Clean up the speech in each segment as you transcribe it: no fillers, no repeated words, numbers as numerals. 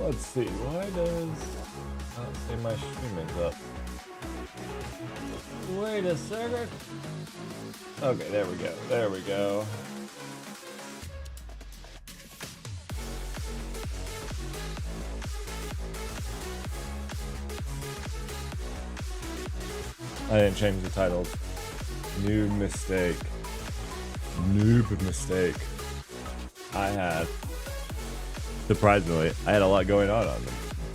Let's see, why does not say my stream is up? Wait a second. Okay, there we go. There we go. I didn't change the title. Noob mistake. Noob mistake. I had. Surprisingly, I had a lot going on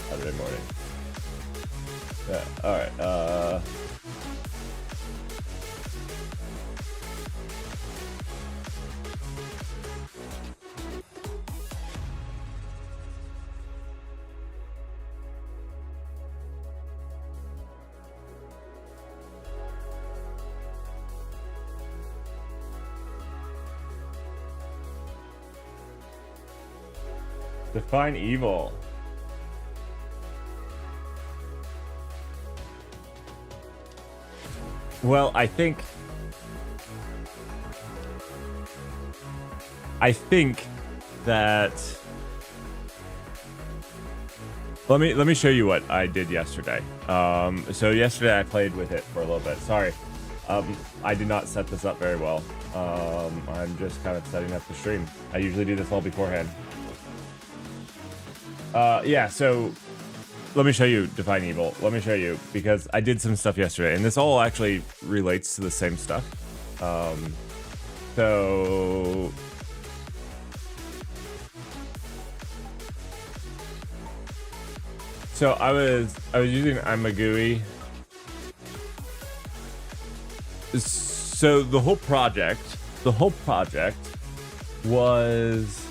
Saturday morning. Yeah, alright, define evil. Well, I think that let me show you what I did yesterday. So yesterday I played with it for a little bit. Sorry. I did not set this up very well. I'm just kind of setting up the stream. I usually do this all beforehand. Yeah, so let me show you Define Evil. Let me show you, because I did some stuff yesterday, and this all actually relates to the same stuff. So I was using I'm a GUI. So the whole project was,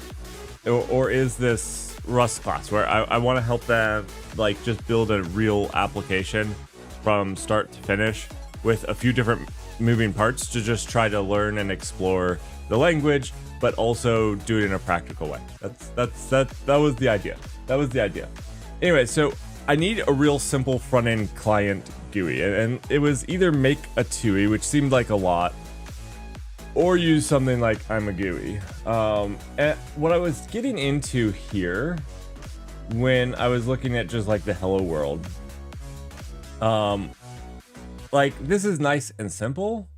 or is this Rust class where I want to help them like just build a real application from start to finish with a few different moving parts to just try to learn and explore the language, but also do it in a practical way. That was the idea. That was the idea. Anyway, so I need a real simple front-end client GUI, and it was either make a TUI, which seemed like a lot, or use something like I'm a GUI. And what I was getting into here when I was looking at just like the hello world, like this is nice and simple,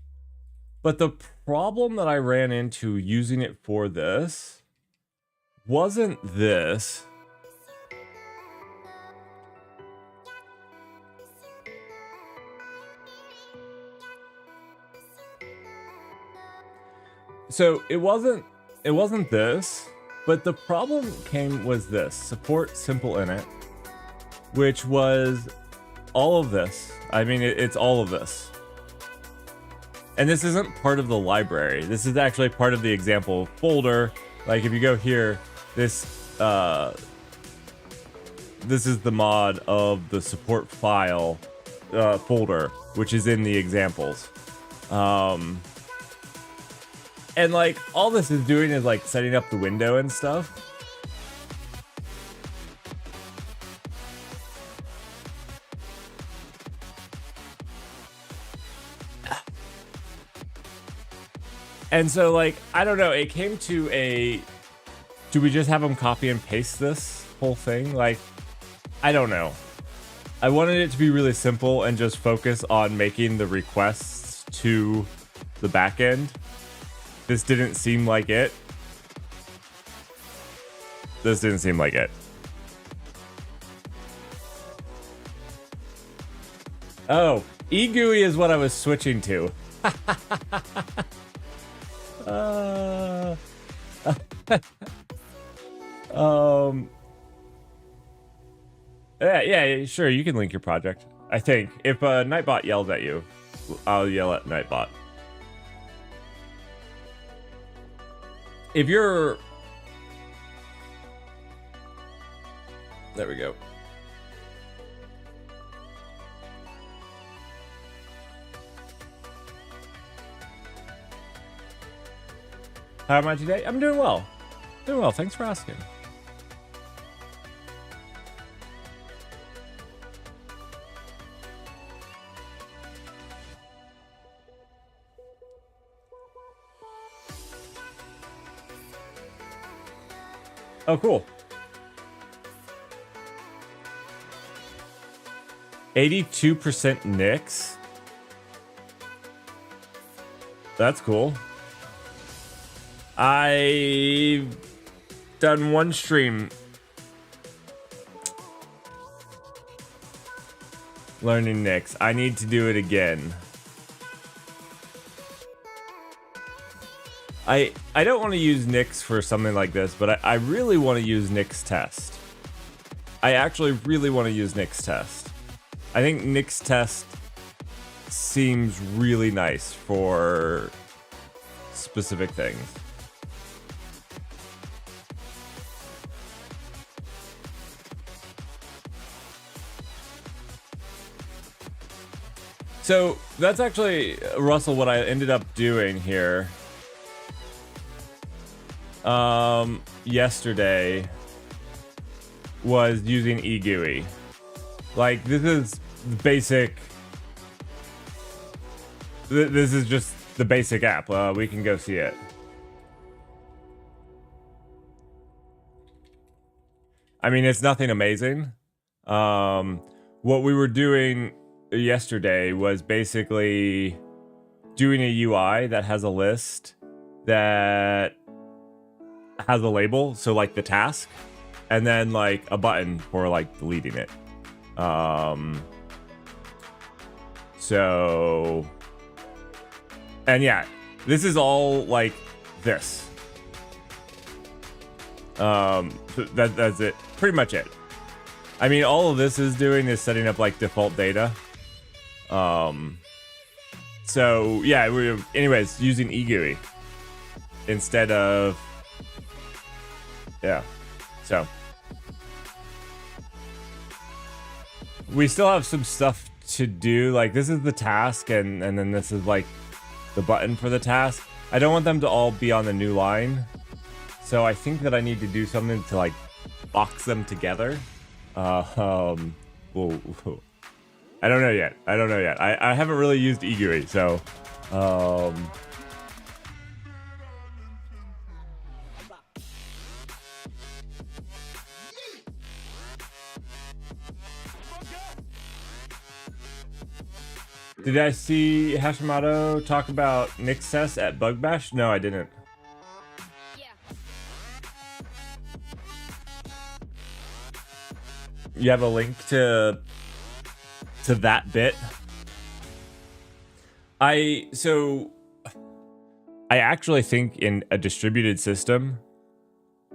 but the problem that I ran into using it for this wasn't this. So it wasn't this, but the problem was this: support simple init, which was all of this. I mean, it's all of this. And this isn't part of the library. This is actually part of the example folder. Like if you go here, this is the mod of the support file folder, which is in the examples. And like all this is doing is like setting up the window and stuff. And so like, I don't know, it came to a, do we just have them copy and paste this whole thing? Like, I don't know. I wanted it to be really simple and just focus on making the requests to the back end. This didn't seem like it. This didn't seem like it. Oh, eGUI is what I was switching to. Yeah, sure, you can link your project. I think if Nightbot yells at you, I'll yell at Nightbot. If you're... There we go. How am I today? I'm doing well. Doing well, thanks for asking. Oh, cool. 82% Nix. That's cool. I've done one stream learning Nix. I need to do it again. I don't want to use Nix for something like this, but I really want to use Nix test. I actually really want to use Nix test. I think Nix test seems really nice for specific things. So that's actually, Russell, what I ended up doing here yesterday was using eGUI. Like, this is basic. This is just the basic app. We can go see it. I mean, it's nothing amazing. What we were doing yesterday was basically doing a UI that has a list that has a label, so like the task, and then like a button for like deleting it. So, and yeah, this is all like this. That's it, pretty much it. I mean, all of this is doing is setting up like default data. So yeah, we're anyways using eGUI instead of, yeah. So we still have some stuff to do. Like, this is the task, and then this is like the button for the task. I don't want them to all be on the new line, so I think that I need to do something to like box them together. Whoa. I don't know yet. I haven't really used eGUI, so Did I see Hashimoto talk about Nix test at Bug Bash? No, I didn't. You have a link to that bit? I actually think in a distributed system,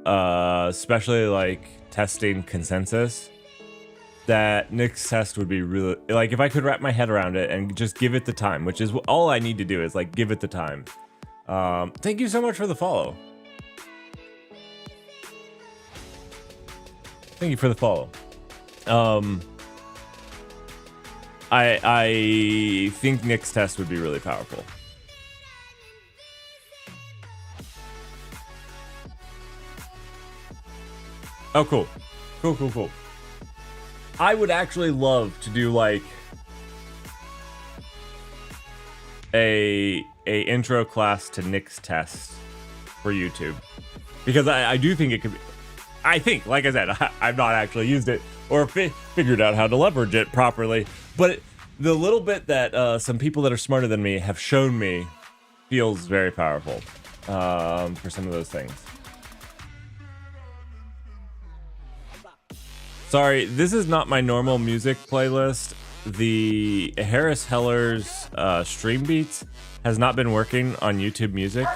especially like testing consensus, that Nix test would be really, like, if I could wrap my head around it and just give it the time, which is all I need to do is like give it the time. Thank you so much for the follow. Thank you for the follow. I think Nix test would be really powerful. Oh, cool. Cool. I would actually love to do like a intro class to Nix test for YouTube, because I do think it could be. I think, like I said, I've not actually used it or figured out how to leverage it properly, but the little bit that some people that are smarter than me have shown me feels very powerful for some of those things. Sorry, this is not my normal music playlist. The Harris Heller's stream beats has not been working on YouTube Music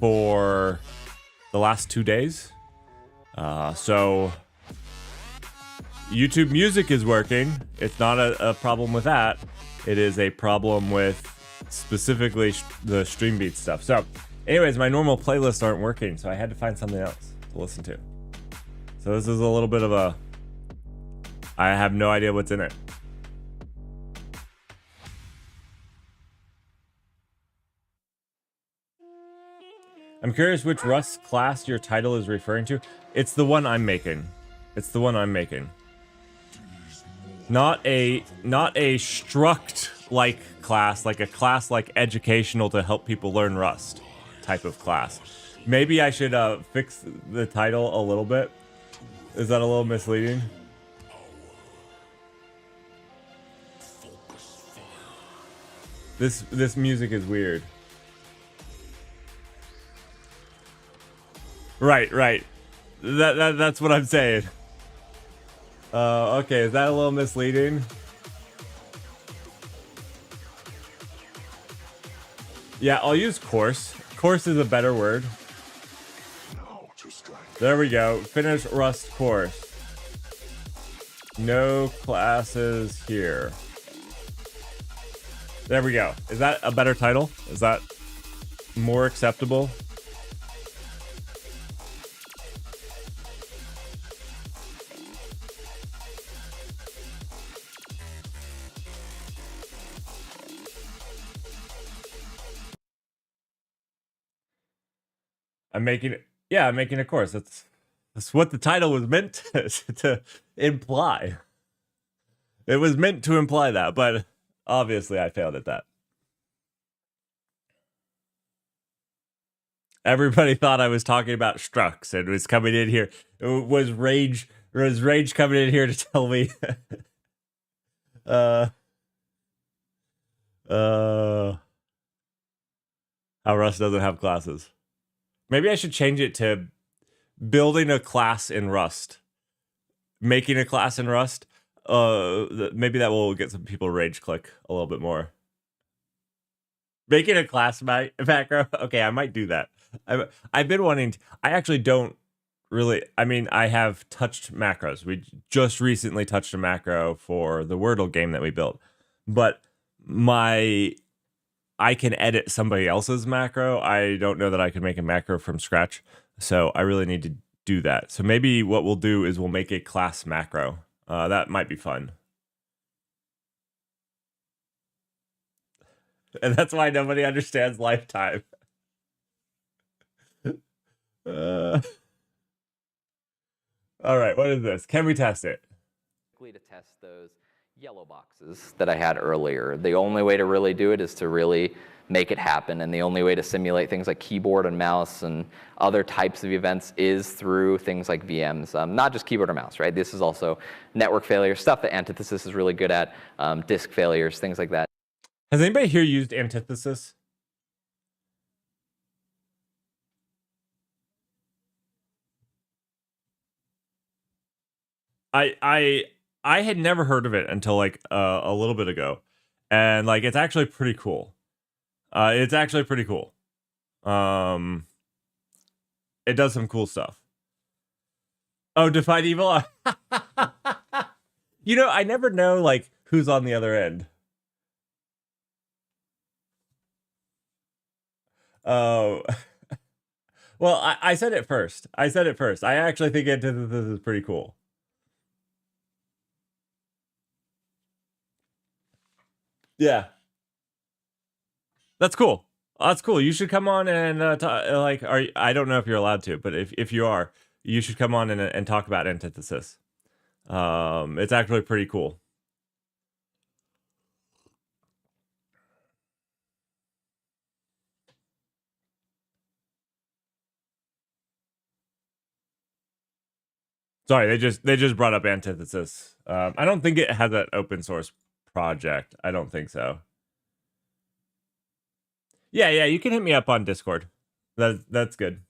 for the last 2 days. So YouTube Music is working. It's not a problem with that. It is a problem with specifically the stream beat stuff. So anyways, my normal playlists aren't working, so I had to find something else to listen to. So this is a little bit of a, I have no idea what's in it. I'm curious which Rust class your title is referring to. It's the one I'm making. Not a struct like class, like a class like educational to help people learn Rust type of class. Maybe I should fix the title a little bit. Is that a little misleading? This music is weird. Right. That's what I'm saying. Okay, is that a little misleading? Yeah, I'll use course. Course is a better word. There we go. Finish Rust course. No classes here. There we go. Is that a better title? Is that more acceptable? I'm making a course. That's what the title was meant to imply. It was meant to imply that, but obviously I failed at that. Everybody thought I was talking about Strux and was coming in here. Was Rage coming in here to tell me how Rust doesn't have classes. Maybe I should change it to building a class in Rust. Making a class in Rust. Maybe that will get some people rage click a little bit more. Making a class macro. Okay, I might do that. I've been wanting to, I actually don't really, I mean, I have touched macros. We just recently touched a macro for the Wordle game that we built. But I can edit somebody else's macro. I don't know that I can make a macro from scratch. So I really need to do that. So maybe what we'll do is we'll make a class macro. That might be fun. And that's why nobody understands lifetime. All right, what is this? Can we test it? To test those yellow boxes that I had earlier. The only way to really do it is to really make it happen, and the only way to simulate things like keyboard and mouse and other types of events is through things like VMs, not just keyboard or mouse, right? This is also network failure, stuff that Antithesis is really good at, disk failures, things like that. Has anybody here used Antithesis? I had never heard of it until like a little bit ago, and like it's actually pretty cool. It does some cool stuff. Oh, Defied Evil. You know, I never know like who's on the other end. Oh. Well, I said it first. I actually think Antithesis is pretty cool. Yeah. That's cool. That's cool. You should come on and I don't know if you're allowed to, but if you are, you should come on and talk about Antithesis. It's actually pretty cool. Sorry, they just brought up Antithesis. I don't think it has an open source project. I don't think so. Yeah, you can hit me up on Discord. That's good.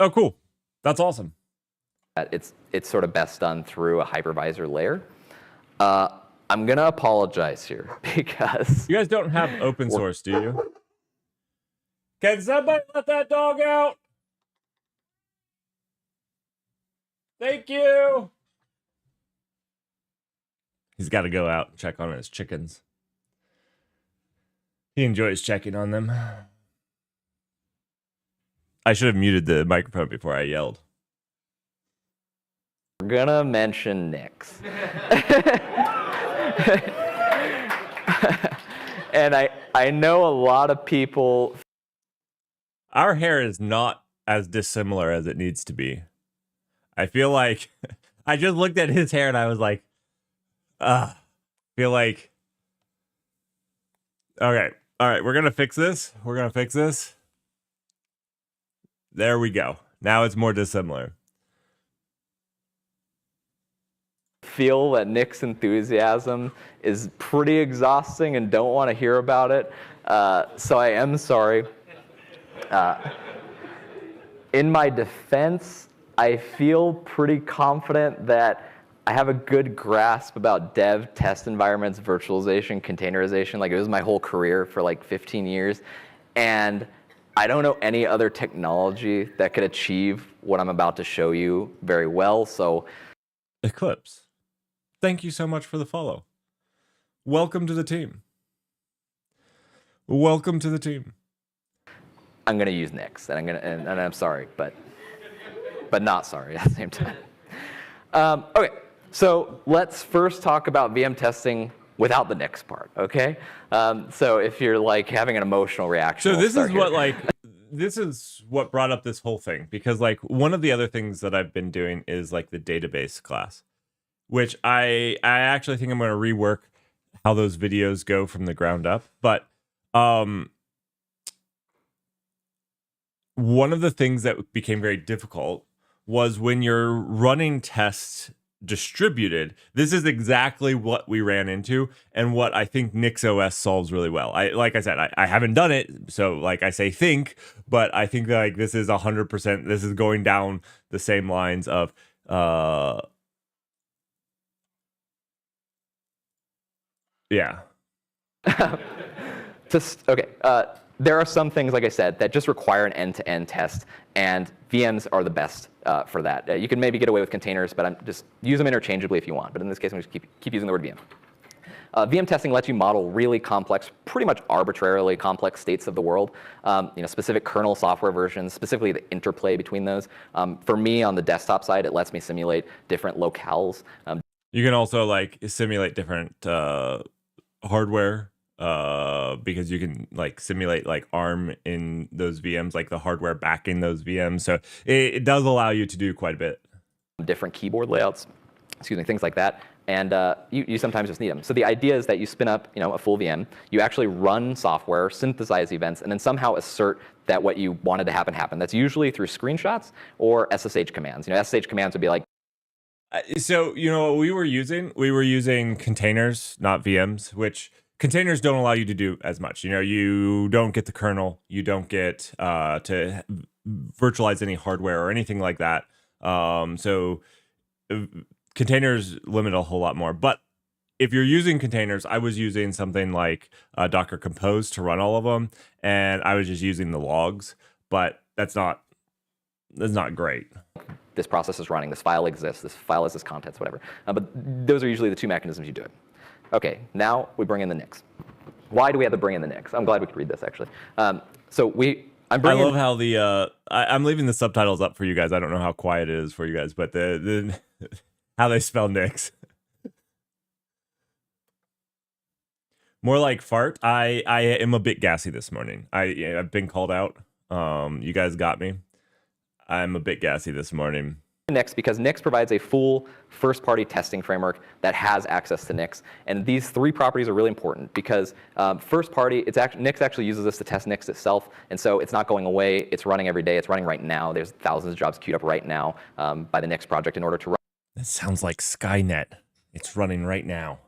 Oh, cool. That's awesome. It's sort of best done through a hypervisor layer. I'm going to apologize here because... You guys don't have open source, do you? Can somebody let that dog out? Thank you. He's got to go out and check on his chickens. He enjoys checking on them. I should have muted the microphone before I yelled. We're gonna mention Nix. And I know a lot of people... Our hair is not as dissimilar as it needs to be. I feel like I just looked at his hair and I was like, feel like, okay. All right. We're going to fix this. There we go. Now it's more dissimilar. Feel that Nick's enthusiasm is pretty exhausting and don't want to hear about it. So I am sorry. In my defense, I feel pretty confident that I have a good grasp about dev, test environments, virtualization, containerization. Like, it was my whole career for like 15 years. And I don't know any other technology that could achieve what I'm about to show you very well. So, Eclipse, thank you so much for the follow. Welcome to the team. Welcome to the team. I'm going to use Nix, and I'm sorry, but not sorry at the same time. Okay, so let's first talk about VM testing without the Nix part, okay? So if you're like having an emotional reaction, so this is what brought up this whole thing, because like one of the other things that I've been doing is like the database class, which I actually think I'm going to rework how those videos go from the ground up. But one of the things that became very difficult was when you're running tests distributed. This is exactly what we ran into and what I think NixOS solves really well. Like I said, I haven't done it, so like I say think, but I think that like this is 100%, this is going down the same lines of yeah. There are some things, like I said, that just require an end-to-end test, and VMs are the best for that. You can maybe get away with containers, but I'm just use them interchangeably if you want. But in this case, I'm just keep using the word VM. VM testing lets you model really complex, pretty much arbitrarily complex states of the world. Specific kernel software versions, specifically the interplay between those. For me, on the desktop side, it lets me simulate different locales. You can also like simulate different hardware. Because you can like simulate like ARM in those VMs, like the hardware backing those VMs. So it does allow you to do quite a bit. Different keyboard layouts, things like that. And you sometimes just need them. So the idea is that you spin up a full VM, you actually run software, synthesize events, and then somehow assert that what you wanted to happen happened. That's usually through screenshots or SSH commands. SSH commands would be like, so what we were using? We were using containers, not VMs, which containers don't allow you to do as much. You don't get the kernel. You don't get to virtualize any hardware or anything like that. So containers limit a whole lot more. But if you're using containers, I was using something like Docker Compose to run all of them, and I was just using the logs. But that's not great. This process is running. This file exists. This file has this contents, whatever. But those are usually the two mechanisms you do it. Okay, now we bring in the Nix. Why do we have to bring in the Nix? I'm glad we could read this, actually. I love how I'm leaving the subtitles up for you guys. I don't know how quiet it is for you guys, but the how they spell Nix. More like fart. I am a bit gassy this morning. I've been called out. You guys got me. I'm a bit gassy this morning. Nix, because Nix provides a full first-party testing framework that has access to Nix. And these three properties are really important because first-party, Nix actually uses this to test Nix itself. And so it's not going away. It's running every day. It's running right now. There's thousands of jobs queued up right now by the Nix project in order to run. That sounds like Skynet. It's running right now.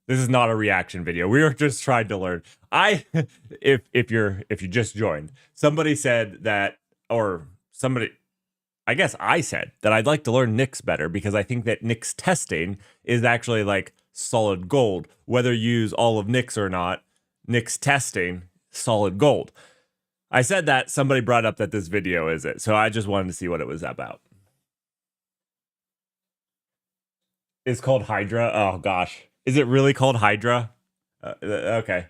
This is not a reaction video. We were just trying to learn. If you just joined, somebody said that, or somebody, I guess I said that I'd like to learn Nix better because I think that Nix testing is actually like solid gold. Whether you use all of Nix or not, Nix testing, solid gold. I said that, somebody brought up that this video is it. So I just wanted to see what it was about. It's called Hydra. Oh gosh. Is it really called Hydra? Okay.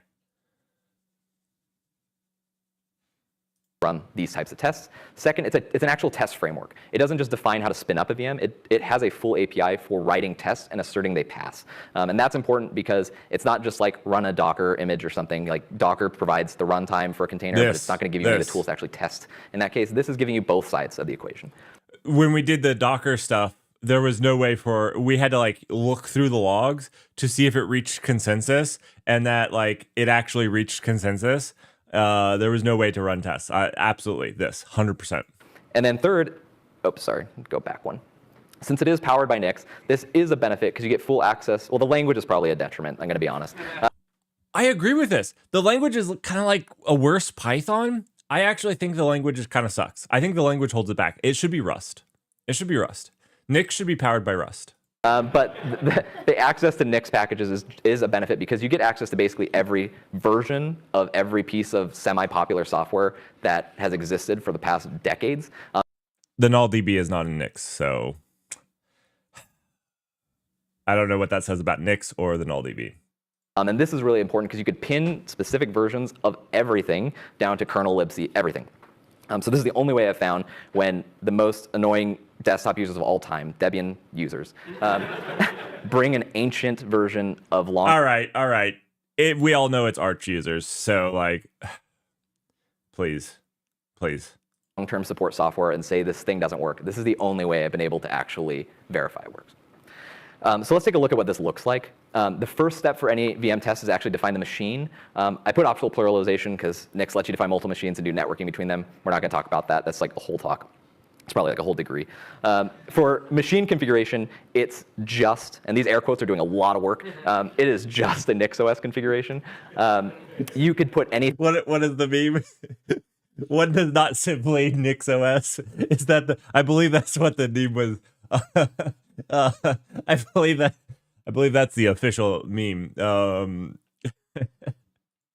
Run these types of tests. Second, it's an actual test framework. It doesn't just define how to spin up a VM. It has a full API for writing tests and asserting they pass. And that's important because it's not just like run a Docker image or something. Like Docker provides the runtime for a container, but it's not going to give you the tools to actually test. In that case, this is giving you both sides of the equation. when we did the Docker stuff, there was no way we had to like look through the logs to see if it reached consensus, and that like it actually reached consensus. There was no way to run tests. Absolutely, this 100%. And then third, sorry, go back one. Since it is powered by Nix, this is a benefit because you get full access. Well, the language is probably a detriment, I'm going to be honest. I agree with this. The language is kind of like a worse Python. I actually think the language is kind of sucks. I think the language holds it back. It should be Rust. Nix should be powered by Rust. But the access to Nix packages is a benefit because you get access to basically every version of every piece of semi-popular software that has existed for the past decades. The NullDB is not in Nix, so I don't know what that says about Nix or the NullDB. And this is really important because you could pin specific versions of everything down to kernel libc, everything. So this is the only way I've found when the most annoying desktop users of all time, Debian users, bring an ancient version of long. All right. We all know it's Arch users, so like, please. Long-term support software and say this thing doesn't work. This is the only way I've been able to actually verify it works. So let's take a look at what this looks like. The first step for any VM test is actually define the machine. I put optional pluralization because Nix lets you define multiple machines and do networking between them. We're not going to talk about that. That's like a whole talk. It's probably like a whole degree. For machine configuration, it's just, and these air quotes are doing a lot of work, it is just a NixOS configuration. You could put any. What is the meme? What does not simply NixOS? Is that I believe that's what the meme was. I believe that's the official meme.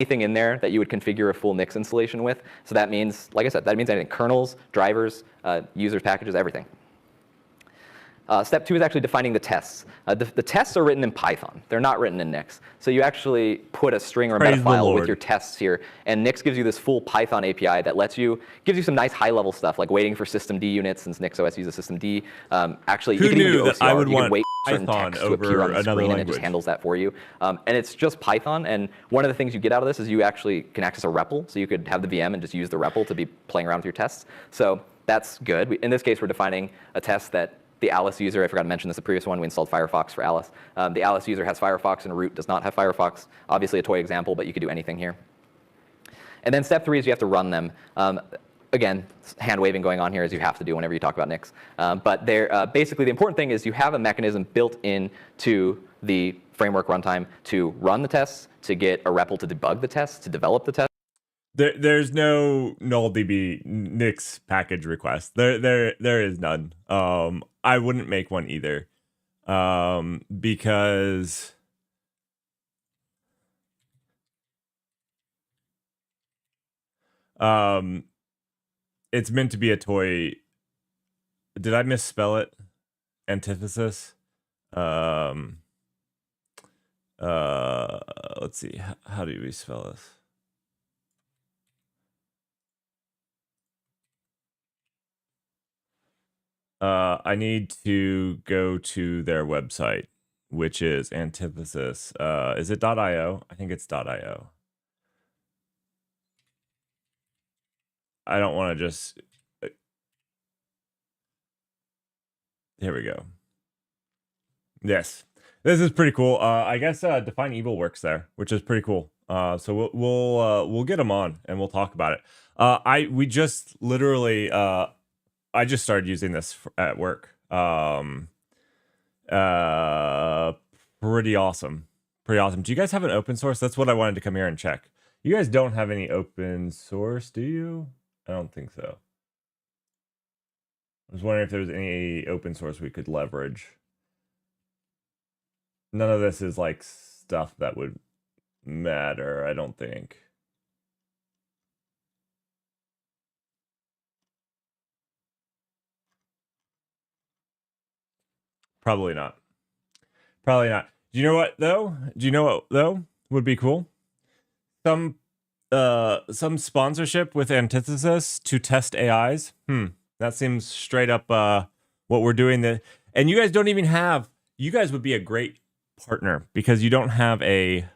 Anything in there that you would configure a full Nix installation with. So that means, like I said, that means anything: kernels, drivers, users packages, everything. Step 2 is actually defining the tests. The tests are written in Python. They're not written in Nix. So you actually put a string or a meta file with your tests here, and Nix gives you this full Python API that gives you some nice high-level stuff, like waiting for systemd units, since NixOS uses systemd. Actually, Who you can knew even do that OCR. I would you want can wait for certain Python text to appear on the over screen, another and it just language? handles that for you. And it's just Python, and one of the things you get out of this is you actually can access a REPL, so you could have the VM and just use the REPL to be playing around with your tests. So that's good. In this case, we're defining a test that the Alice user, I forgot to mention this in the previous one, we installed Firefox for Alice. The Alice user has Firefox and root does not have Firefox. Obviously a toy example, but you could do anything here. And then step 3 is you have to run them. Again, hand waving going on here, as you have to do whenever you talk about Nix. But basically the important thing is you have a mechanism built into the framework runtime to run the tests, to get a REPL to debug the tests, to develop the tests. There's no NullDB Nix package request. There is none. I wouldn't make one either, because it's meant to be a toy. Did I misspell it? Antithesis. Let's see. How do we spell this? I need to go to their website, which is Antithesis. Is it .io? I think it's .io. I don't want to just... Here we go. Yes, this is pretty cool. I guess Define Evil works there, which is pretty cool. So we'll get them on and we'll talk about it. We just literally I just started using this at work. Pretty awesome. Do you guys have an open source? That's what I wanted to come here and check. You guys don't have any open source, do you? I don't think so. I was wondering if there was any open source we could leverage. None of this is like stuff that would matter, I don't think. Probably not. Do you know what though? Would be cool? Some sponsorship with Antithesis to test AIs. That seems straight up what we're doing. And you guys don't even have. You guys would be a great partner because you don't have a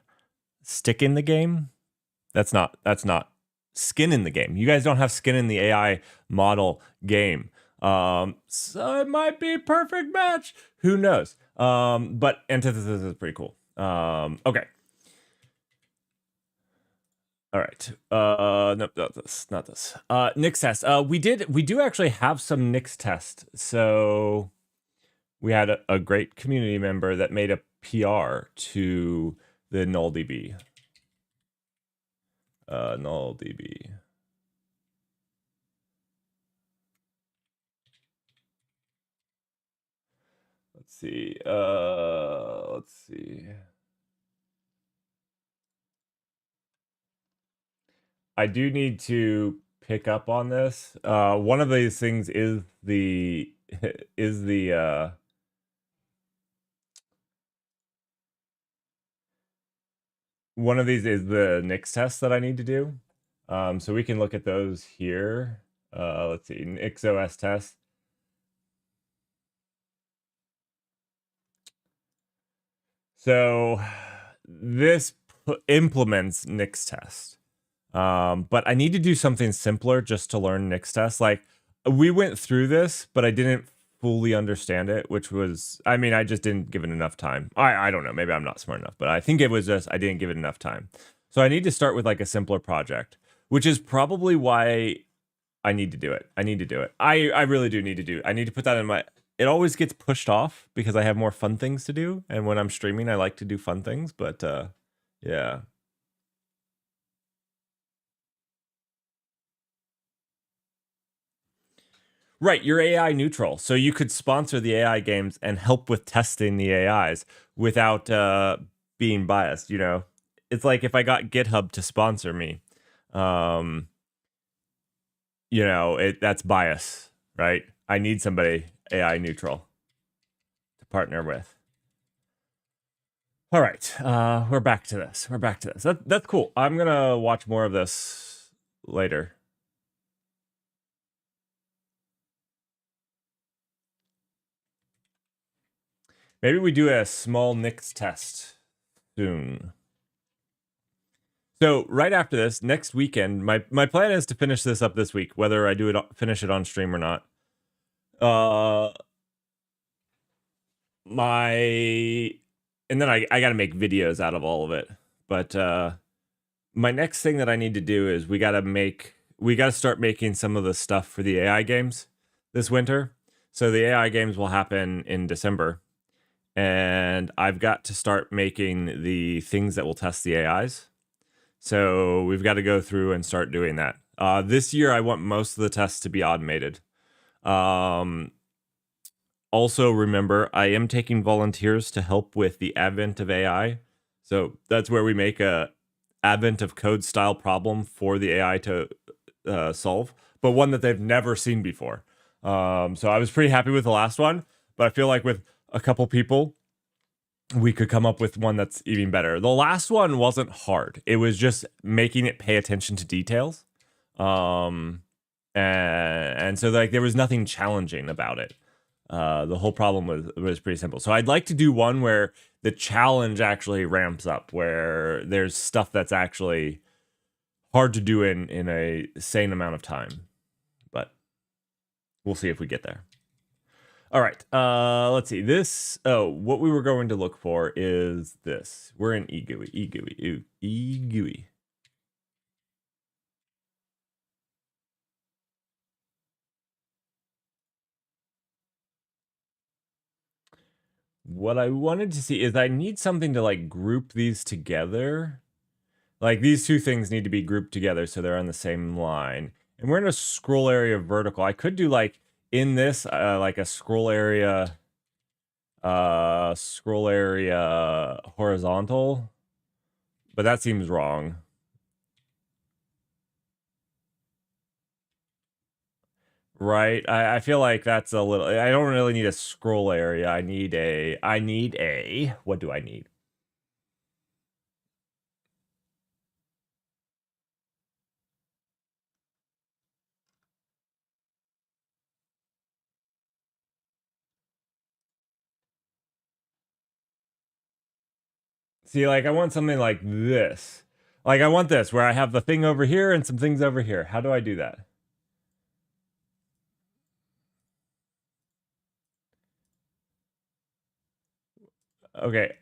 stick in the game. That's not skin in the game. You guys don't have skin in the AI model game. So it might be a perfect match. Who knows? But antithesis is pretty cool. Okay. All right. Nope, not this. Not this. Nix test. We do actually have some Nix test. So we had a great community member that made a PR to the Null DB. Null DB. Let's see. Let's see. I do need to pick up on this. One of these things is the one of these is the Nix test that I need to do. So we can look at those here. Let's see, Nix OS test. So this implements Nix test. But I need to do something simpler just to learn Nix test. Like we went through this, but I didn't fully understand it, which was, I mean, I just didn't give it enough time. I don't know, maybe I'm not smart enough, but I think it was just, I didn't give it enough time. So I need to start with like a simpler project, which is probably why I need to do it. I need to do it. I really do need to do it. I need to put that in my, it always gets pushed off because I have more fun things to do. And when I'm streaming, I like to do fun things, but yeah. Right, you're AI neutral, so you could sponsor the AI games and help with testing the AIs without being biased. You know, it's like if I got GitHub to sponsor me, you know, that's bias, right? I need somebody AI neutral to partner with. All right, we're back to this. We're back to this. That's cool. I'm gonna watch more of this later. Maybe we do a small Nix test soon. So right after this, next weekend, my plan is to finish this up this week, whether I do it finish it on stream or not. And then I got to make videos out of all of it. But my next thing that I need to do is we got to start making some of the stuff for the AI games this winter. So the AI games will happen in December. And I've got to start making the things that will test the AIs. So we've got to go through and start doing that. This year, I want most of the tests to be automated. Also, remember, I am taking volunteers to help with the advent of AI. So that's where we make a advent of code style problem for the AI to solve, but one that they've never seen before. So I was pretty happy with the last one, but I feel like with a couple people, we could come up with one that's even better. The last one wasn't hard. It was just making it pay attention to details. And so like there was nothing challenging about it. The whole problem was pretty simple. So I'd like to do one where the challenge actually ramps up, where there's stuff that's actually hard to do in a sane amount of time. But we'll see if we get there. All right, let's see. This, what we were going to look for is this. We're in eGUI. What I wanted to see is I need something to like group these together. Like these two things need to be grouped together so they're on the same line. And we're in a scroll area vertical. I could do like in this, like a scroll area horizontal, but that seems wrong. Right? I feel like that's a little, I don't really need a scroll area. I need a, what do I need? See, like I want something like this. Like I want this where I have the thing over here and some things over here. How do I do that? Okay.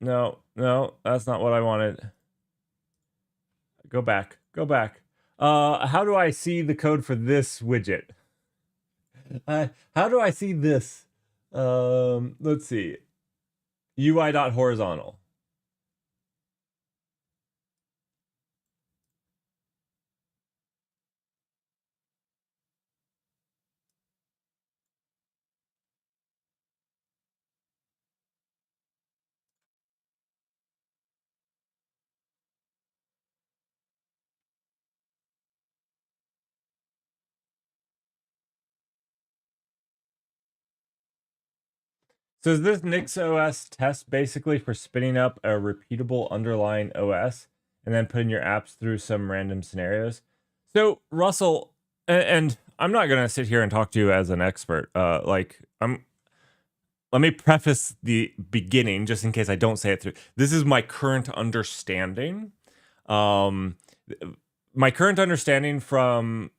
No, that's not what I wanted. Go back. Go back. How do I see the code for this widget? How do I see this? Let's see. UI.horizontal. So is this NixOS test basically for spinning up a repeatable underlying OS and then putting your apps through some random scenarios? So Russell, and I'm not gonna sit here and talk to you as an expert. Let me preface the beginning just in case I don't say it through. This is my current understanding. My current understanding from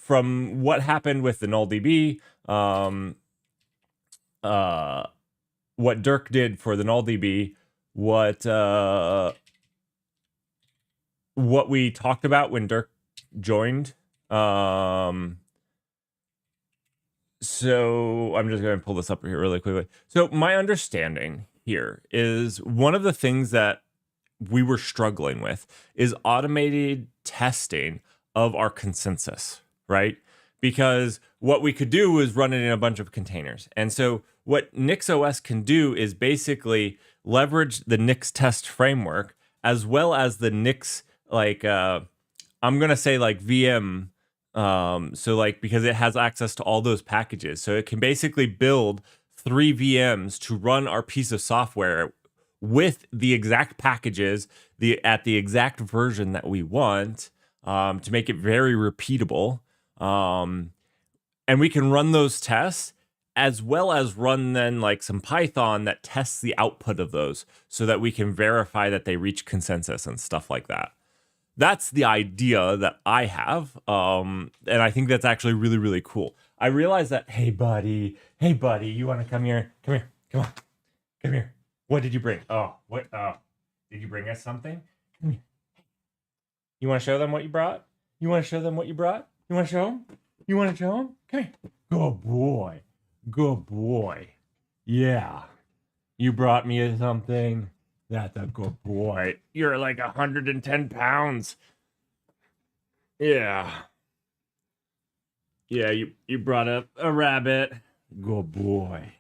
what happened with the Null DB, what Dirk did for the Null DB, what we talked about when Dirk joined. So I'm just going to pull this up here really quickly. So my understanding here is one of the things that we were struggling with is automated testing of our consensus, right? Because what we could do was run it in a bunch of containers. And so what NixOS can do is basically leverage the Nix test framework as well as the Nix, like, I'm going to say like VM. So like, because it has access to all those packages. So it can basically build 3 VMs to run our piece of software with the exact packages, at the exact version that we want, to make it very repeatable. And we can run those tests as well as run then like some Python that tests the output of those so that we can verify that they reach consensus and stuff like that. That's the idea that I have. And I think that's actually really, really cool. I realize that, hey buddy, you want to come here? Come here, come on, come here. What did you bring? Oh, what? Did you bring us something? Come here. You want to show them what you brought? You want to show them what you brought? You want to show them? You want to show them? Come here. Good boy. Good boy. Yeah. You brought me something. That's a good boy. You're like 110 pounds. Yeah. Yeah, you brought up a rabbit. Good boy.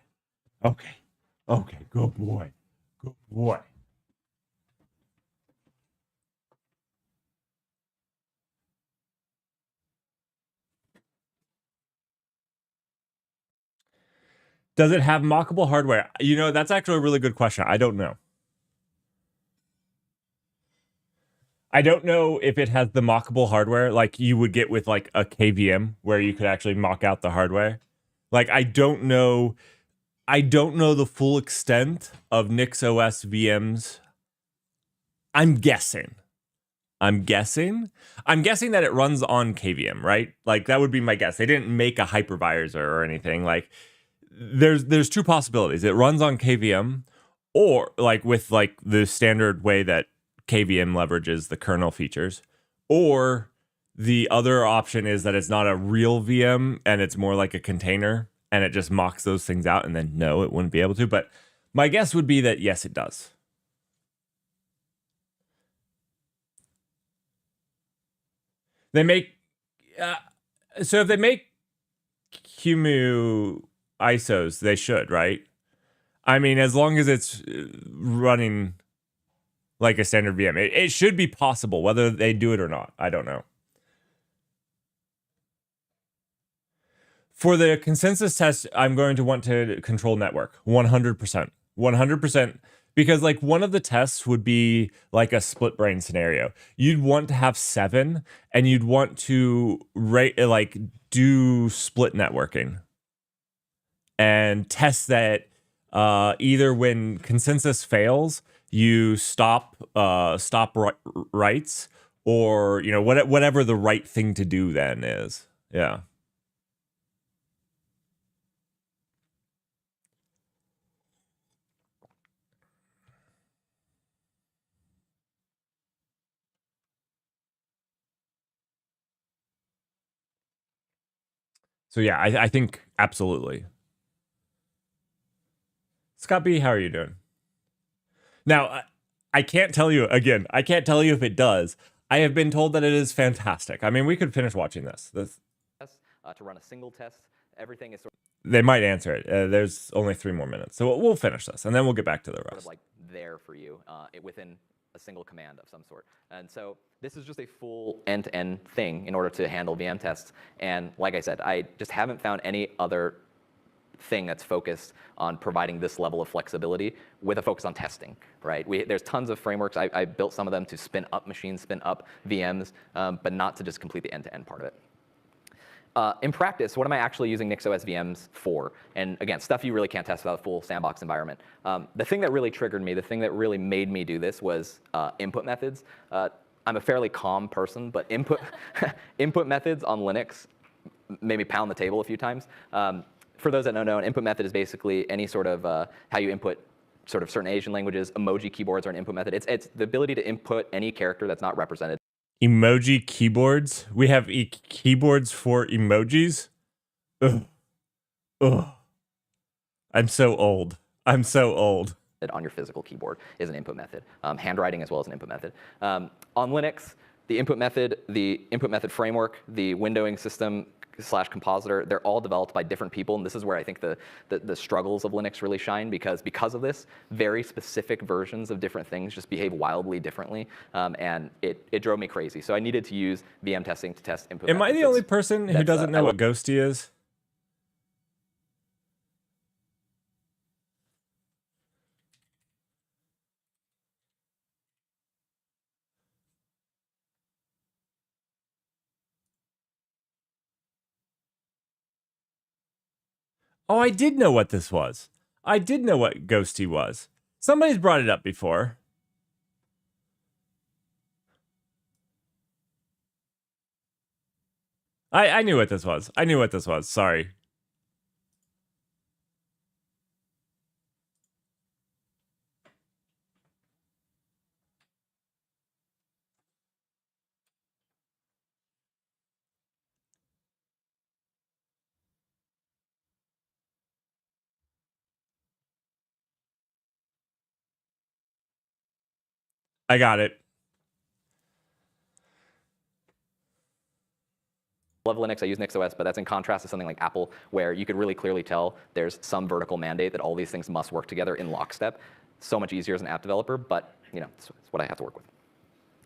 Okay. Okay, good boy. Good boy. Does it have mockable hardware? You know, that's actually a really good question. I don't know. I don't know if it has the mockable hardware like you would get with like a KVM where you could actually mock out the hardware. Like I don't know the full extent of NixOS VMs. I'm guessing that it runs on KVM, right? Like that would be my guess. They didn't make a hypervisor or anything. Like there's two possibilities. It runs on KVM or like with like the standard way that KVM leverages the kernel features, or the other option is that it's not a real VM and it's more like a container and it just mocks those things out, and then no, it wouldn't be able to. But my guess would be that yes, it does. They make so if they make QEMU ISOs, they should, right? I mean, as long as it's running like a standard VM, it should be possible. Whether they do it or not, I don't know. For the consensus test, I'm going to want to control network 100%. 100%. Because like one of the tests would be like a split brain scenario. You'd want to have 7 and you'd want to like do split networking and test that either when consensus fails, you stop writes, or you know whatever the right thing to do then is. Yeah. So yeah, I think absolutely. Scott B, how are you doing? Now, I can't tell you, again, I can't tell you if it does. I have been told that it is fantastic. I mean, we could finish watching this. To run a single test, everything is sort They might answer it. There's only 3 more minutes. So we'll finish this, and then we'll get back to the rest. of like there for you within a single command of some sort. And so this is just a full end-to-end thing in order to handle VM tests. And like I said, I just haven't found any other thing that's focused on providing this level of flexibility with a focus on testing, right? There's tons of frameworks. I built some of them to spin up machines, spin up VMs, but not to just complete the end-to-end part of it. In practice, what am I actually using NixOS VMs for? And again, stuff you really can't test without a full sandbox environment. The thing that really triggered me, the thing that really made me do this was input methods. I'm a fairly calm person, but input methods on Linux made me pound the table a few times. For those that don't know, an input method is basically any sort of how you input sort of certain Asian languages. Emoji keyboards are an input method. It's the ability to input any character that's not represented. Emoji keyboards? We have keyboards for emojis? Ugh. Ugh. I'm so old. I'm so old. On your physical keyboard is an input method. Handwriting as well as an input method. On Linux, the input method framework, the windowing system / compositor, they're all developed by different people, and this is where I think the struggles of Linux really shine, because of this, very specific versions of different things just behave wildly differently, and it drove me crazy. So I needed to use VM testing to test input methods. Am I the only person who doesn't know what Ghosty is? Oh, I did know what this was. I did know what Ghosty was. Somebody's brought it up before. I knew what this was. I knew what this was. Sorry. I got it. Love Linux, I use NixOS, but that's in contrast to something like Apple, where you could really clearly tell there's some vertical mandate that all these things must work together in lockstep. So much easier as an app developer, but it's what I have to work with.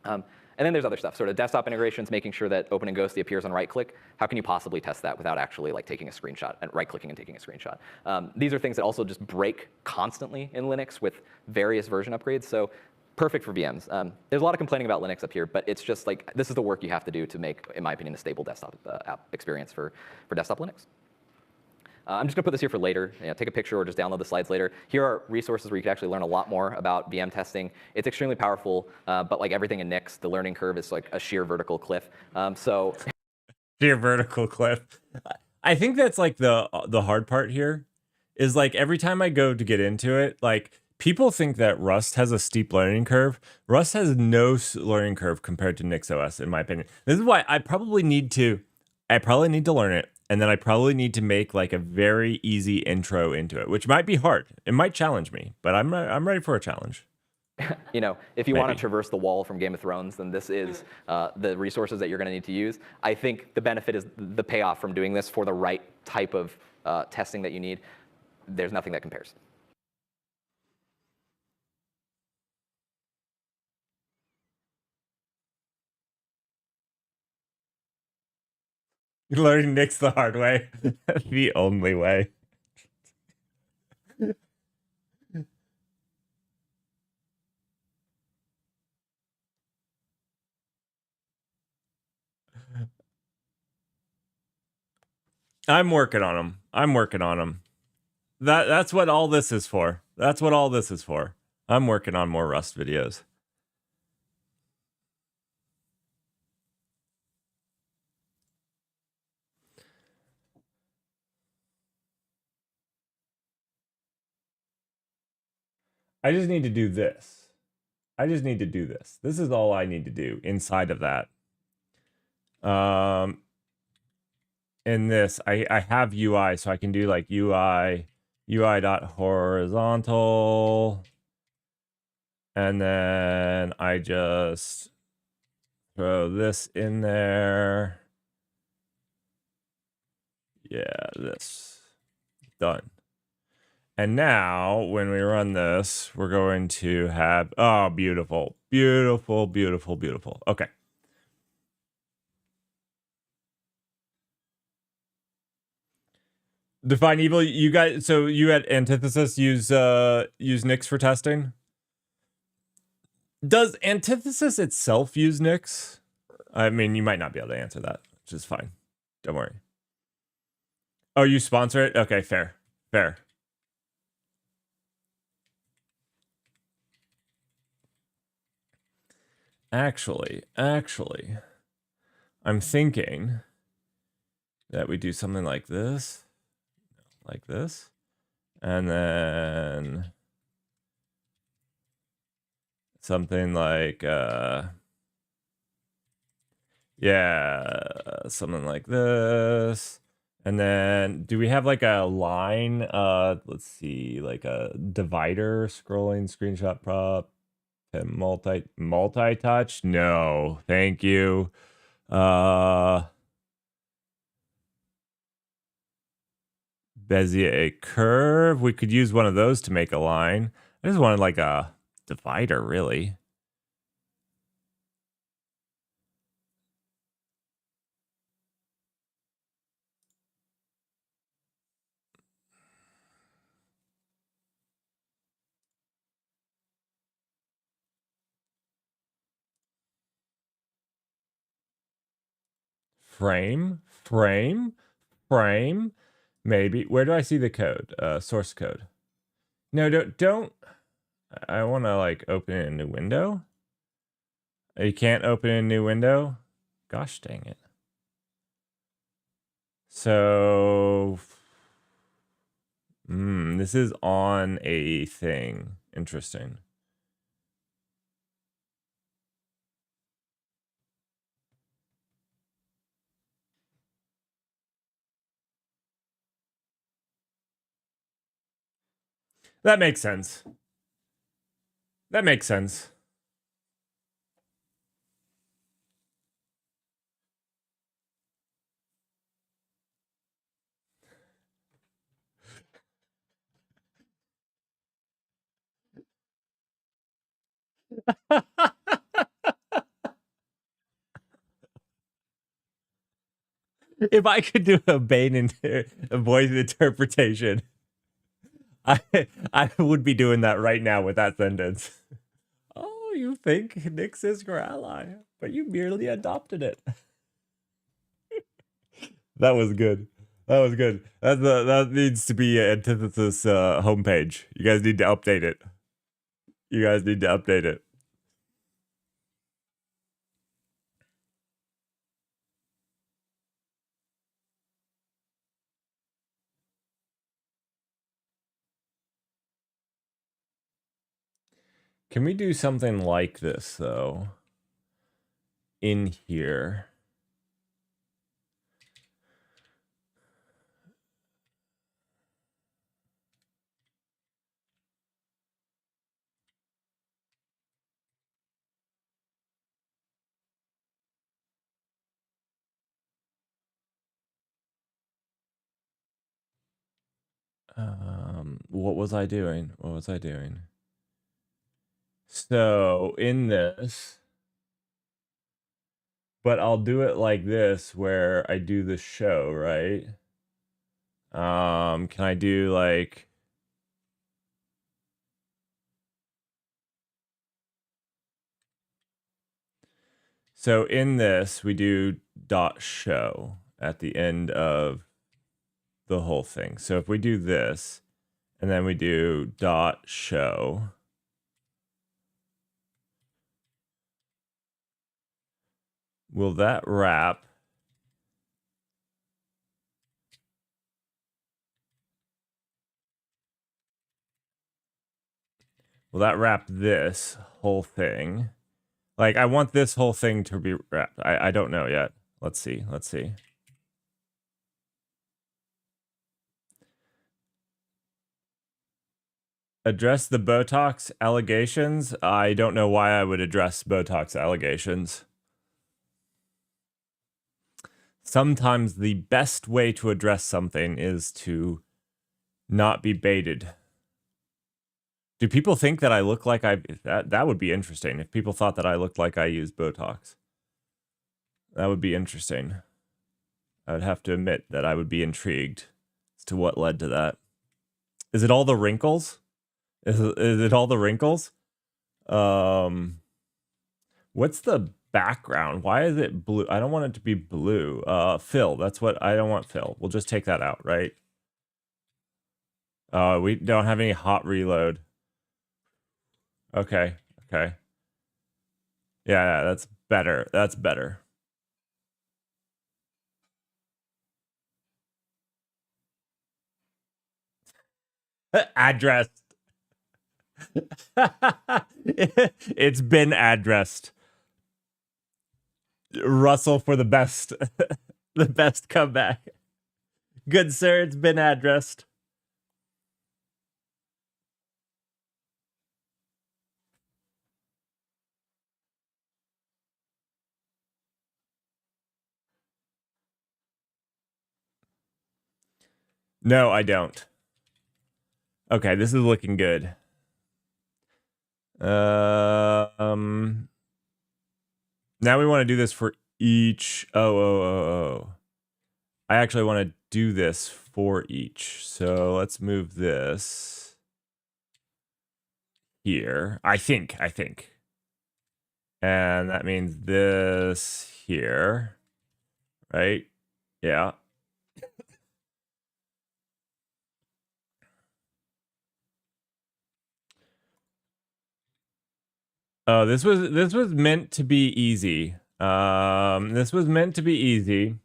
And then there's other stuff, sort of desktop integrations, making sure that Open and Ghosty appears on right-click. How can you possibly test that without actually taking a screenshot and right-clicking and taking a screenshot? These are things that also just break constantly in Linux with various version upgrades. So perfect for VMs. There's a lot of complaining about Linux up here, but it's just this is the work you have to do to make, in my opinion, a stable desktop app experience for desktop Linux. I'm just going to put this here for later. Take a picture or just download the slides later. Here are resources where you can actually learn a lot more about VM testing. It's extremely powerful, but like everything in Nix, the learning curve is like a sheer vertical cliff. Sheer vertical cliff. I think that's like the hard part here is every time I go to get into it, people think that Rust has a steep learning curve. Rust has no learning curve compared to NixOS, in my opinion. This is why I probably need to learn it. And then I probably need to make a very easy intro into it, which might be hard. It might challenge me, but I'm ready for a challenge. If you want to traverse the wall from Game of Thrones, then this is the resources that you're going to need to use. I think the benefit is the payoff from doing this for the right type of testing that you need. There's nothing that compares. Learning Nix the hard way. The only way. I'm working on them. That's what all this is for. I'm working on more Rust videos. I just need to do this. This is all I need to do inside of that. in this, I have UI, so I can do like UI.horizontal, and then I just throw this in there. Yeah, this. Done. And now, when we run this, we're going to have... Oh, beautiful. Beautiful, beautiful, beautiful. Okay. Define evil. You guys... So you at Antithesis use Nix for testing? Does Antithesis itself use Nix? I mean, you might not be able to answer that, which is fine. Don't worry. Oh, you sponsor it? Okay, fair. Fair. Actually, I'm thinking that we do something like this. Like this. And then something like yeah, something like this. And then do we have like a line? Let's see, like a divider, scrolling, screenshot prop, and multi-touch? No, thank you. Bezier curve. We could use one of those to make a line. I just wanted like a divider, really. Frame. Maybe. Where do I see the code? Source code. No, don't. I want to like open a new window. You can't open a new window? Gosh dang it. So, this is on a thing. Interesting. That makes sense. That makes sense. If I could do a a voice interpretation, I would be doing that right now with that sentence. Oh, you think Nix is your ally, but you merely adopted it. That was good. That was good. That needs to be Antithesis homepage. You guys need to update it. You guys need to update it. Can we do something like this, though? In here. What was I doing? What was I doing? So, in this... But I'll do it like this, where I do the show, right? Can I do like... So in this, we do dot show at the end of the whole thing. So if we do this, and then we do dot show, will that wrap? Will that wrap this whole thing? Like, I want this whole thing to be wrapped. I don't know yet. Let's see. Let's see. Address the Botox allegations. I don't know why I would address Botox allegations. Sometimes the best way to address something is to not be baited. Do people think that I look like that would be interesting if people thought that I looked like I used Botox. That would be interesting. I would have to admit that I would be intrigued as to what led to that. Is it all the wrinkles? Is it all the wrinkles? What's the background? Why is it blue? I don't want it to be blue. Fill. That's what I don't want. Fill. We'll just take that out, right? We don't have any hot reload. Okay. Okay. Yeah, that's better. That's better. Addressed. It's been addressed. Russell for the best the best comeback. Good sir, it's been addressed. No, I don't. Okay, this is looking good. Now we want to do this for each. Oh. I actually want to do this for each. So let's move this here. I think. And that means this here. Right? Yeah. Oh, this was meant to be easy. This was meant to be easy.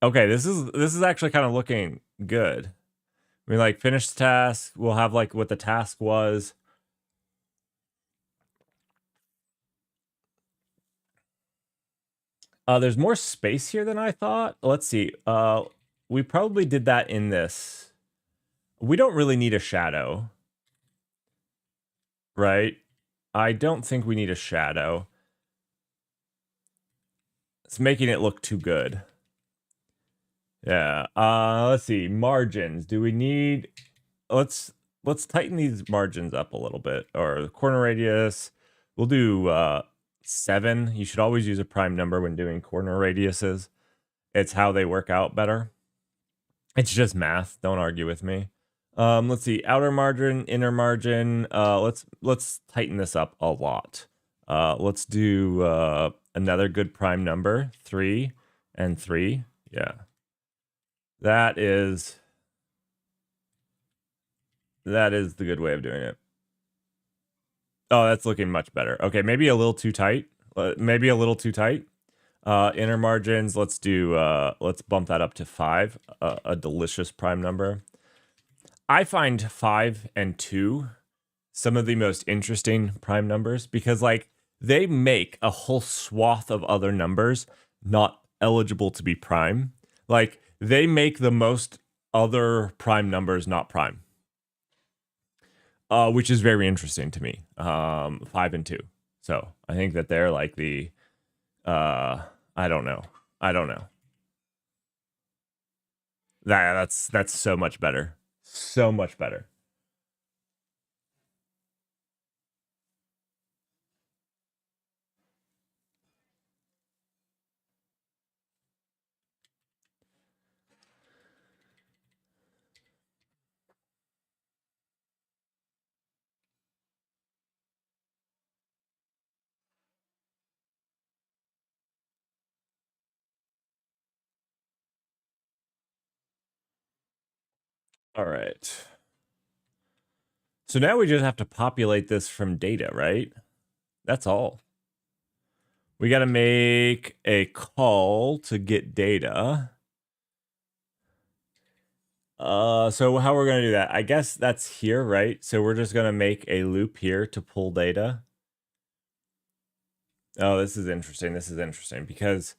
Okay, this is actually kind of looking good. I mean, like, finish the task. We'll have like what the task was. There's more space here than I thought. Let's see. We probably did that in this. We don't really need a shadow. Right? I don't think we need a shadow. It's making it look too good. Yeah. Let's see. Margins. Do we need... Let's tighten these margins up a little bit. Or the corner radius. We'll do 7. You should always use a prime number when doing corner radiuses. It's how they work out better. It's just math. Don't argue with me. Let's see. Outer margin, inner margin. Let's tighten this up a lot. Let's do another good prime number. 3 and 3. Yeah. That is the good way of doing it. Oh, that's looking much better. Okay, maybe a little too tight. Maybe a little too tight. Inner margins, let's bump that up to 5. A delicious prime number. I find 5 and 2 some of the most interesting prime numbers because, like, they make a whole swath of other numbers not eligible to be prime. Like, they make the most other prime numbers not prime. Which is very interesting to me. 5 and 2. So I think that they're like the I don't know. That's so much better. So much better. All right. So now we just have to populate this from data, right? That's all. We got to make a call to get data. So how we're going to do that? I guess that's here, right? So we're just going to make a loop here to pull data. Oh, this is interesting. Because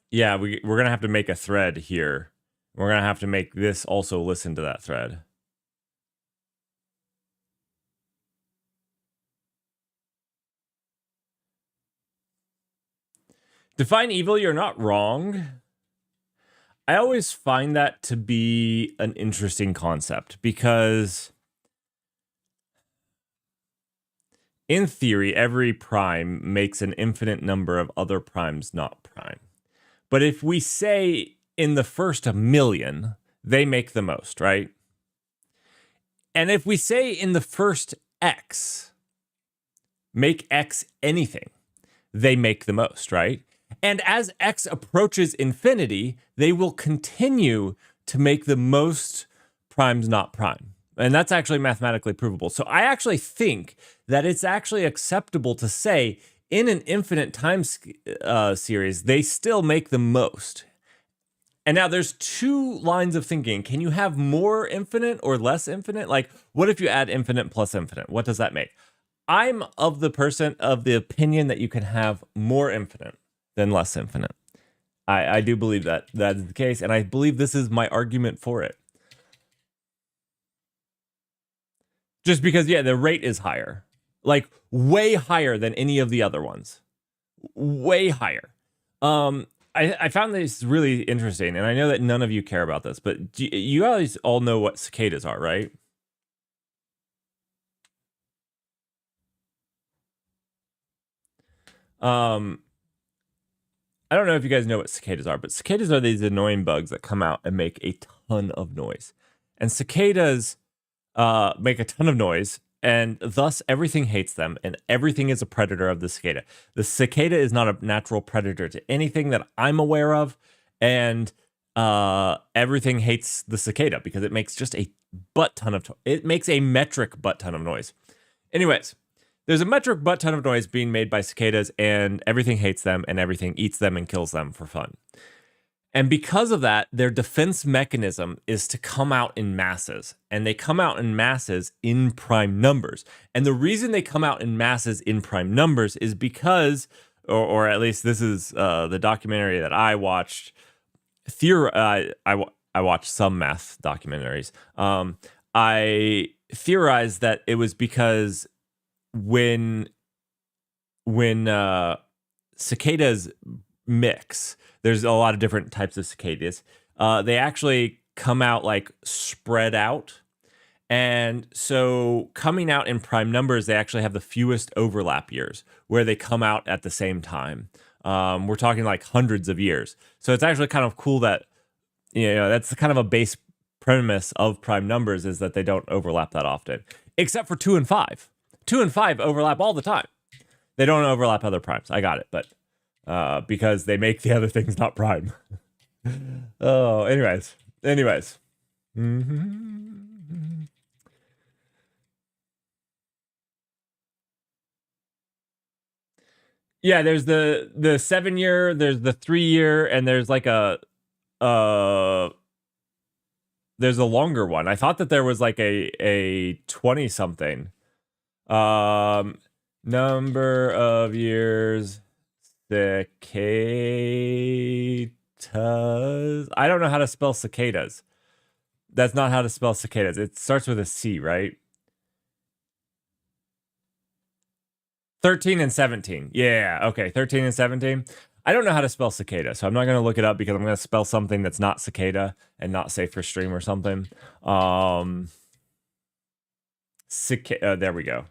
Yeah, we're going to have to make a thread here. We're going to have to make this also listen to that thread. Define evil, you're not wrong. I always find that to be an interesting concept because in theory, every prime makes an infinite number of other primes not prime. But if we say in the first 1,000,000, they make the most, right? And if we say in the first X, make X anything, they make the most, right? And as X approaches infinity, they will continue to make the most primes not prime. And that's actually mathematically provable. So I actually think that it's actually acceptable to say in an infinite time series, they still make the most. And now there's two lines of thinking. Can you have more infinite or less infinite? Like, what if you add infinite plus infinite? What does that make? I'm of the opinion that you can have more infinite than less infinite. I do believe that is the case, and I believe this is my argument for it. Just because, yeah, the rate is higher. Like, way higher than any of the other ones. Way higher. I found this really interesting, and I know that none of you care about this, but you guys all know what cicadas are, right? I don't know if you guys know what cicadas are, but cicadas are these annoying bugs that come out and make a ton of noise. And cicadas make a ton of noise, and thus everything hates them, and everything is a predator of the cicada. The cicada is not a natural predator to anything that I'm aware of, and everything hates the cicada because it makes just a butt ton of it makes a metric butt ton of noise. Anyways, there's a metric butt ton of noise being made by cicadas, and everything hates them, and everything eats them and kills them for fun. And because of that, their defense mechanism is to come out in masses. And they come out in masses in prime numbers. And the reason they come out in masses in prime numbers is because, or at least this is the documentary that I watched. I watched some math documentaries. I theorized that it was because when cicadas mix, there's a lot of different types of cicadas. They actually come out like spread out. And so coming out in prime numbers, they actually have the fewest overlap years where they come out at the same time. We're talking like hundreds of years. So it's actually kind of cool that, that's kind of a base premise of prime numbers is that they don't overlap that often, except for 2 and 5. 2 and 5 overlap all the time. They don't overlap other primes. I got it, but because they make the other things not prime. Oh, anyways. Yeah, there's the 7-year, there's the 3-year, and there's like there's a longer one. I thought that there was like a 20 something. Number of years cicadas. I don't know how to spell cicadas. That's not how to spell cicadas. It starts with a C, right? 13 and 17. Yeah, okay. 13 and 17. I don't know how to spell cicada, so I'm not going to look it up because I'm going to spell something that's not cicada and not safe for stream or something. There we go.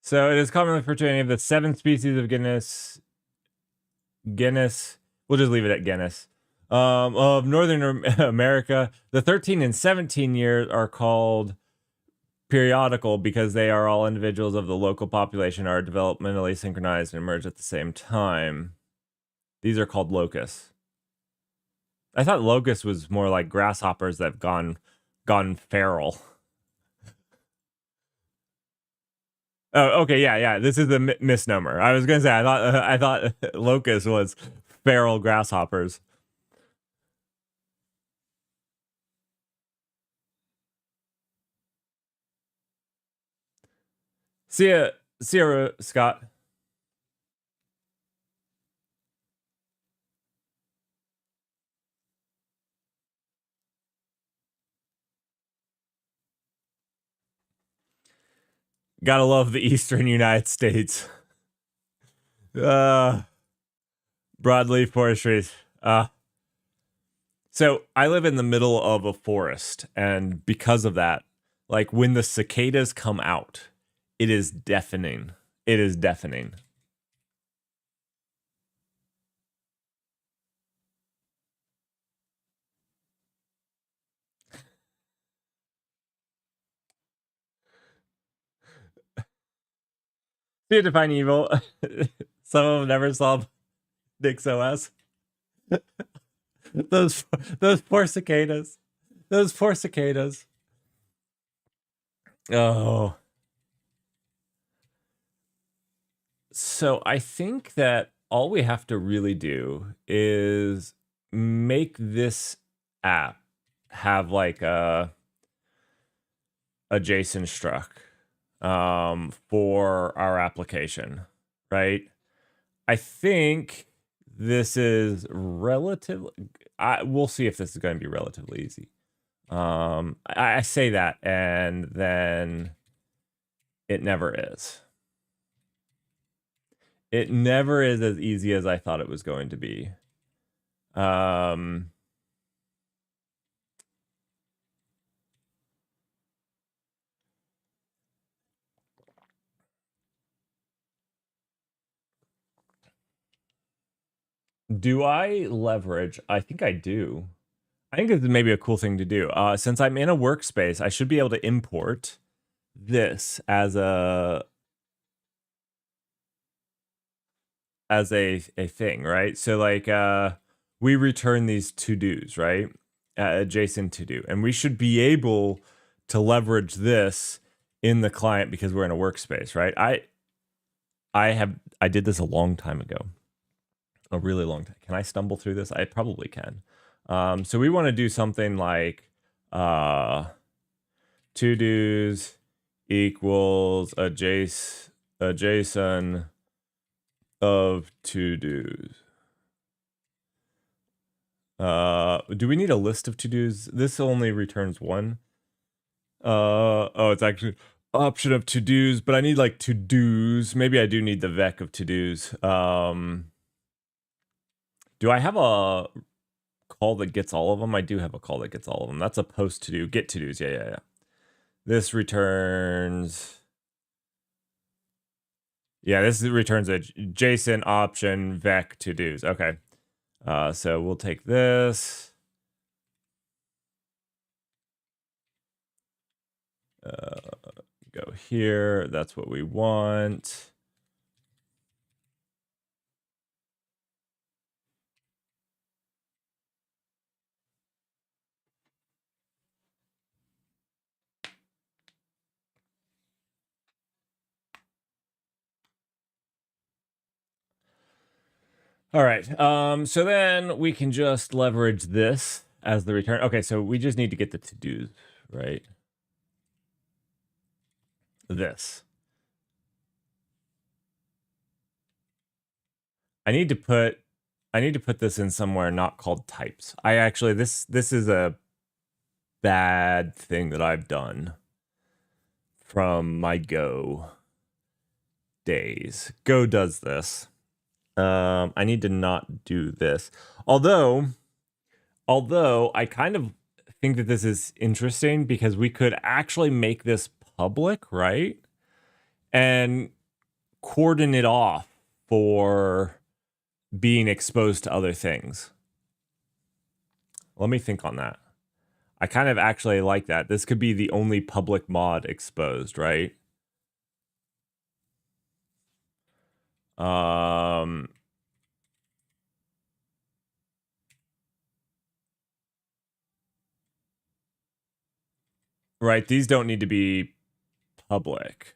So it is commonly referred to any of the 7 species of genus. We'll just leave it at genus. Of Northern America, the 13 and 17 years are called periodical because they are all individuals of the local population are developmentally synchronized and emerge at the same time. These are called locusts. I thought locust was more like grasshoppers that have gone feral. Oh, okay, yeah. This is a misnomer. I was gonna say I thought locust was feral grasshoppers. See ya, Scott. Gotta love the eastern United States. Broadleaf forestries. So I live in the middle of a forest, and because of that, like when the cicadas come out, it is deafening. It is deafening. See it define evil. Some of them never saw Nick's OS. those poor cicadas. Those poor cicadas. Oh. So I think that all we have to really do is make this app have like a JSON struct for our application, right? I think this is relatively. We'll see if this is going to be relatively easy. I say that, and then it never is. It never is as easy as I thought it was going to be. Do I leverage? I think I do. I think it's maybe a cool thing to do. Since I'm in a workspace, I should be able to import this as a thing, right? So like we return these to-dos, right? JSON to-do. And we should be able to leverage this in the client because we're in a workspace, right? I did this a long time ago. A really long time. Can I stumble through this? I probably can. So we want to do something like to-dos equals a JSON of to-dos. Do we need a list of to-dos? This only returns one. Oh, it's actually option of to-dos, but I need like to-dos. Maybe I do need the vec of to-dos. Do I have a call that gets all of them? I do have a call that gets all of them. That's a post to-do, get to-dos. Yeah. This returns. Yeah, this returns a JSON option vec to-dos. Okay. So we'll take this. Go here. That's what we want. All right. So then we can just leverage this as the return. Okay, so we just need to get the to-dos, right? This. I need to put this in somewhere not called types. I actually this is a bad thing that I've done from my Go days. Go does this. I need to not do this. Although I kind of think that this is interesting because we could actually make this public, right? And cordon it off for being exposed to other things. Let me think on that. I kind of actually like that. This could be the only public mod exposed, right? Right, these don't need to be public.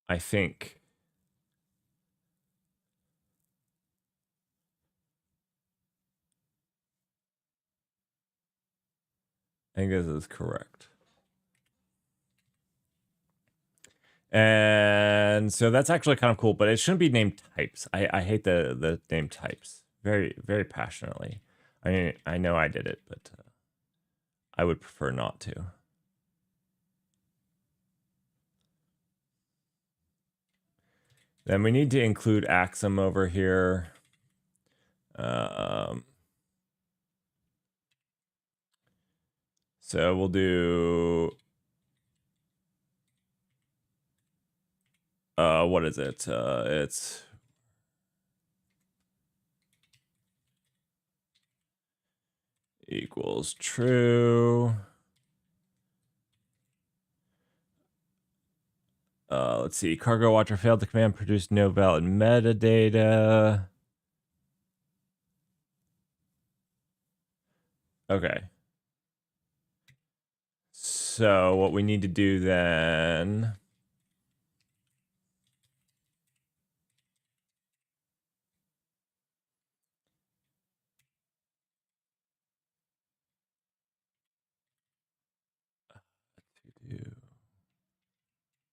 I think. I think this is correct. And so that's actually kind of cool, but it shouldn't be named types. I hate the name types very, very passionately. I mean, I know I did it, but I would prefer not to. Then we need to include Axum over here. So we'll do what is it? It's equals true. Let's see. Cargo watcher failed the command, produced no valid metadata. Okay. So what we need to do then.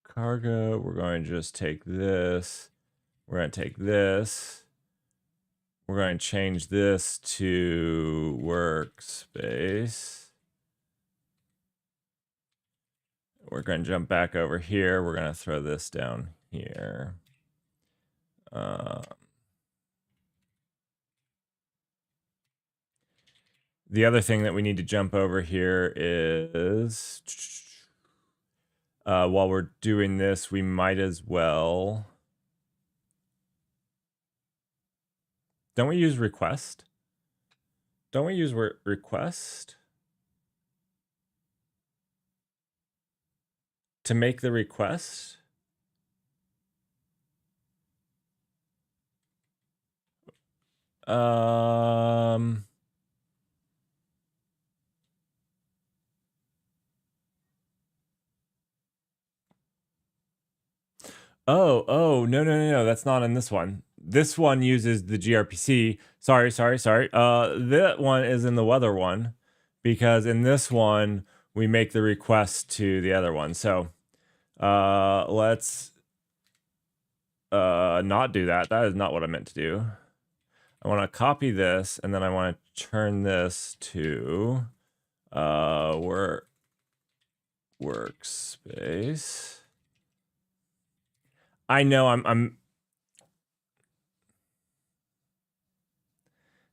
Cargo, we're going to just take this. We're going to take this. We're going to change this to workspace. We're going to jump back over here. We're going to throw this down here. The other thing that we need to jump over here is while we're doing this, we might as well. Don't we use request? Don't we use request to make the request? Oh, no. That's not in this one. This one uses the gRPC. Sorry. That one is in the weather one because in this one, we make the request to the other one. So let's not do that. That is not what I meant to do. I want to copy this and then I want to turn this to workspace. I know I'm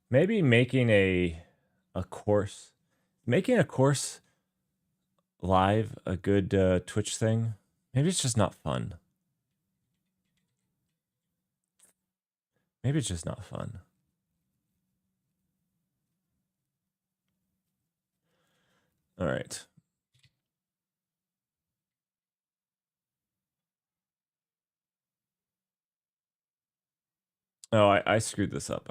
maybe making a course live a good Twitch thing. Maybe it's just not fun. Maybe it's just not fun. All right. Oh, I screwed this up.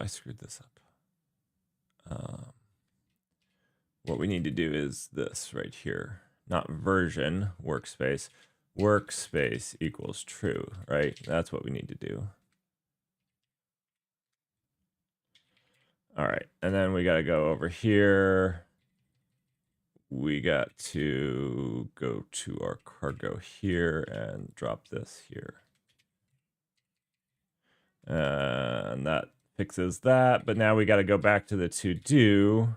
What we need to do is this right here, not version workspace. Workspace equals true, right? That's what we need to do. All right, and then we got to go over here. We got to go to our cargo here and drop this here. And that fixes that, but now we got to go back to the to-do.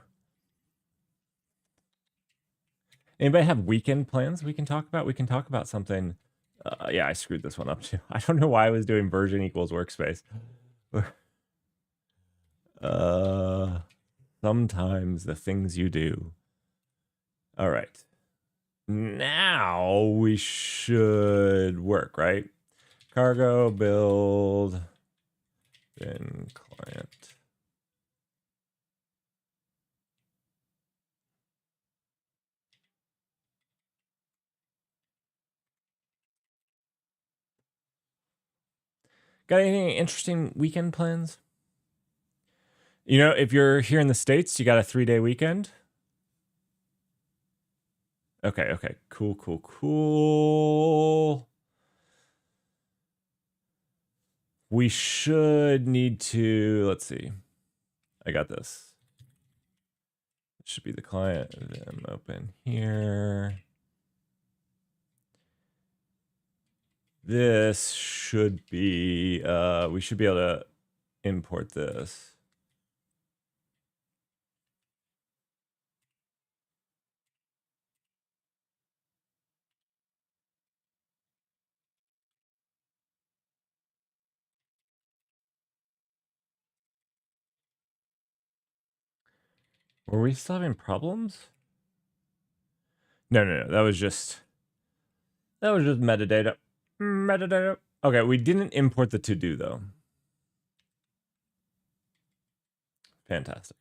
Anybody have weekend plans we can talk about? We can talk about something. Yeah, I screwed this one up too. I don't know why I was doing version equals workspace. Sometimes the things you do. All right. Now we should work, right? Cargo build bin client. Got any interesting weekend plans? You know, if you're here in the States, you got a 3-day weekend. Okay, cool. We should need to, let's see. I got this. It should be the client. I'm open here. This should be, we should be able to import this. Were we still having problems? No. That was just metadata. Metadata. Okay, we didn't import the to-do though. Fantastic.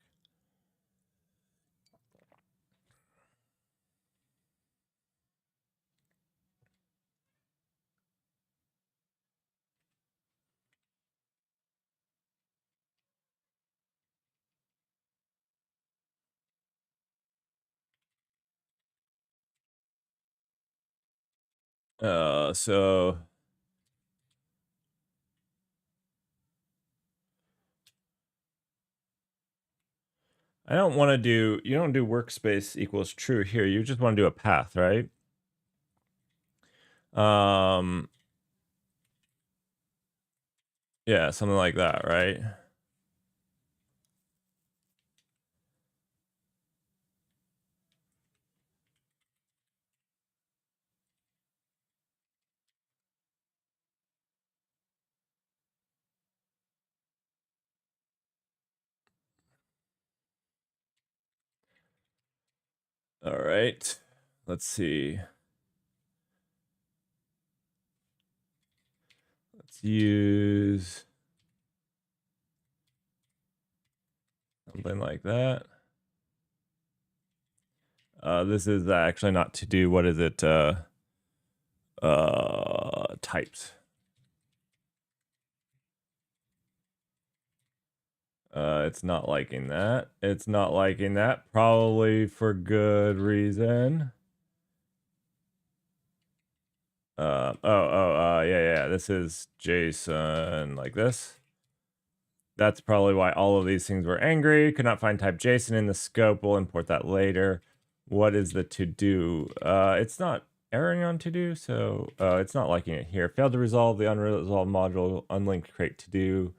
So I don't want to do, you don't do workspace equals true here. You just want to do a path, right? Yeah, something like that, right? All right. Let's see. Let's use something like that. This is actually not to do. What is it? Types. It's not liking that. It's not liking that. Probably for good reason. Yeah. This is JSON like this. That's probably why all of these things were angry. Could not find type JSON in the scope. We'll import that later. What is the to-do? It's not erroring on to-do, so it's not liking it here. Failed to resolve the unresolved module, unlinked crate to-do.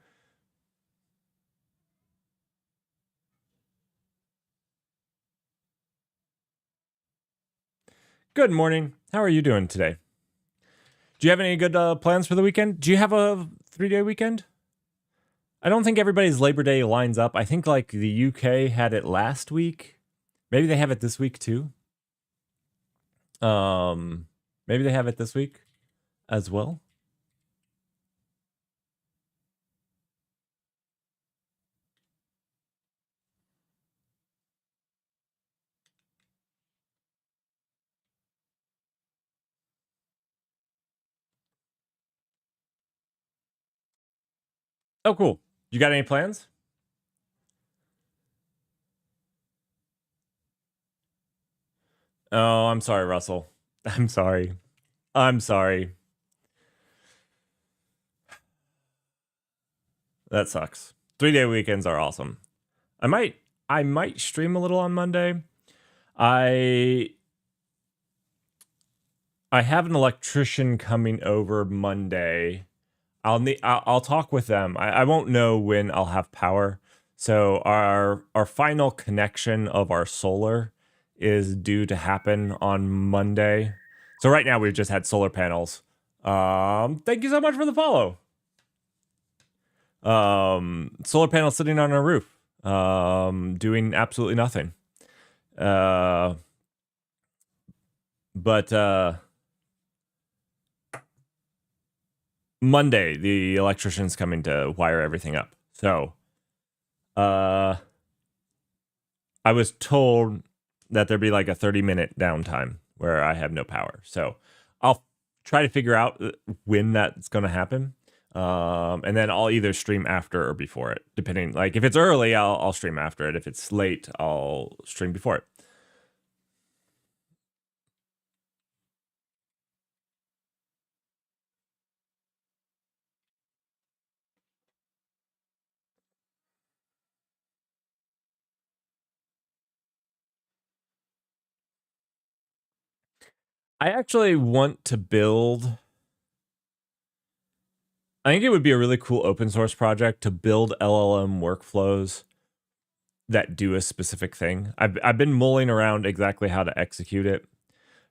Good morning. How are you doing today? Do you have any good plans for the weekend? Do you have a 3-day weekend? I don't think everybody's Labor Day lines up. I think like the UK had it last week. Maybe they have it this week too. Maybe they have it this week as well. Oh, cool. You got any plans? Oh, I'm sorry, Russell. I'm sorry. That sucks. 3-day weekends are awesome. I might stream a little on Monday. I have an electrician coming over Monday. I'll talk with them. I won't know when I'll have power. So our final connection of our solar is due to happen on Monday. So right now we've just had solar panels. Thank you so much for the follow. Solar panels sitting on our roof, doing absolutely nothing. But Monday, the electrician's coming to wire everything up. So, I was told that there'd be like a 30-minute downtime where I have no power. So I'll try to figure out when that's going to happen. And then I'll either stream after or before it, depending. Like if it's early, I'll stream after it. If it's late, I'll stream before it. I actually want to build. I think it would be a really cool open source project to build LLM workflows that do a specific thing. I've been mulling around exactly how to execute it,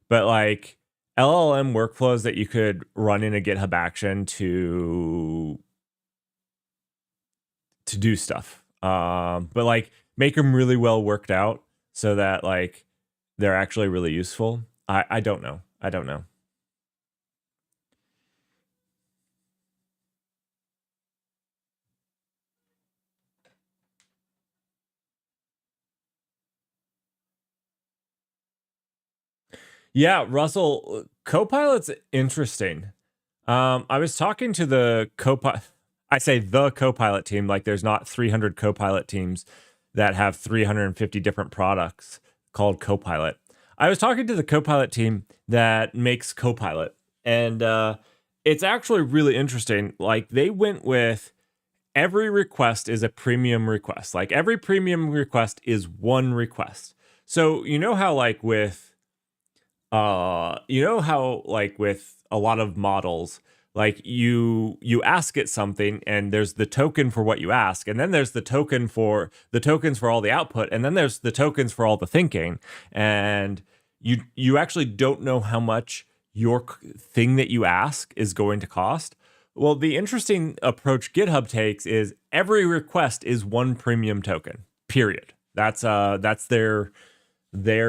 but like LLM workflows that you could run in a GitHub action to do stuff. But like make them really well worked out so that like they're actually really useful. I don't know. I don't know. Yeah, Russell, Copilot's interesting. I was talking to the Copilot. I say the Copilot team, like there's not 300 Copilot teams that have 350 different products called Copilot. I was talking to the Copilot team that makes Copilot, and it's actually really interesting. Like they went with every request is a premium request. Like every premium request is one request. So you know how like with with a lot of models, like you ask it something and there's the token for what you ask, and then there's the tokens for all the output, and then there's the tokens for all the thinking, and you actually don't know how much your thing that you ask is going to cost. Well, the interesting approach GitHub takes is every request is one premium token, period. That's their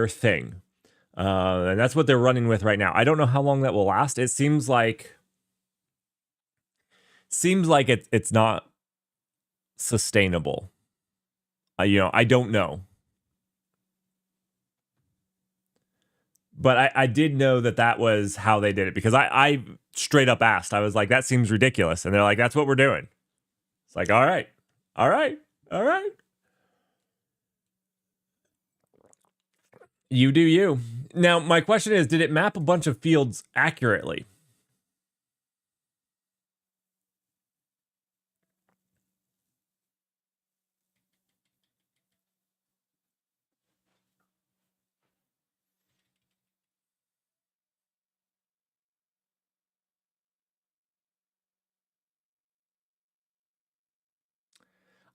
thing. And that's what they're running with right now. I don't know how long that will last. It seems like it's not sustainable. I don't know. But I did know that was how they did it, because I straight up asked. I was like, that seems ridiculous. And they're like, that's what we're doing. It's like, all right. You do you. Now, my question is, did it map a bunch of fields accurately?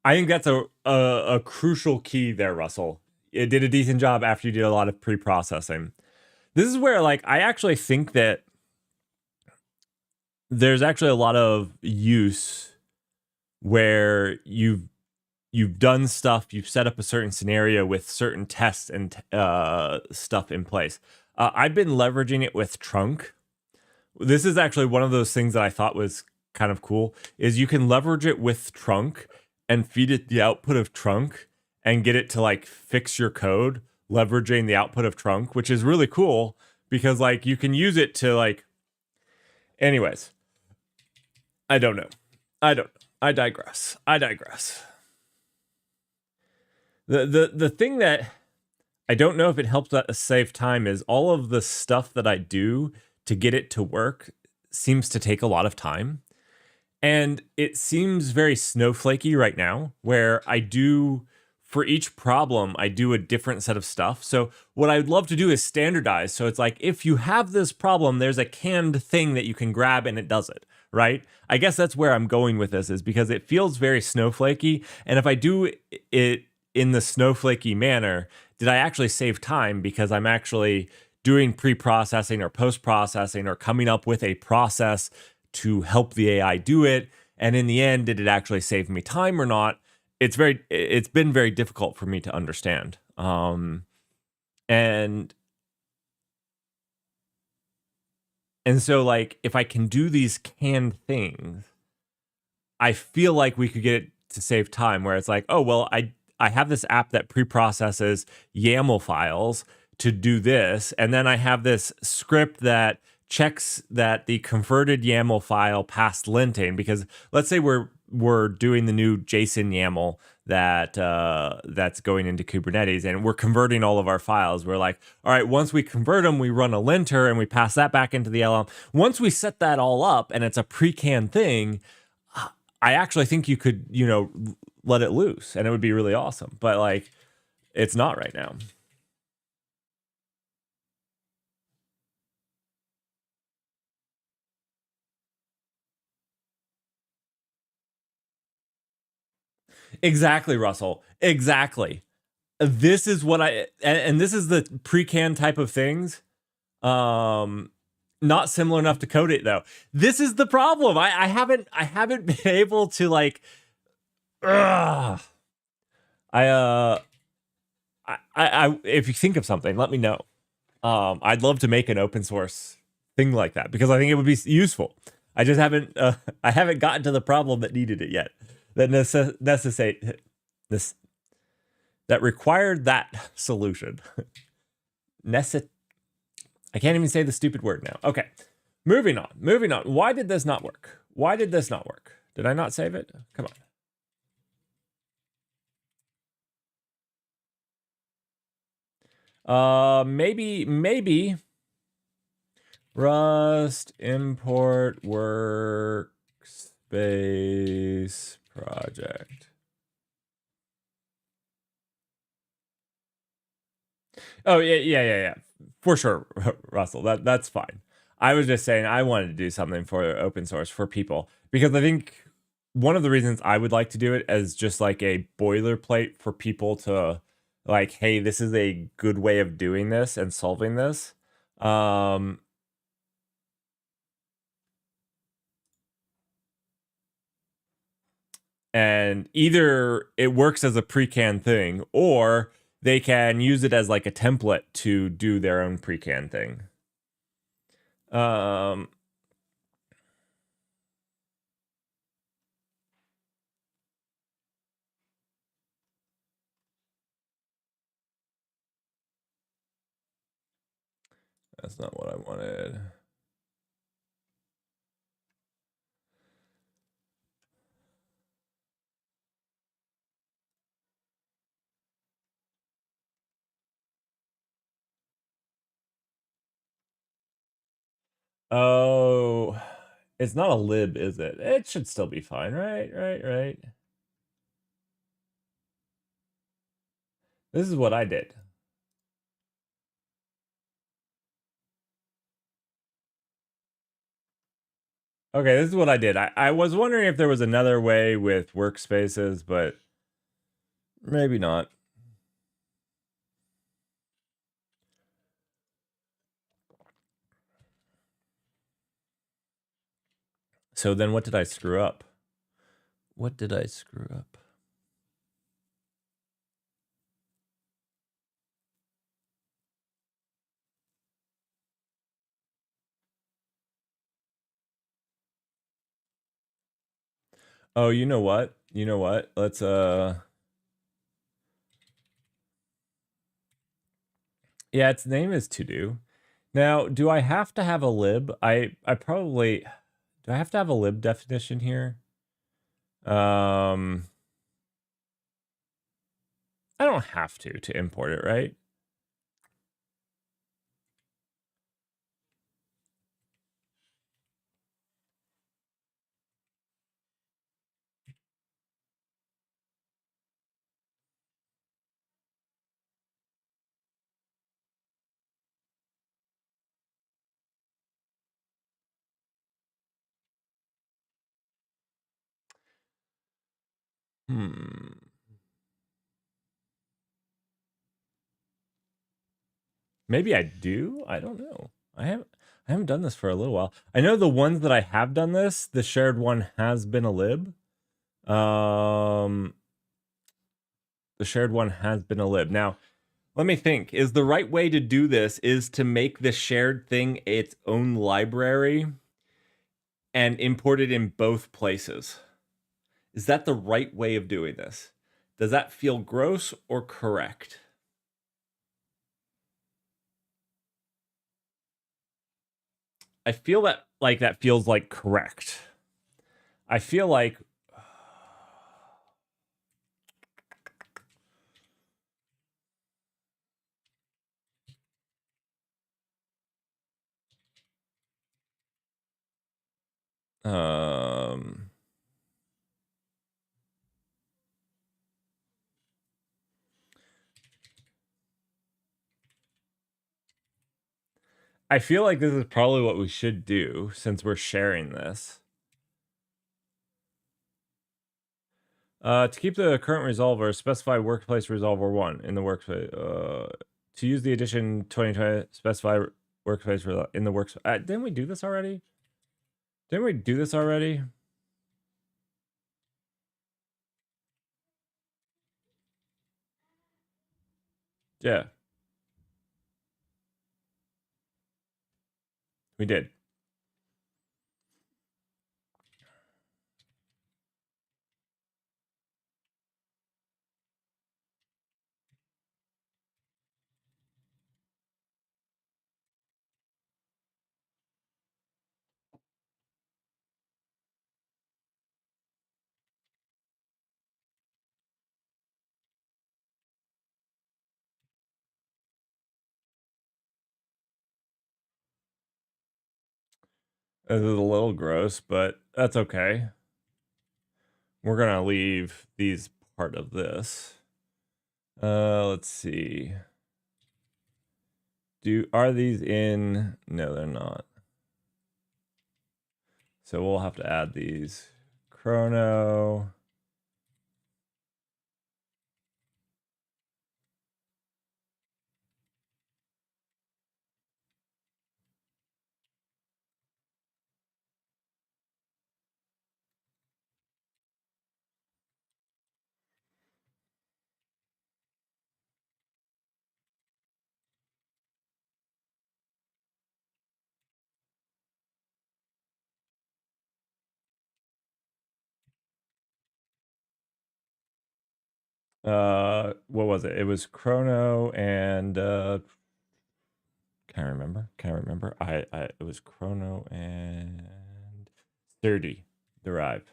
I think that's a crucial key there, Russell. It did a decent job after you did a lot of pre-processing. This is where, like, I actually think that there's actually a lot of use where you've done stuff, you've set up a certain scenario with certain tests and stuff in place. I've been leveraging it with Trunk. This is actually one of those things that I thought was kind of cool, is you can leverage it with Trunk and feed it the output of Trunk and get it to like fix your code, leveraging the output of Trunk, which is really cool because like you can use it to like, anyways, I don't know. I digress. The thing that I don't know if it helps us save time is all of the stuff that I do to get it to work seems to take a lot of time. And it seems very snowflakey right now, where for each problem, I do a different set of stuff. So what I'd love to do is standardize. So it's like, if you have this problem, there's a canned thing that you can grab and it does it, right? I guess that's where I'm going with this, is because it feels very snowflakey. And if I do it in the snowflakey manner, did I actually save time because I'm actually doing pre-processing or post-processing or coming up with a process to help the AI do it? And in the end, did it actually save me time or not? It's been very difficult for me to understand. And so like, if I can do these canned things, I feel like we could get it to save time, where it's like, oh, well, I have this app that pre-processes YAML files to do this, and then I have this script that checks that the converted YAML file passed linting, because let's say we're doing the new JSON YAML that's going into Kubernetes, and we're converting all of our files. We're like, all right, once we convert them, we run a linter and we pass that back into the LLM. Once we set that all up and it's a pre-canned thing, I actually think you could, let it loose and it would be really awesome. But like, it's not right now. Exactly, Russell. Exactly. This is what and this is the pre-canned type of things. Not similar enough to code it though. This is the problem. I haven't been able to like. I if you think of something, let me know. I'd love to make an open source thing like that because I think it would be useful. I just haven't I haven't gotten to the problem that needed it yet. That that required that solution. I can't even say the stupid word now. Okay. Moving on. Why did this not work? Did I not save it? Come on. Maybe Rust import workspace project. Oh yeah. For sure, Russell. That's fine. I was just saying I wanted to do something for open source for people because I think one of the reasons I would like to do it as just like a boilerplate for people to like, hey, this is a good way of doing this and solving this. And either it works as a pre-canned thing or they can use it as like a template to do their own pre-canned thing. That's not what I wanted. Oh, it's not a lib, is it? It should still be fine, right? This is what I did. Okay, this is what I did. I was wondering if there was another way with workspaces, but maybe not. So then what did I screw up? Oh, you know what? Let's yeah, its name is TODO. Now, do I have to have a lib? I probably do I have to have a lib definition here? I don't have to import it, right? Maybe I do. I don't know. I haven't done this for a little while. I know the ones that I have done this, the shared one has been a lib. The shared one has been a lib. Now, let me think. Is the right way to do this is to make the shared thing its own library and import it in both places? Is that the right way of doing this? Does that feel gross or correct? I feel that like that feels like correct. I feel like um I feel like this is probably what we should do since we're sharing this. To keep the current resolver, specify workplace resolver 1 in the workplace. To use the edition 2020, specify workplace in the works. Didn't we do this already? Didn't we do this already? Yeah. We did. This is a little gross, but that's okay. We're gonna leave these part of this. Let's see. Are these in? No, they're not. So we'll have to add these. Chrono. What was it? It was Chrono and can't remember. It was Chrono and 30 derived.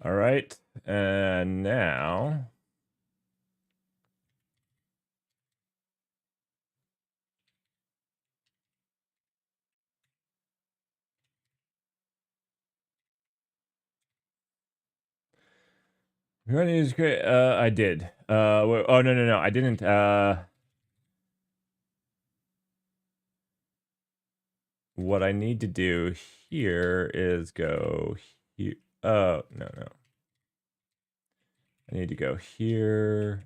All right. And now you want to use great? I did. Oh no, I didn't. What I need to do here is go here. Oh no. I need to go here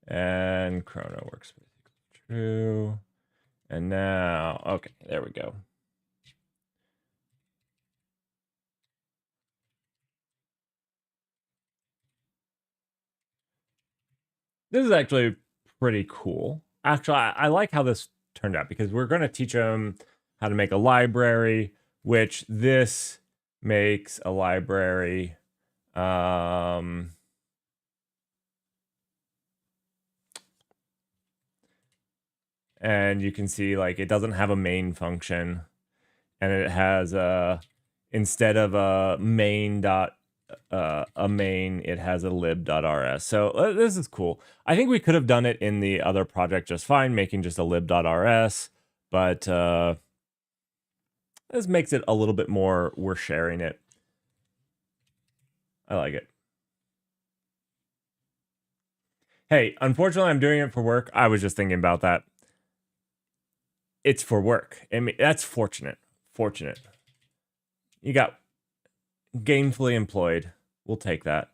and Chrono workspace true. And now, okay, there we go. This is actually pretty cool. Actually, I like how this turned out because we're going to teach them how to make a library, which this makes a library. And you can see like it doesn't have a main function, and it has instead of a main, it has a lib.rs. So this is cool. I think we could have done it in the other project just fine, making just a lib.rs, but this makes it a little bit more, we're sharing it. I like it. Hey, unfortunately, I'm doing it for work. I was just thinking about that. It's for work. I mean, that's fortunate. Fortunate. You got gainfully employed. We'll take that.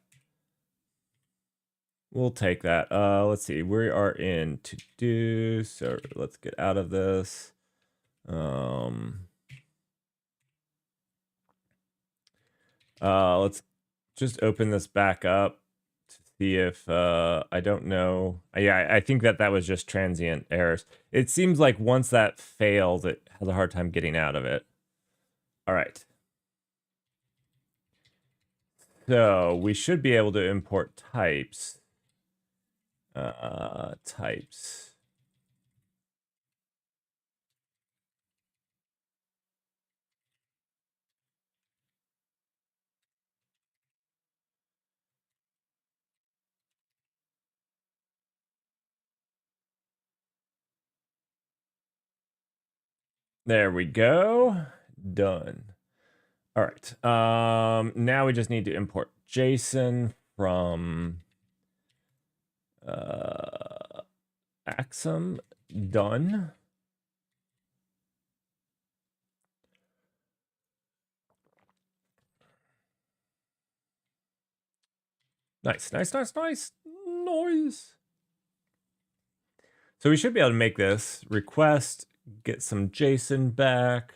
We'll take that. Let's see. We are in to do. So let's get out of this. Let's just open this back up to see if I don't know. Yeah, I think that was just transient errors. It seems like once that fails, it has a hard time getting out of it. All right. So we should be able to import types. Types. There we go. Done. All right. Now we just need to import JSON from Axum. Done. Nice. Noise. So we should be able to make this request, get some JSON back.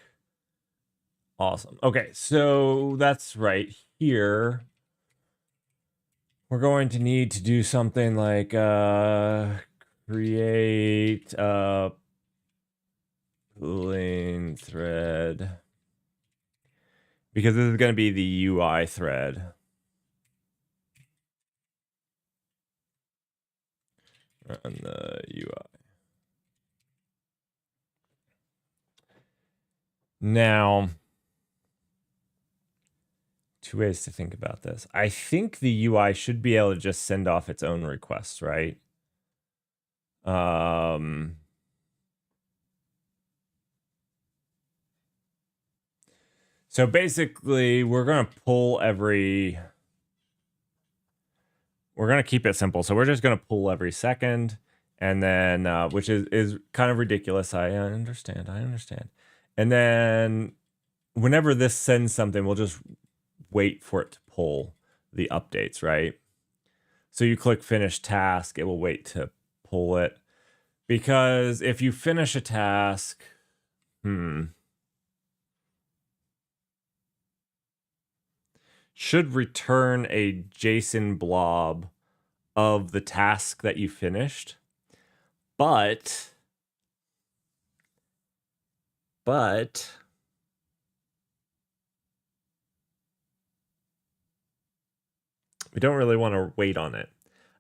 Awesome. Okay, so that's right here. We're going to need to do something like create a pooling thread, because this is going to be the UI thread. Run the UI. Now, two ways to think about this. I think the UI should be able to just send off its own requests, right? So basically, we're going to pull every... We're going to keep it simple. So we're just going to pull every second, and then, which is kind of ridiculous. I understand. And then whenever this sends something, we'll just wait for it to pull the updates, right? So you click finish task, it will wait to pull it. Because if you finish a task, should return a JSON blob of the task that you finished. But we don't really want to wait on it.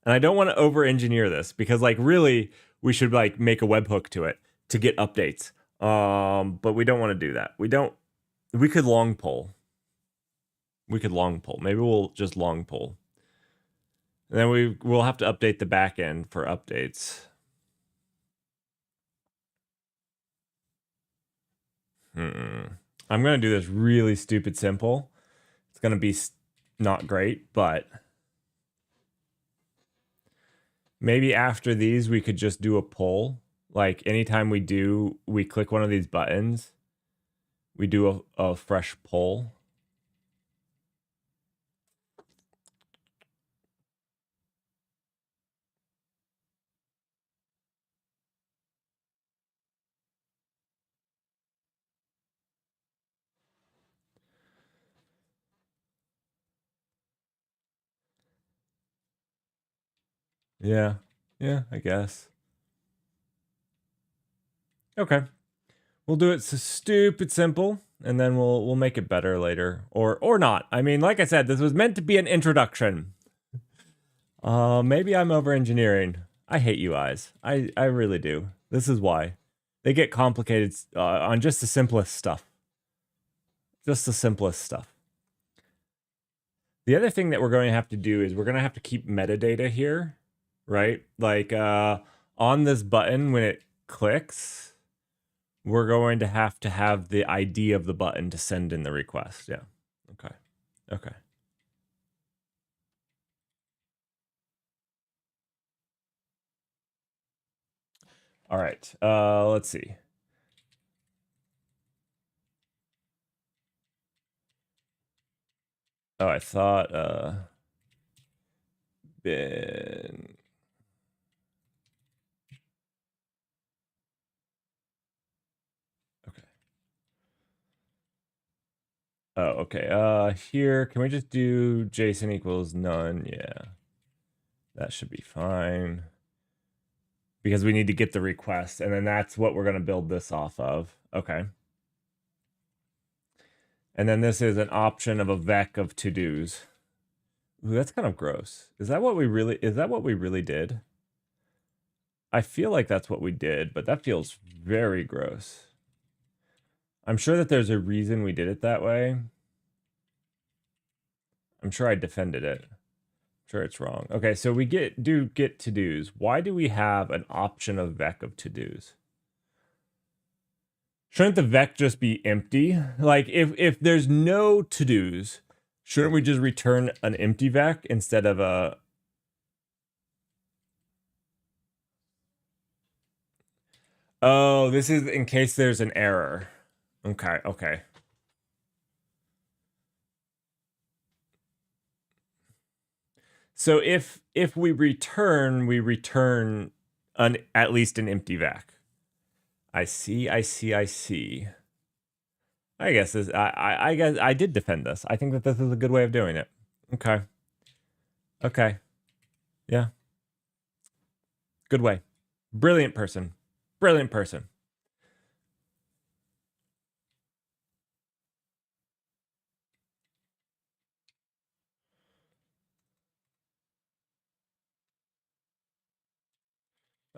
And I don't want to over-engineer this, because like really we should like make a webhook to it to get updates. But we don't want to do that. We could long pull. Maybe we'll just long pull. And then we'll have to update the back end for updates. I'm going to do this really stupid simple. It's going to be not great, but maybe after these we could just do a pull. Like anytime we click one of these buttons, we do a fresh pull. Yeah, I guess. Okay, we'll do it so stupid simple, and then we'll make it better later, or not. I mean, like I said, this was meant to be an introduction. Maybe I'm over engineering. I hate UIs. I really do. This is why they get complicated on just the simplest stuff. Just the simplest stuff. The other thing that we're going to have to do is we're going to have to keep metadata here, right? Like on this button, when it clicks, we're going to have the ID of the button to send in the request. Yeah. Okay. All right. Let's see. Oh, I thought been... Okay. Oh, okay. Here, can we just do JSON equals none? Yeah. That should be fine. Because we need to get the request, and then that's what we're going to build this off of. Okay. And then this is an option of a vec of to-dos. Ooh, that's kind of gross. Is that what we really did? I feel like that's what we did, but that feels very gross. I'm sure that there's a reason we did it that way. I'm sure I defended it. I'm sure it's wrong. Okay, so we get to-dos. Why do we have an option of vec of to-dos? Shouldn't the vec just be empty? Like, if there's no to-dos, shouldn't we just return an empty vec instead of a... Oh, this is in case there's an error. Okay, okay. So if we return at least an empty vec. I see. I guess this, I guess I did defend this. I think that this is a good way of doing it. Okay. Okay. Yeah. Good way. Brilliant person. Brilliant person.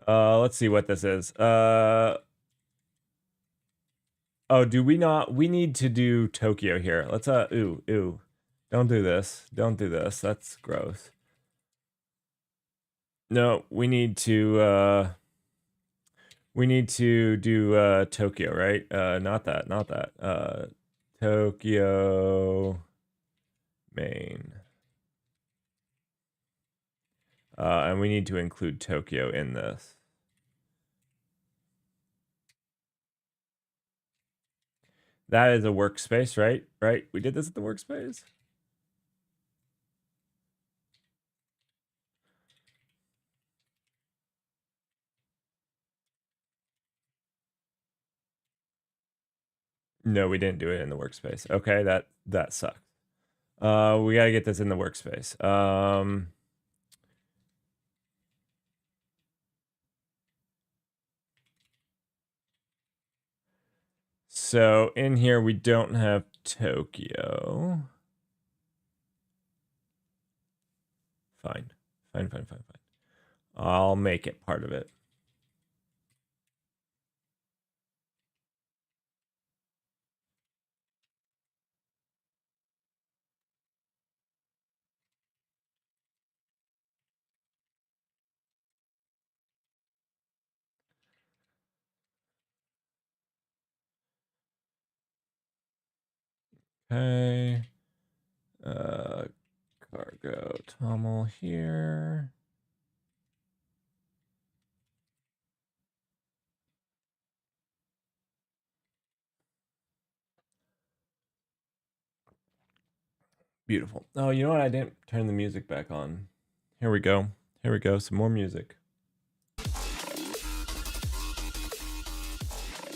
Let's see what this is. Oh, do we not? We need to do Tokyo here. Let's, ooh. Don't do this. Don't do this. That's gross. No, we need to do, Tokyo, right? Not that. Tokyo main. And we need to include Tokyo in this. That is a workspace, right? Right? We did this at the workspace? No, we didn't do it in the workspace. Okay, that sucks. We gotta get this in the workspace. So in here we don't have Tokyo. Fine. I'll make it part of it. Okay. Cargo toml here. Beautiful. Oh, you know what? I didn't turn the music back on. Here we go. Some more music.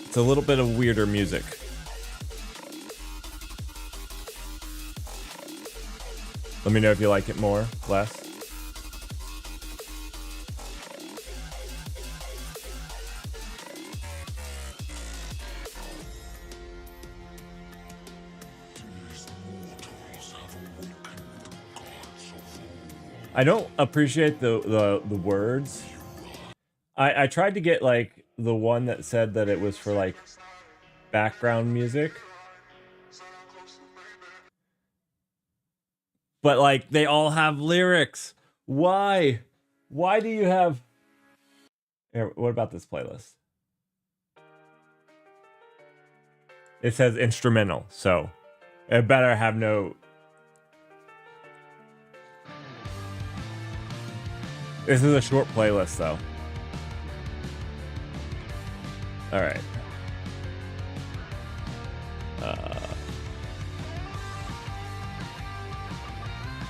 It's a little bit of weirder music. Let me know if you like it more, less. I don't appreciate the words. I tried to get like the one that said that it was for like background music. But like they all have lyrics. Why? Why do you have... Here, what about this playlist? It says instrumental, so it better have no... This is a short playlist, though. All right.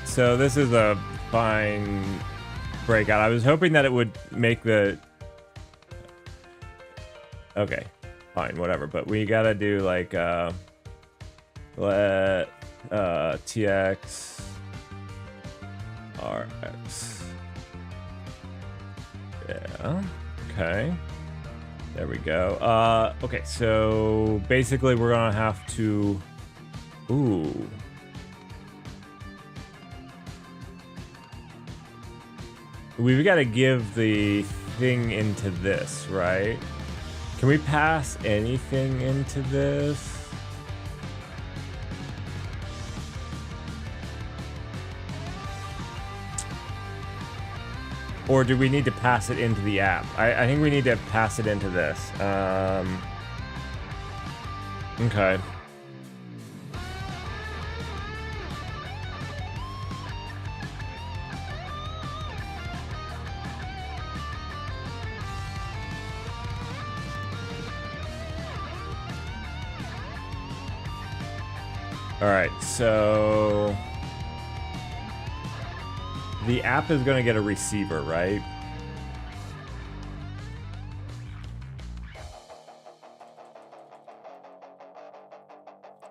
So this is a fine breakout. I was hoping that it would make the... Okay, fine, whatever. But we gotta do like... let TX RX. Yeah. Okay. There we go. Okay, so basically we're gonna have to. Ooh. We've got to give the thing into this, right? Can we pass anything into this? Or do we need to pass it into the app? I think we need to pass it into this. Okay. All right, so the app is going to get a receiver, right?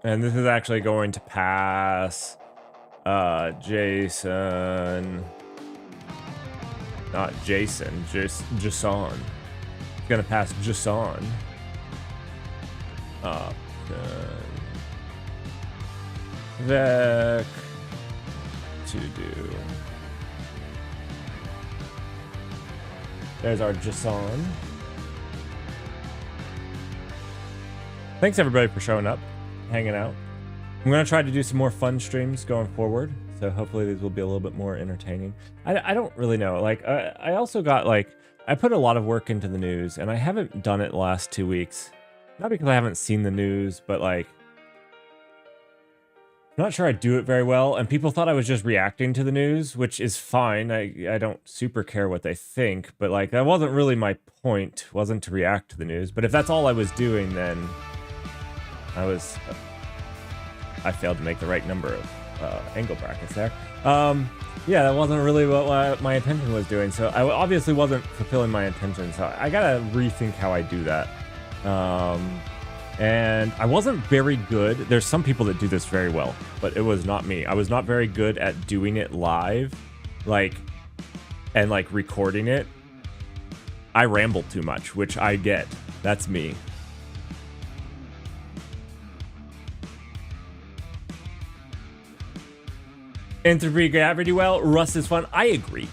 And this is actually going to pass Jason, not Jason, just Jason. It's going to pass Jason up. Vec to do. There's our Jason. Thanks everybody for showing up, hanging out. I'm gonna try to do some more fun streams going forward, so hopefully these will be a little bit more entertaining. I don't really know. Like I also got I put a lot of work into the news, and I haven't done it the last 2 weeks. Not because I haven't seen the news, but I'm not sure I do it very well, and people thought I was just reacting to the news, which is fine. I don't super care what they think, but that wasn't really my point, wasn't to react to the news. But if that's all I was doing, then I failed to make the right number of angle brackets there. Yeah, that wasn't really what my intention was doing, so I obviously wasn't fulfilling my intention, so I gotta rethink how I do that. And I wasn't very good. There's some people that do this very well, but it was not me. I was not very good at doing it live, and recording it. I ramble too much, which I get. That's me. Entropy gravity well. Rust is fun. I agree.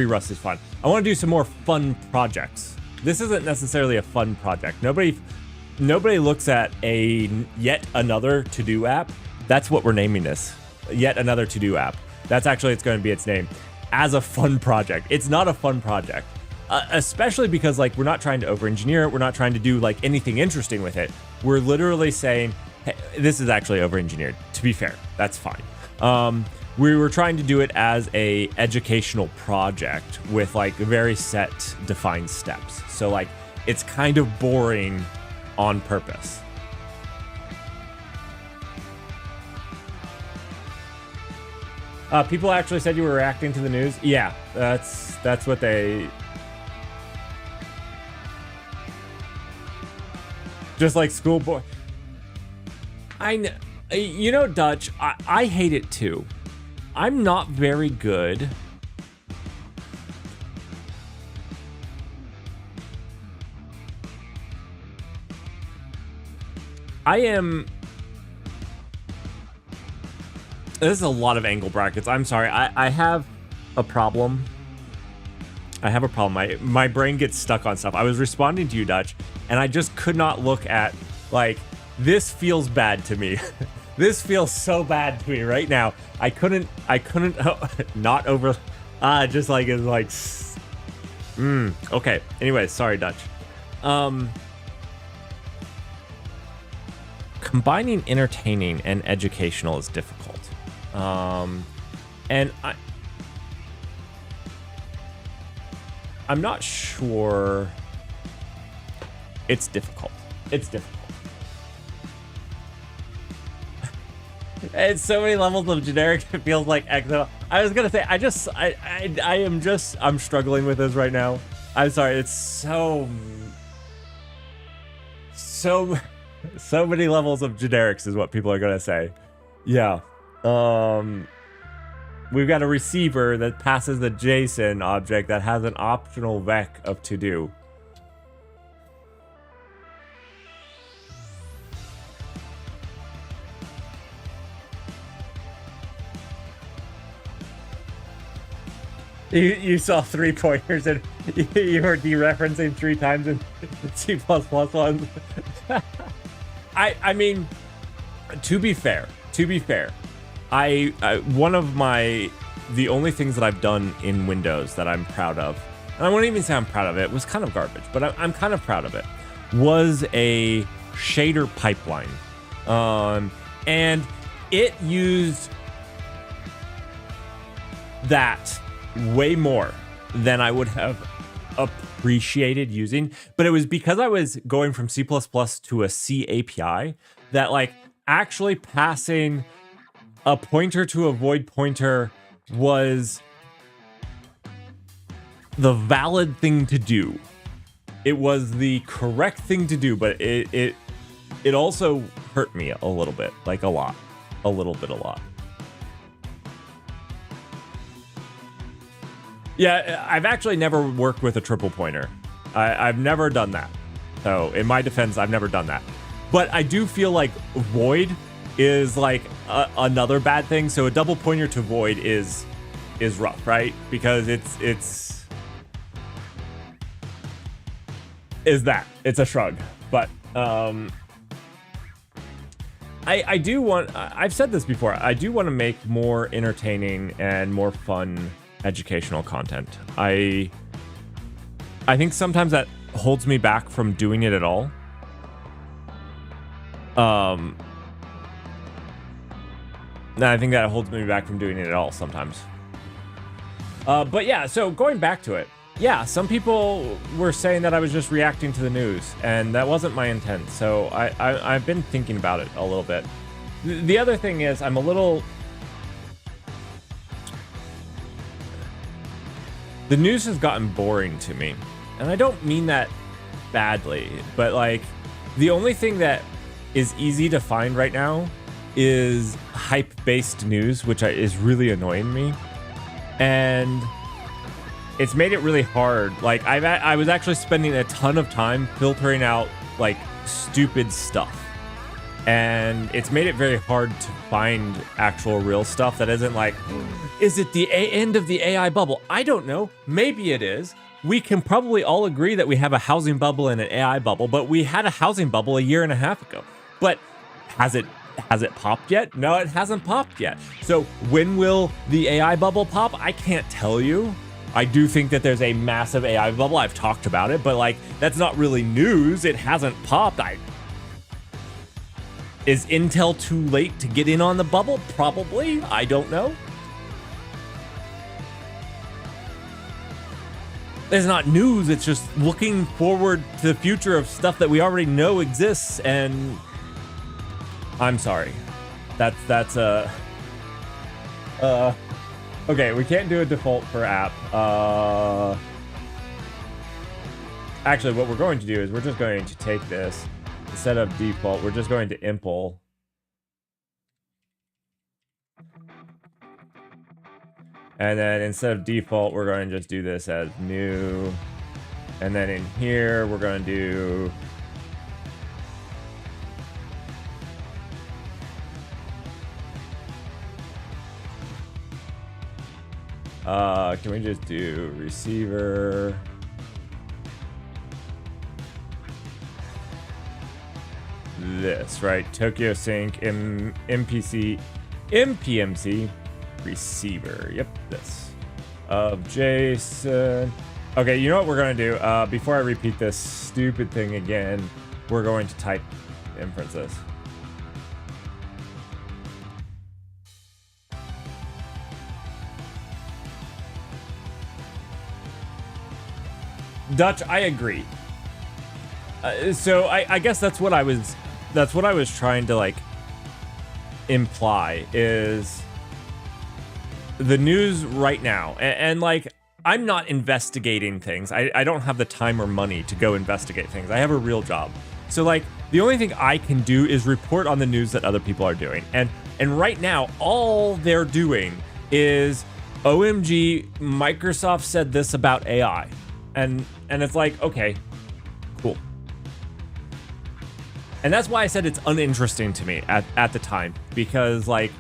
Rust is fun. I want to do some more fun projects. This isn't necessarily a fun project. Nobody looks at yet another to-do app. That's what we're naming this. Yet another to-do app. That's actually it's going to be its name. As a fun project. It's not a fun project. Especially because we're not trying to over-engineer it. We're not trying to do anything interesting with it. We're literally saying, hey, this is actually over-engineered. To be fair, that's fine. We were trying to do it as a educational project with very set defined steps. So it's kind of boring on purpose. People actually said you were reacting to the news. Yeah, that's what they. Just like schoolboy. I know, Dutch. I hate it too. I'm not very good. This is a lot of angle brackets. I'm sorry. I have a problem. My brain gets stuck on stuff. I was responding to you, Dutch, and I just could not look at this feels bad to me. This feels so bad to me right now. I couldn't not over just it's okay. Anyway, sorry, Dutch. Combining entertaining and educational is difficult. And I'm not sure. It's difficult. It's so many levels of generic. It feels like EXO. I was gonna say, I'm struggling with this right now. I'm sorry. It's so So many levels of generics is what people are gonna say. Yeah. We've got a receiver that passes the JSON object that has an optional vec of to do. You saw 3 pointers and you were dereferencing 3 times in C++ ones. I mean, to be fair, one of the only things that I've done in Windows that I'm proud of, and I won't even say I'm proud of it, was kind of garbage, but I'm kind of proud of it, was a shader pipeline. And it used that way more than I would have appreciated using, but it was because I was going from C++ to a C API that like actually passing a pointer to a void pointer was the valid thing to do. It was the correct thing to do, but it also hurt me a little bit, like a lot. Yeah, I've actually never worked with a triple pointer. I've never done that. So in my defense, I've never done that. But I do feel like void is like another bad thing. So a double pointer to void is rough, right? Because it's a shrug. But I do want, I've said this before, I do want to make more entertaining and more fun educational content. I think sometimes that holds me back from doing it at all. I think that holds me back from doing it at all sometimes. But yeah, so going back to it, yeah, some people were saying that I was just reacting to the news, and that wasn't my intent. So I've been thinking about it a little bit. The other thing is I'm a little... The news has gotten boring to me, and I don't mean that badly, but like the only thing that is easy to find right now is hype-based news, which is really annoying me, and it's made it really hard. Like I was actually spending a ton of time filtering out like stupid stuff, and it's made it very hard to find actual real stuff that isn't like, is it the end of the AI bubble? I don't know. Maybe it is. We can probably all agree that we have a housing bubble and an AI bubble, but we had a housing bubble a year and a half ago. But has it popped yet? No, it hasn't popped yet. So when will the AI bubble pop? I can't tell you. I do think that there's a massive AI bubble. I've talked about it, but like that's not really news. It hasn't popped. Is Intel too late to get in on the bubble? Probably. I don't know. It's not news. It's just looking forward to the future of stuff that we already know exists. And I'm sorry. That's okay, we can't do a default for app. Actually, what we're going to do is we're just going to take this. Instead of default, we're just going to impl. And then instead of default, we're going to just do this as new. And then in here, we're going to do can we just do receiver? This, right? Tokyo Sync, MPC, MPMC, receiver. Yep, this. Of JSON. Okay, you know what we're going to do? Before I repeat this stupid thing again, we're going to type inferences. Dutch, I agree. So I guess that's what I was trying to like imply is the news right now, and like I'm not investigating things. I don't have the time or money to go investigate things. I have a real job. So like the only thing I can do is report on the news that other people are doing. And right now, all they're doing is, OMG, Microsoft said this about AI. And it's like, okay, cool. And that's why I said it's uninteresting to me at the time, because like,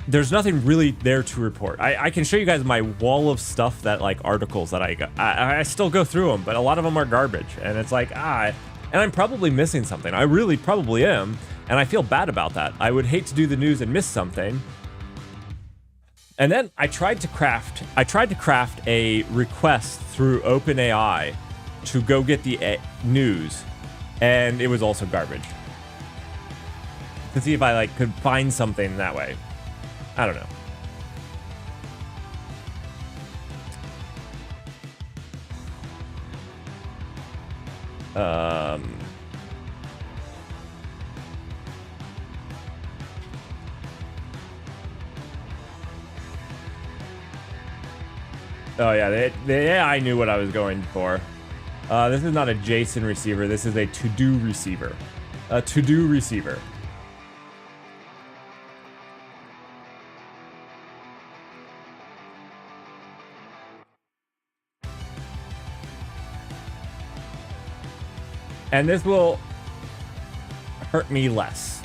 there's nothing really there to report. I can show you guys my wall of stuff, that like articles that I still go through them, but a lot of them are garbage. And it's like, and I'm probably missing something. I really probably am. And I feel bad about that. I would hate to do the news and miss something. And then I tried to craft a request through OpenAI to go get the news, and it was also garbage. To see if I like could find something that way. I don't know. Oh yeah, the AI knew what I was going for. This is not a JSON receiver. This is a to-do receiver. A to-do receiver. And this will hurt me less.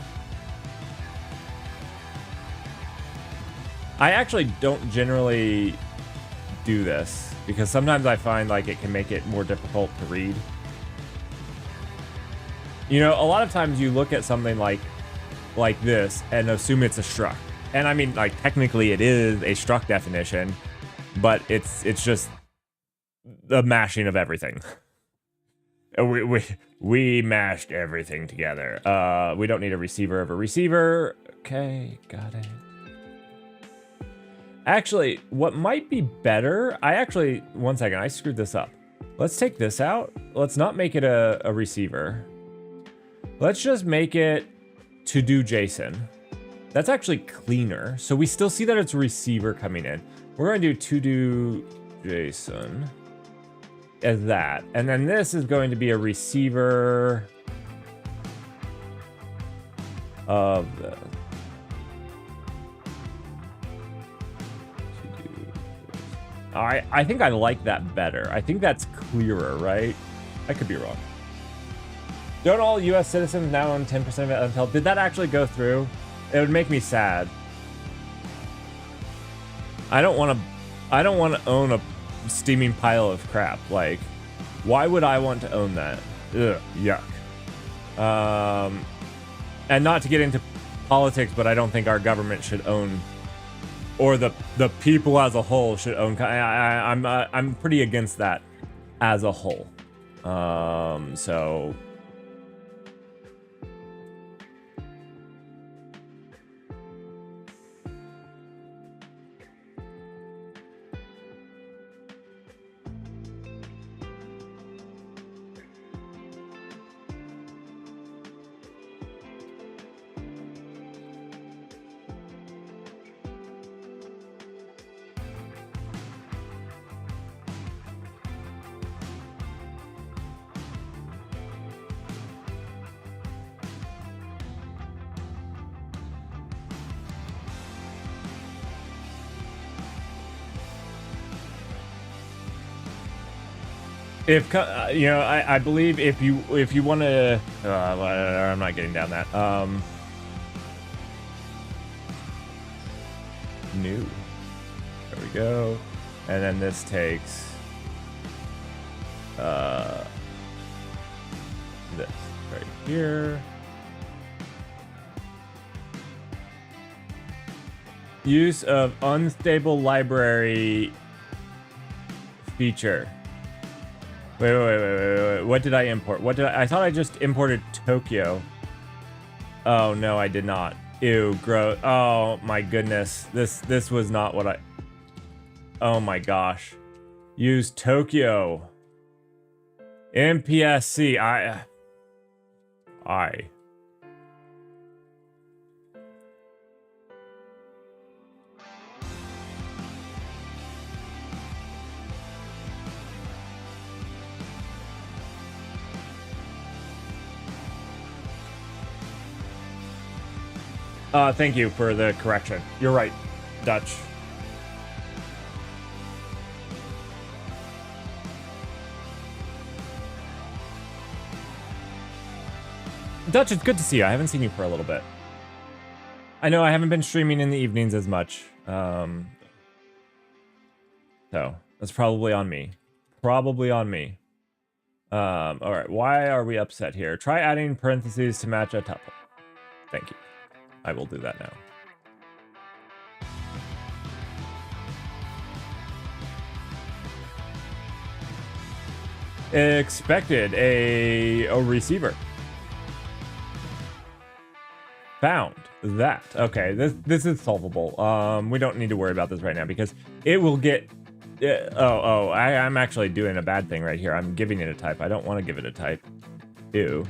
I actually don't generally do this because sometimes I find like it can make it more difficult to read. You know, a lot of times you look at something like this and assume it's a struct. And I mean, like, technically it is a struct definition, but it's just the mashing of everything. We mashed everything together. We don't need a receiver of a receiver. Okay, got it. Actually, what might be better, one second, I screwed this up. Let's take this out. Let's not make it a receiver. Let's just make it to-do JSON. That's actually cleaner. So we still see that it's a receiver coming in. We're going to do to-do JSON as that. And then this is going to be a receiver of the I think I like that better. I think that's clearer, right? I could be wrong. Don't all US citizens now own 10% of Intel? Did that actually go through? It would make me sad. I don't want to own a steaming pile of crap. Like, why would I want to own that? Ugh, yuck. And not to get into politics, but I don't think our government should own, or the people as a whole should own. I'm pretty against that as a whole. So. If you know, I believe if you want to, I'm not getting down that. New. There we go. And then this takes this right here. Use of unstable library feature. Wait. What did I import? I thought I just imported Tokyo. Oh, no, I did not. Ew, gross. Oh, my goodness. This was not what I... Oh, my gosh. Use Tokyo. MPSC. I... Thank you for the correction. You're right, Dutch. Dutch, it's good to see you. I haven't seen you for a little bit. I know I haven't been streaming in the evenings as much. So that's probably on me. Probably on me. All right. Why are we upset here? Try adding parentheses to match a tuple. Thank you. I will do that now. Expected a receiver. Found that. Okay, this is solvable. We don't need to worry about this right now because it will get. I'm actually doing a bad thing right here. I'm giving it a type. I don't want to give it a type. Ew.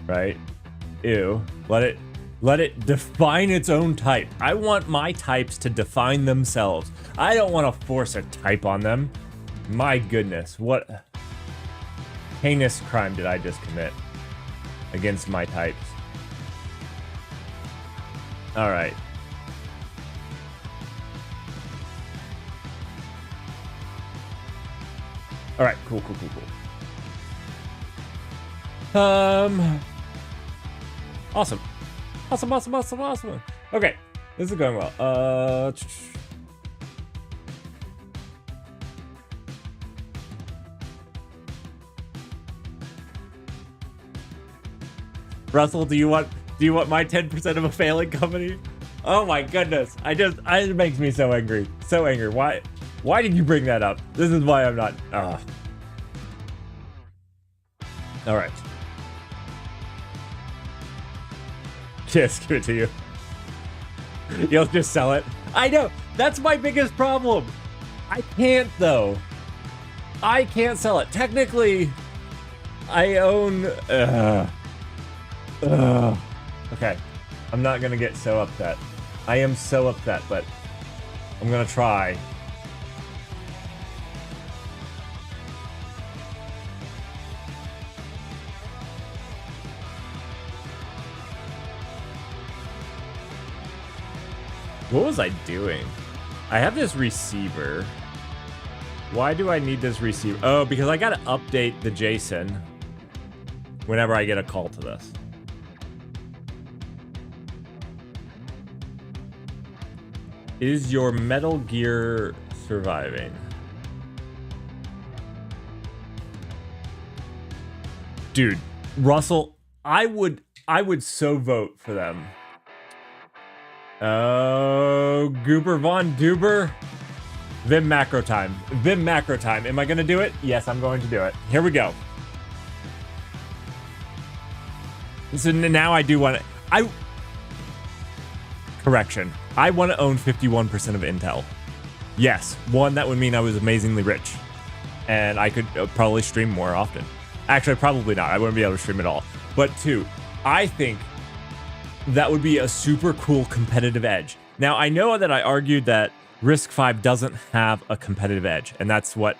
Right? Ew. Let it define its own type. I want my types to define themselves. I don't want to force a type on them. My goodness, what heinous crime did I just commit against my types? All right. All right, cool. Awesome. Okay, this is going well. Russell, do you want my 10% of a failing company? Oh my goodness. It makes me so angry. So angry. Why did you bring that up? This is why I'm not. All right. Yes, give it to you. You'll just sell it. I know. That's my biggest problem. I can't though. I can't sell it. Technically, I own. Okay. I'm not gonna get so upset. I am so upset, but I'm gonna try. What was I doing? I have this receiver. Why do I need this receiver? Oh, because I gotta update the JSON whenever I get a call to this. Is your Metal Gear surviving? Dude, Russell, I would so vote for them. Oh, Goober Von Duber. Vim macro time. Vim macro time. Am I gonna do it? Yes, I'm going to do it. Here we go. So now I do want to. Correction. I want to own 51% of Intel. Yes, one, that would mean I was amazingly rich. And I could probably stream more often. Actually, probably not. I wouldn't be able to stream at all. But two, I think that would be a super cool competitive edge. Now, I know that I argued that RISC-V doesn't have a competitive edge, and that's why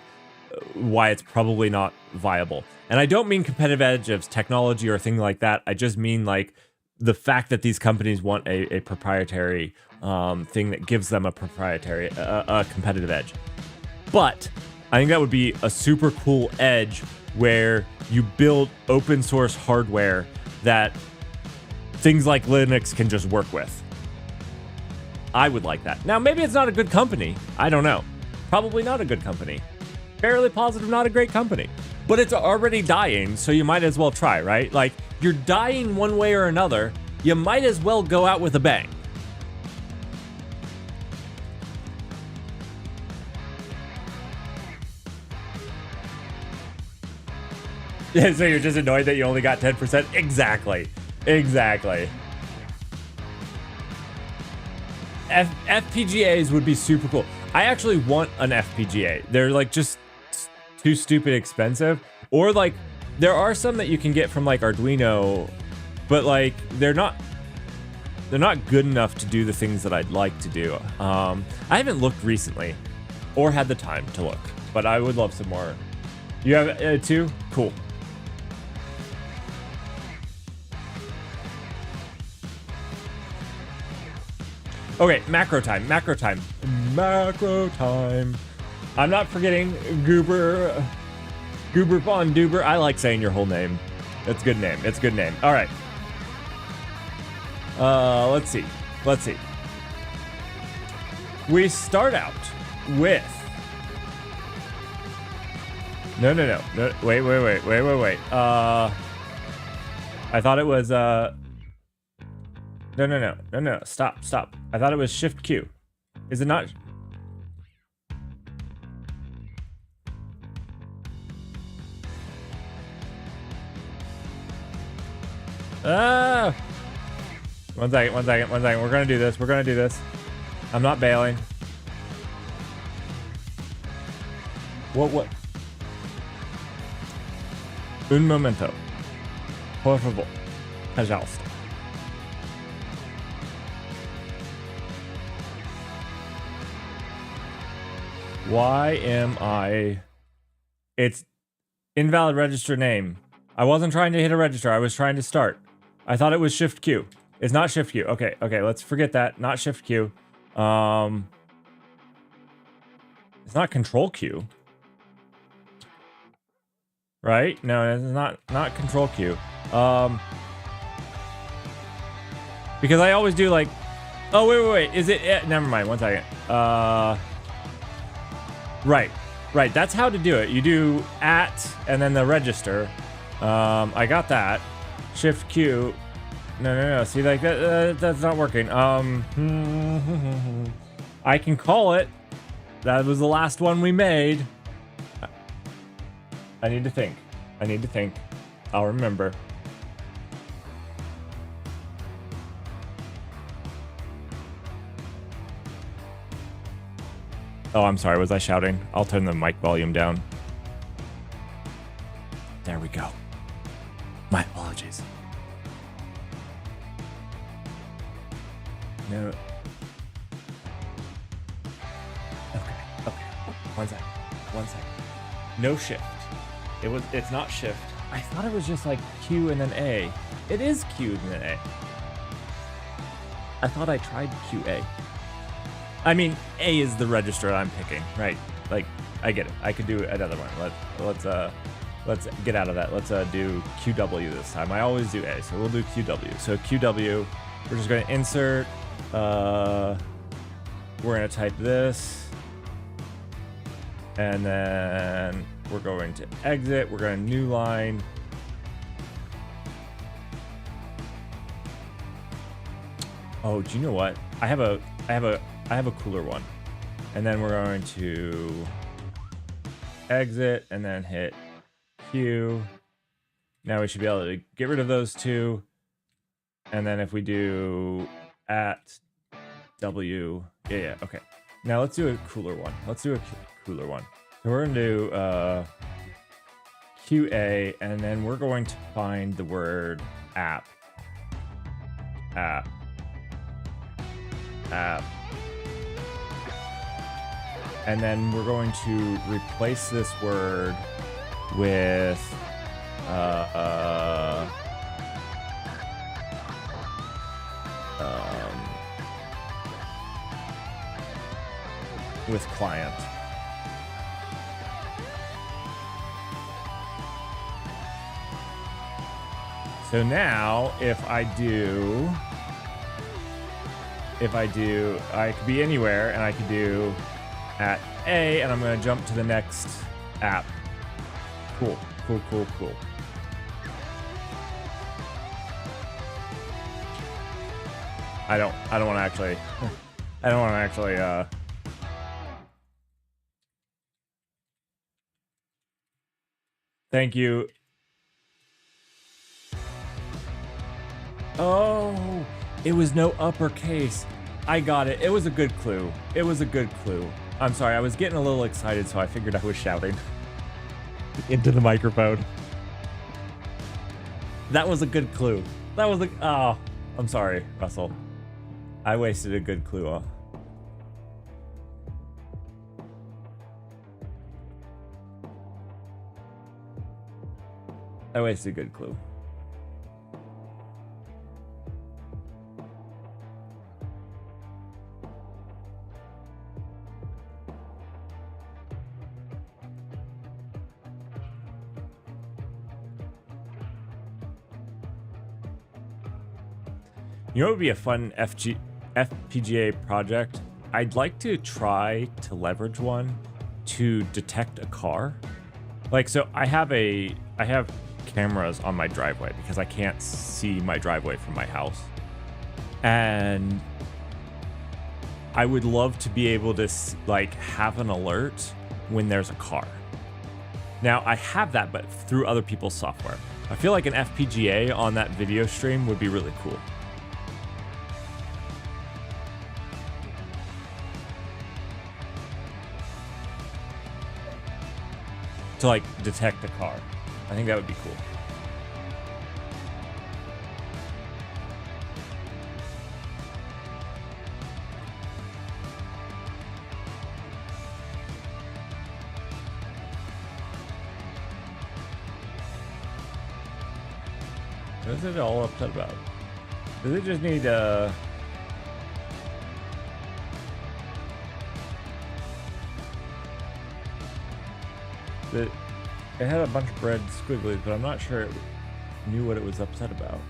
it's probably not viable. And I don't mean competitive edge of technology or thing like that. I just mean like the fact that these companies want a proprietary thing that gives them a competitive edge. But I think that would be a super cool edge where you build open source hardware that things like Linux can just work with. I would like that. Now, maybe it's not a good company. I don't know. Probably not a good company. Fairly positive, not a great company. But it's already dying, so you might as well try, right? Like, you're dying one way or another. You might as well go out with a bang. So you're just annoyed that you only got 10%? Exactly. FPGAs would be super cool. I actually want an FPGA. They're like just too stupid expensive. Or like, there are some that you can get from like Arduino, but like they're not good enough to do the things that I'd like to do. I haven't looked recently or had the time to look, but I would love some more. You have two? Cool. Okay, macro time, macro time, macro time. I'm not forgetting Goober Von Duber. I like saying your whole name. It's a good name. It's a good name. All right. Let's see. Let's see. We start out with. No. Wait. I thought it was No. Stop. I thought it was Shift Q. Is it not? Ah! One second. We're gonna do this. I'm not bailing. What? Un momento. Por favor. Pajasta. Why am I... It's invalid register name. I wasn't trying to hit a register. I was trying to start. I thought it was Shift Q. It's not Shift Q. Okay, let's forget that. Not Shift Q. It's not Control Q. Right? No, it's not Control Q. Because I always do like... Oh, wait. Is it... never mind. One second. Right. That's how to do it. You do at and then the register. I got that. Shift Q. No. See, like that's not working. I can call it. That was the last one we made. I need to think. I'll remember. Oh, I'm sorry. Was I shouting? I'll turn the mic volume down. There we go. My apologies. No. Okay. One second. No shift. It's not shift. I thought it was just like Q and then A. It is Q and then A. I thought I tried QA. I mean, A is the register I'm picking, right? Like, I get it. I could do another one. Let's get out of that. Let's do QW this time. I always do A, so we'll do QW. So QW, we're just going to insert. We're going to type this, and then we're going to exit. We're going to new line. Oh, do you know what? I have a cooler one. And then we're going to exit and then hit Q. Now we should be able to get rid of those two. And then if we do at W, yeah, okay. Now let's do a cooler one. So we're gonna do QA, and then we're going to find the word app. And then we're going to replace this word with client. So now if I could be anywhere, and I could do at A, and I'm going to jump to the next app. Cool. I don't want to actually Thank you. Oh, it was no uppercase. I got it. It was a good clue. I'm sorry, I was getting a little excited, so I figured I was shouting into the microphone. That was a good clue. Oh, I'm sorry, Russell. I wasted a good clue. I wasted a good clue. You know what would be a fun FPGA project? I'd like to try to leverage one to detect a car. Like, so I have cameras on my driveway because I can't see my driveway from my house. And I would love to be able to like have an alert when there's a car. Now I have that, but through other people's software. I feel like an FPGA on that video stream would be really cool. To like detect a car. I think that would be cool. What is it all upset about? Does it just need it had a bunch of red squigglies, but I'm not sure it knew what it was upset about.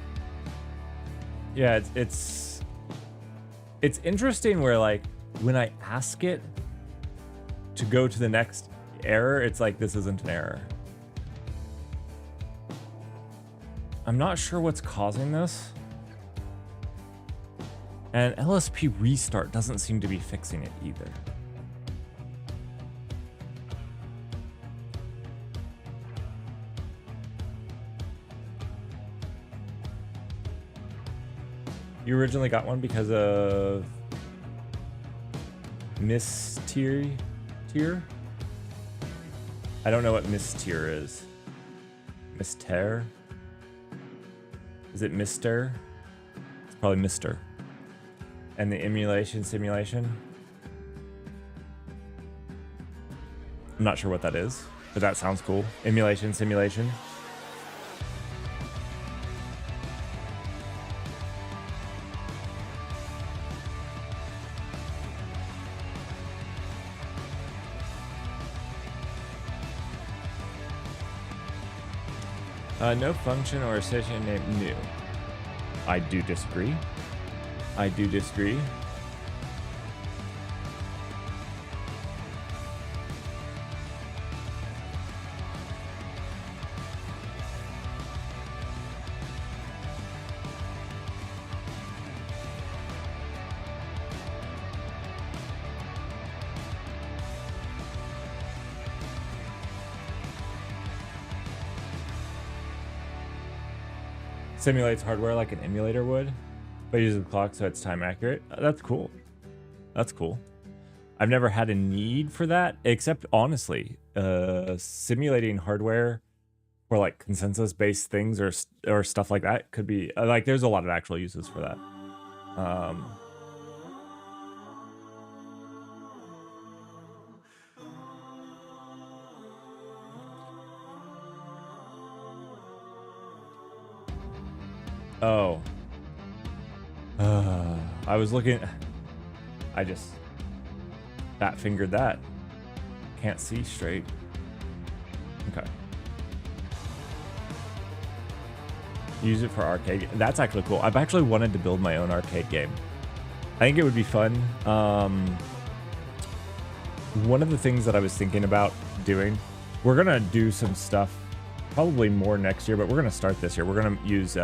Yeah, it's interesting where like when I ask it to go to the next error, it's like this isn't an error. I'm not sure what's causing this. And LSP restart doesn't seem to be fixing it either. You originally got one because of Mistier? I don't know what Mistier is. Mister? Is it Mister? It's probably Mister. And the emulation simulation? I'm not sure what that is, but that sounds cool. Emulation simulation. No function or session named new. I do disagree. I do disagree. Simulates hardware like an emulator would, but uses the clock so it's time accurate. That's cool. That's cool. I've never had a need for that, except honestly, simulating hardware for like consensus-based things or stuff like that could be like there's a lot of actual uses for that. Oh. I was looking. I just fat fingered that. Can't see straight. Okay. Use it for arcade. That's actually cool. I've actually wanted to build my own arcade game. I think it would be fun. One of the things that I was thinking about doing, we're gonna do some stuff, probably more next year, but we're gonna start this year. We're gonna use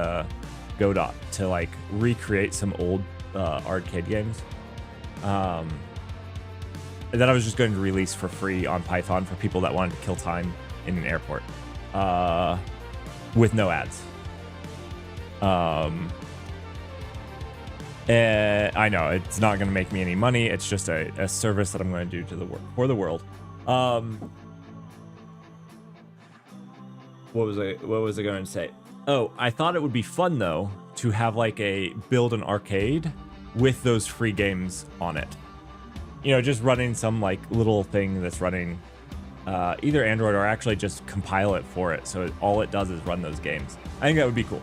Godot to like recreate some old arcade games that I was just going to release for free on Python for people that wanted to kill time in an airport with no ads. And I know it's not going to make me any money. It's just a service that I'm going to do to for the world. What was I going to say? Oh, I thought it would be fun though to have like build an arcade with those free games on it. You know, just running some like little thing that's running either Android or actually just compile it for it. So all it does is run those games. I think that would be cool.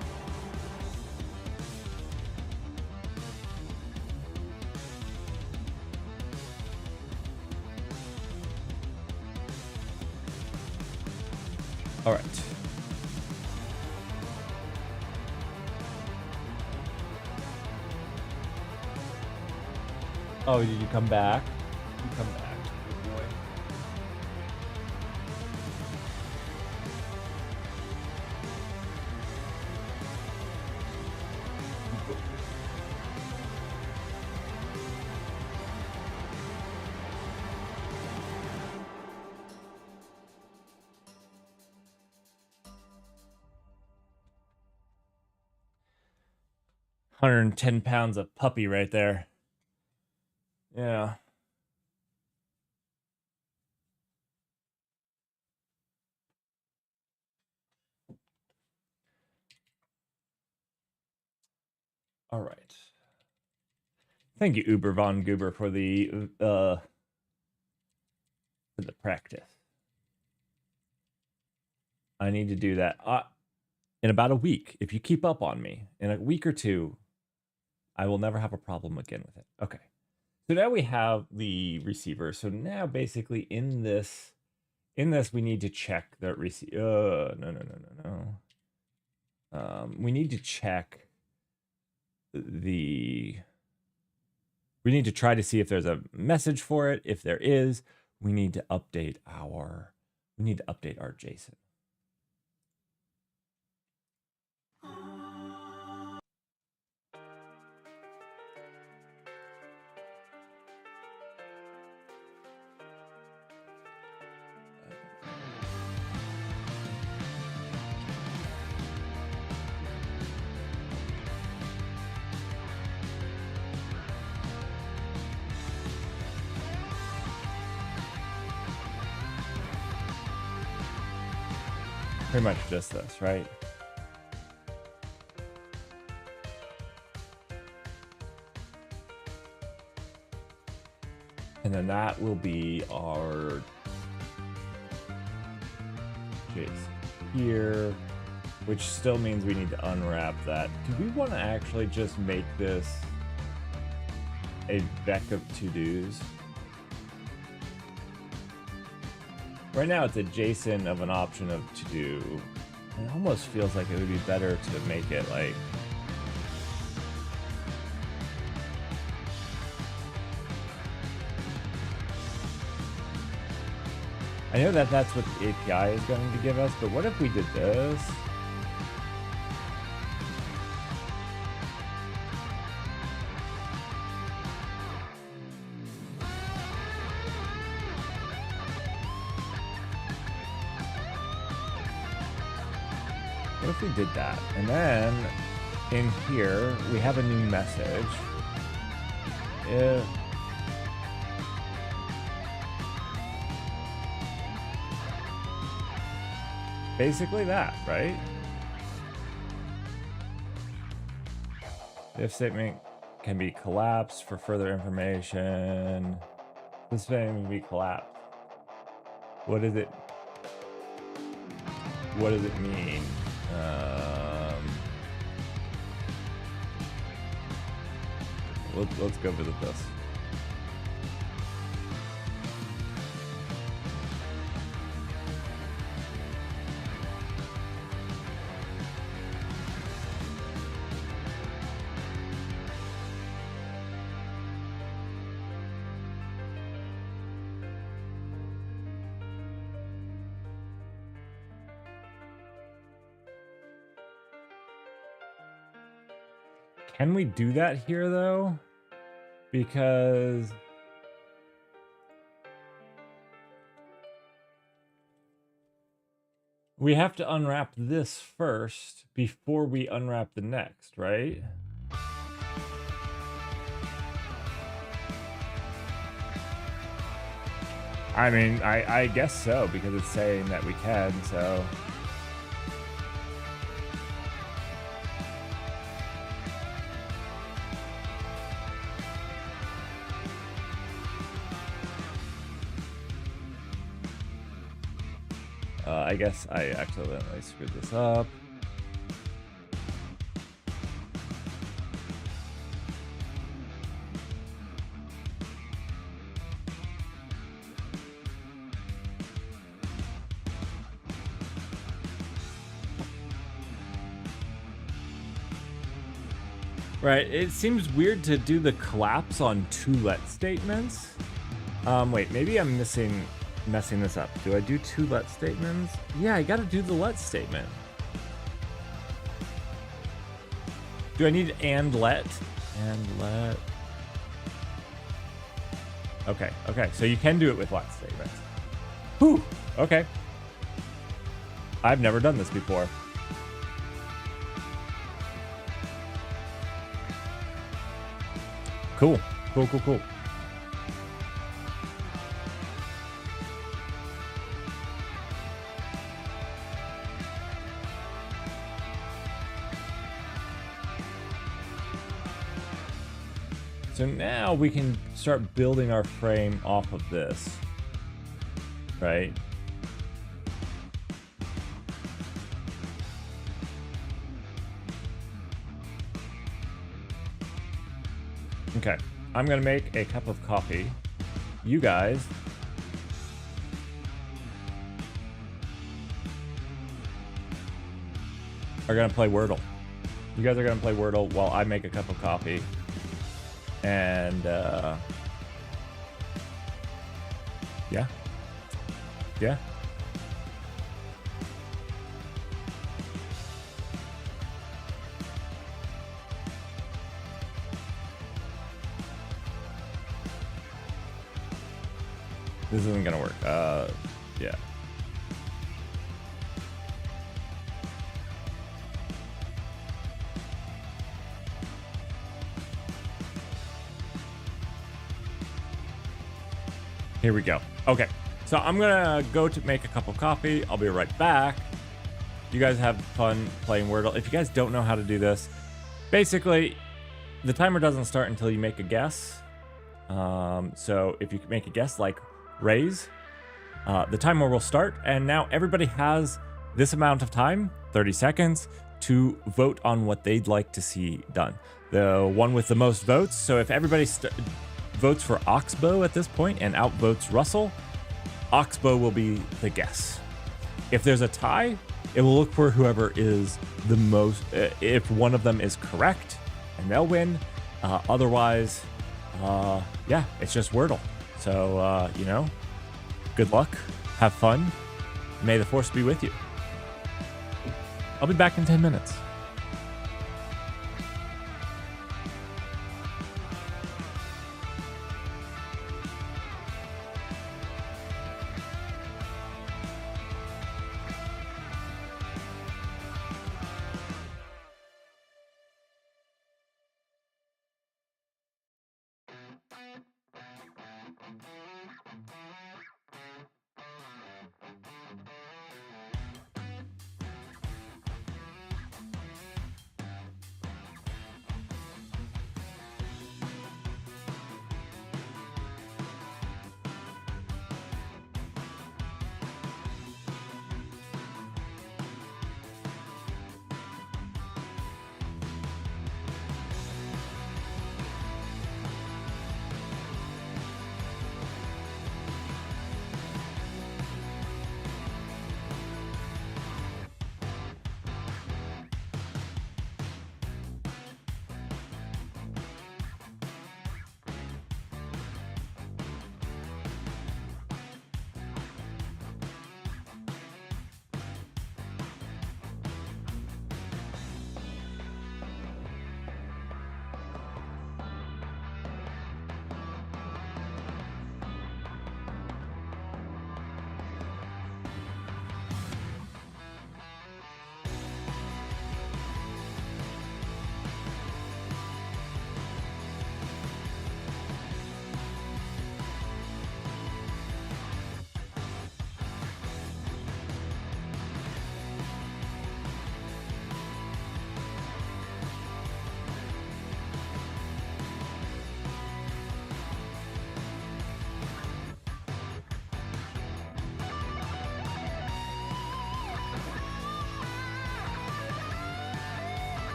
All right. Oh, did you come back? You come back. Good boy. £110 of puppy right there. Yeah. All right. Thank you, Uber Von Goober, for the practice. I need to do that in about a week. If you keep up on me, in a week or two, I will never have a problem again with it. Okay. So now we have the receiver. So now basically in this we need to check the receiver. No. We need to check we need to try to see if there's a message for it. If there is, we need to update our JSON. Pretty much just this, right? And then that will be our JSON here, which still means we need to unwrap that. Do we want to actually just make this a vec of to-dos? Right now it's a JSON of an option of to-do. It almost feels like it would be better to make it like I know that that's what the API is going to give us, but what if we did this? What if we did that? And then in here, we have a new message. If basically that, right? If statement can be collapsed for further information. This statement can be collapsed. What does it mean? Let's go visit this. Can we do that here though? Because we have to unwrap this first before we unwrap the next, right? I mean, I guess so, because it's saying that we can, so. I guess I accidentally screwed this up. Right, it seems weird to do the collapse on two let statements. Wait, maybe I'm messing this up. Do I do two let statements? Yeah, I gotta do the let statement. Do I need and let? And let. Okay, so you can do it with let statements. Whew, okay. I've never done this before. Cool. So now we can start building our frame off of this, right? Okay, I'm gonna make a cup of coffee. You guys are gonna play Wordle. You guys are gonna play Wordle while I make a cup of coffee. And yeah. This isn't gonna work. Yeah. Here we go. Okay, so I'm gonna go to make a cup of coffee. I'll be right back. You guys have fun playing Wordle. If you guys don't know how to do this, basically, the timer doesn't start until you make a guess. So if you make a guess like raise, the timer will start, and now everybody has this amount of time, 30 seconds, to vote on what they'd like to see done. The one with the most votes, so if everybody votes for Oxbow at this point and outvotes Russell, Oxbow will be the guess. If there's a tie, it will look for whoever is the most, if one of them is correct, and they'll win. Otherwise, yeah, it's just Wordle. So, you know, good luck, have fun, may the force be with you. I'll be back in 10 minutes.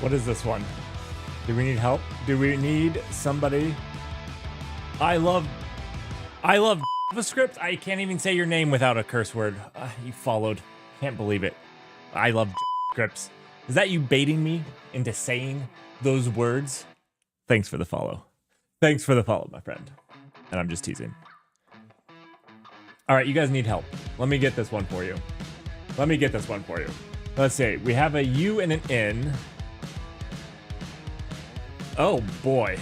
What is this one? Do we need help? Do we need somebody? I love JavaScript. I can't even say your name without a curse word. You followed. Can't believe it. I love JavaScript. Is that you baiting me into saying those words? Thanks for the follow. Thanks for the follow, my friend. And I'm just teasing. All right, you guys need help. Let me get this one for you. Let me get this one for you. Let's see. We have a U and an N. Oh, boy.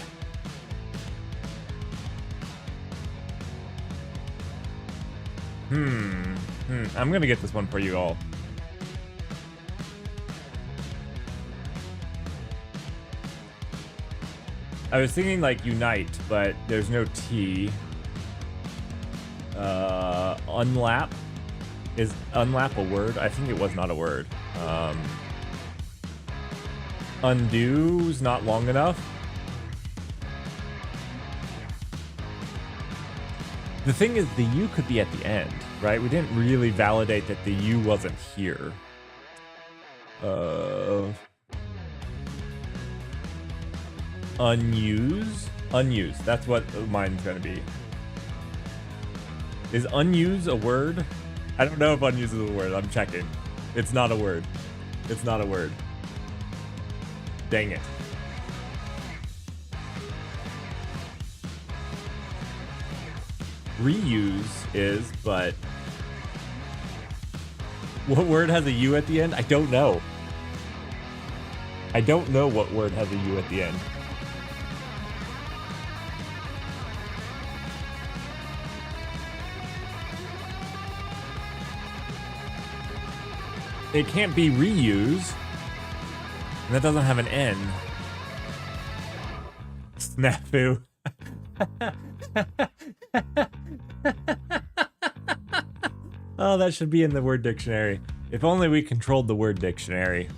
I'm gonna get this one for you all. I was thinking like unite, but there's no T. Unlap. Is unlap a word? I think it was not a word. Undo's not long enough. The thing is, the U could be at the end, right? We didn't really validate that the U wasn't here. Unuse? Unuse. That's what mine's gonna be. Is unuse a word? I don't know if unuse is a word. I'm checking. It's not a word. It's not a word. Dang it. Reuse is, but what word has a U at the end? I don't know. I don't know what word has a U at the end. It can't be reuse. And that doesn't have an N. Snafu. Oh, that should be in the word dictionary. If only we controlled the word dictionary.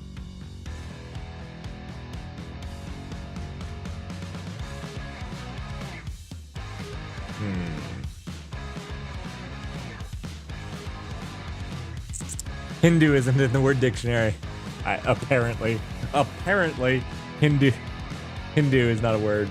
Hindu isn't in the word dictionary. Apparently. Apparently, Hindu is not a word.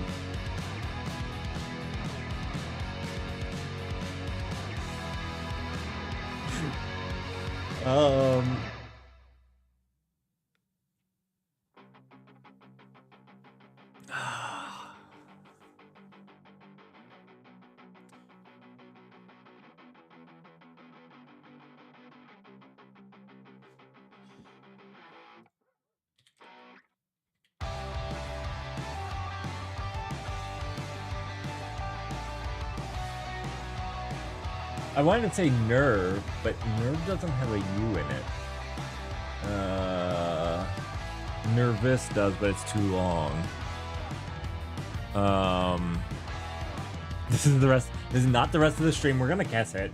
I wanted to say nerve, but nerve doesn't have a U in it. Nervous does, but it's too long. This is not the rest of the stream. We're gonna guess it.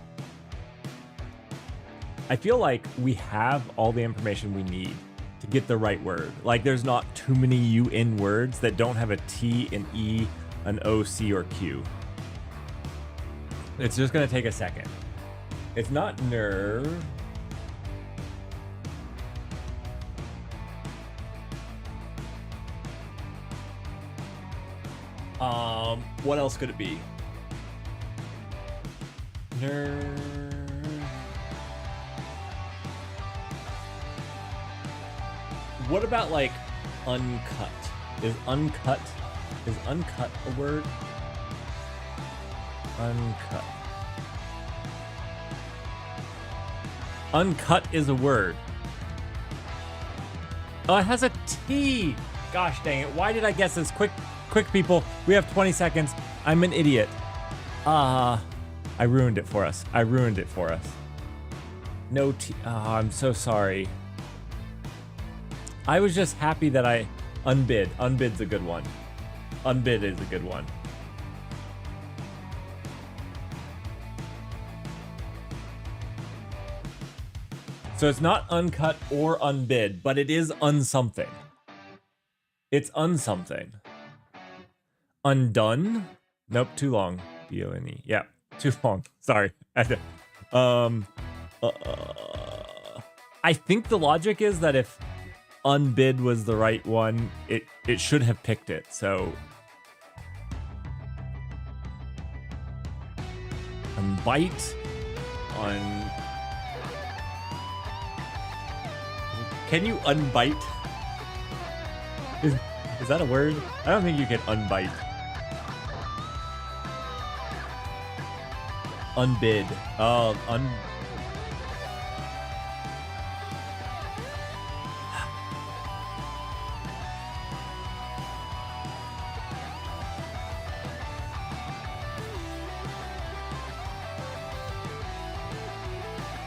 I feel like we have all the information we need to get the right word. Like there's not too many UN words that don't have a T, an E, an O, C, or Q. It's just gonna take a second. It's not nerve. What else could it be? Nerve. What about like uncut? Is uncut a word? Uncut. Uncut is a word. Oh, it has a T. Gosh dang it. Why did I guess this? Quick people. We have 20 seconds. I'm an idiot. I ruined it for us. No T. Oh, I'm so sorry. I was just happy that I unbid. Unbid's a good one. Unbid is a good one. So it's not uncut or unbid, but it is unsomething. It's unsomething. Undone? Nope, too long. D-O-N-E. Yeah, too long. Sorry. I think the logic is that if unbid was the right one, it should have picked it. So unbite, Can you unbite? Is that a word? I don't think you can unbite. Unbid. Oh,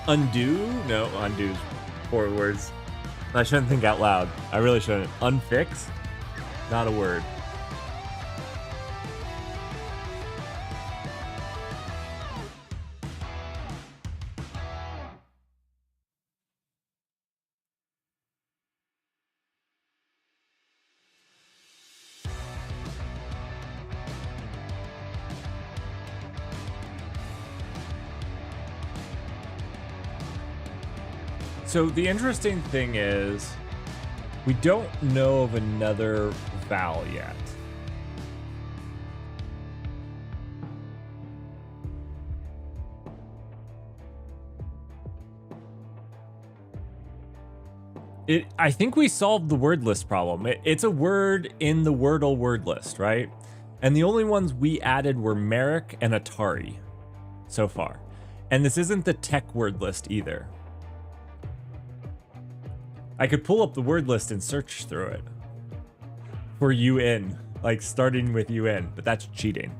undo? No, undo's 4 words. I shouldn't think out loud. I really shouldn't. Unfix? Not a word. So the interesting thing is, we don't know of another vowel yet. I think we solved the word list problem. It's a word in the Wordle word list, right? And the only ones we added were Merrick and Atari so far. And this isn't the tech word list either. I could pull up the word list and search through it for UN, like starting with UN, but that's cheating.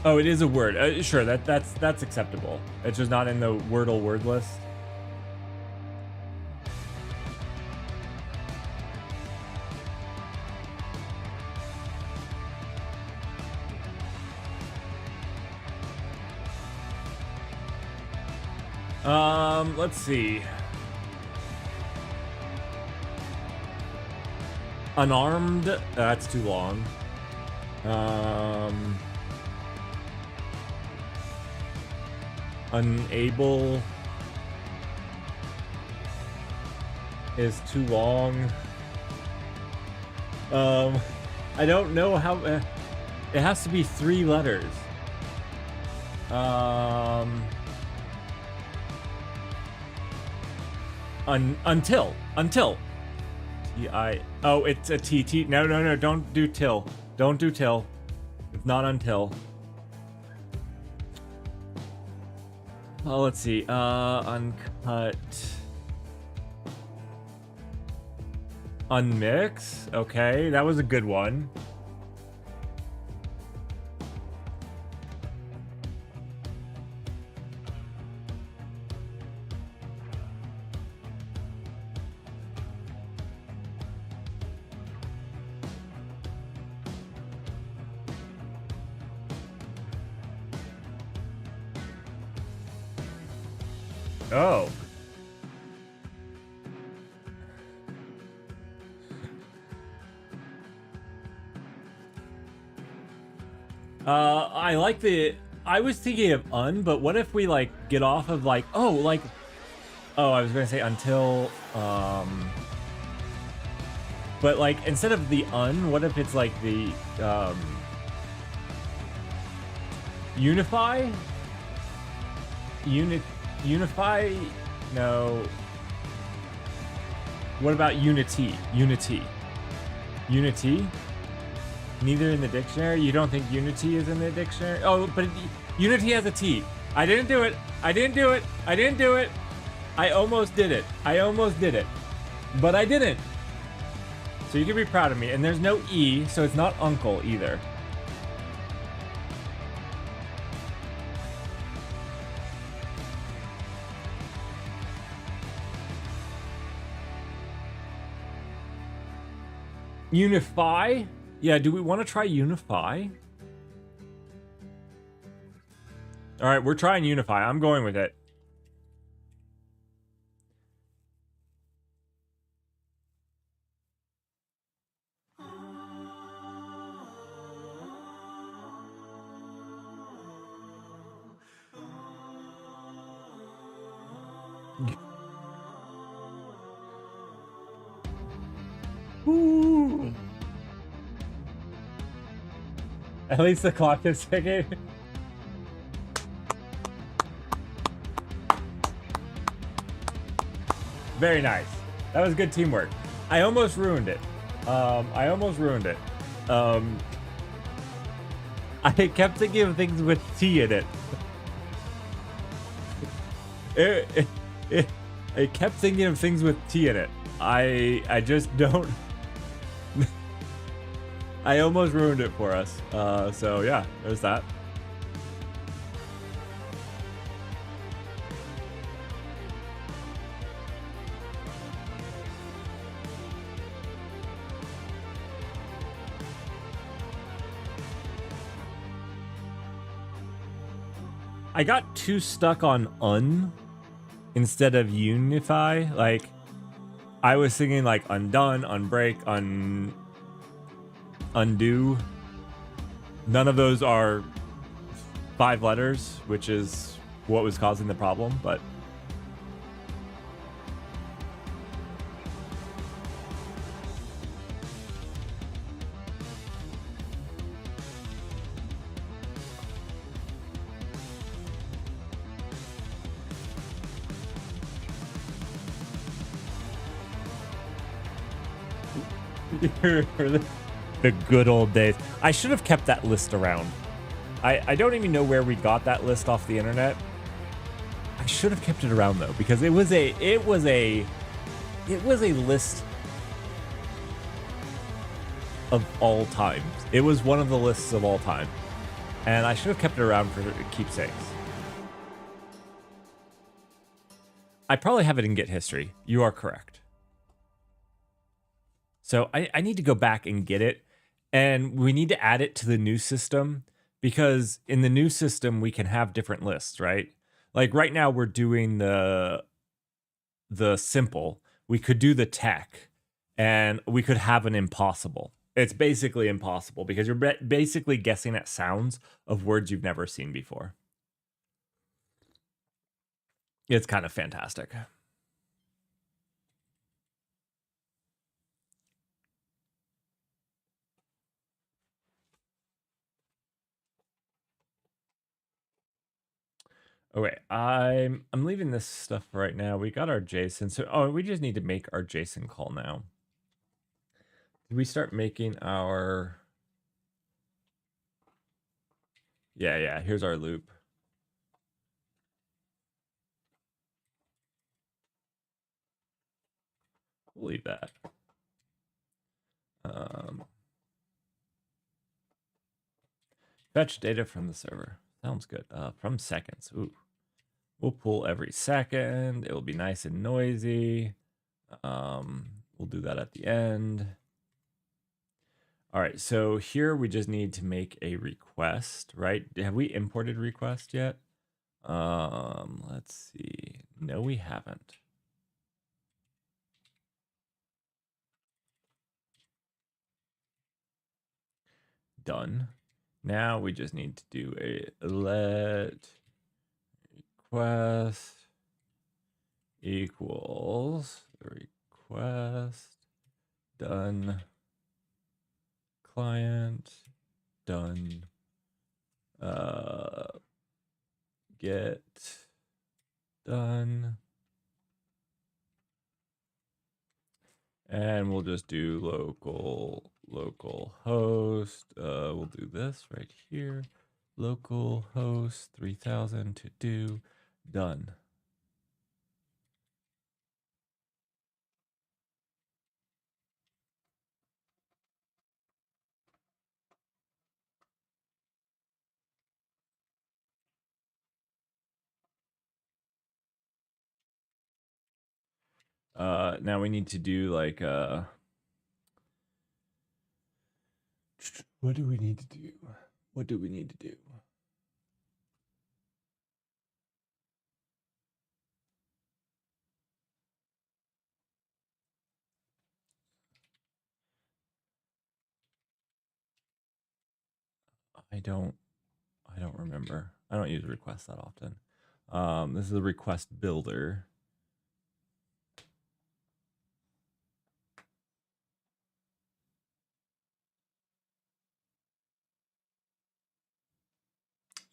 Oh, it is a word. Sure, that's acceptable. It's just not in the Wordle word list. Let's see. Unarmed. That's too long. Unable is too long. I don't know how. It has to be 3 letters. Until. Oh, it's a T. No. Don't do till. Don't do till. It's not until. Oh, let's see. Uncut. Unmix. Okay, that was a good one. Oh. I like the. I was thinking of but what if we like get off of like I was gonna say until but like instead of the what if it's like the unify? Unify? No. What about unity? Unity? Neither in the dictionary? You don't think unity is in the dictionary? Oh, but unity has a T. I didn't do it. I almost did it. But I didn't. So you can be proud of me. And there's no E, so it's not uncle either. Unify? Yeah, do we want to try unify? All right, we're trying unify. I'm going with it. Ooh. At least the clock is ticking. Very nice. That was good teamwork. I almost ruined it. I kept thinking of things with T in it. I kept thinking of things with T in it. I just don't. I almost ruined it for us. So yeah, there's that. I got too stuck on instead of unify. Like, I was thinking like undone, unbreak, undo. None of those are 5 letters, which is what was causing the problem, but the good old days. I should have kept that list around. I don't even know where we got that list off the internet. I should have kept it around though, because it was a list of all times. It was one of the lists of all time. And I should have kept it around for keepsakes. I probably have it in Git history. You are correct. So I need to go back and get it. And we need to add it to the new system because in the new system, we can have different lists, right? Like right now, we're doing the simple. We could do the tech and we could have an impossible. It's basically impossible because you're basically guessing at sounds of words you've never seen before. It's kind of fantastic. Okay, I'm leaving this stuff right now. We got our JSON. So we just need to make our JSON call now. Did we start making our Yeah, here's our loop. We'll leave that. Fetch data from the server. Sounds good. From seconds. Ooh. We'll pull every second. It will be nice and noisy. We'll do that at the end. All right, so here we just need to make a request, right? Have we imported request yet? Let's see. No, we haven't. Done. Now we just need to do a let request equals request done client done get done, and we'll just do local host. We'll do this right here, local host 3000 to do done. Now we need to do like what do we need to do? What do we need to do? I don't remember. I don't use requests that often. This is a request builder.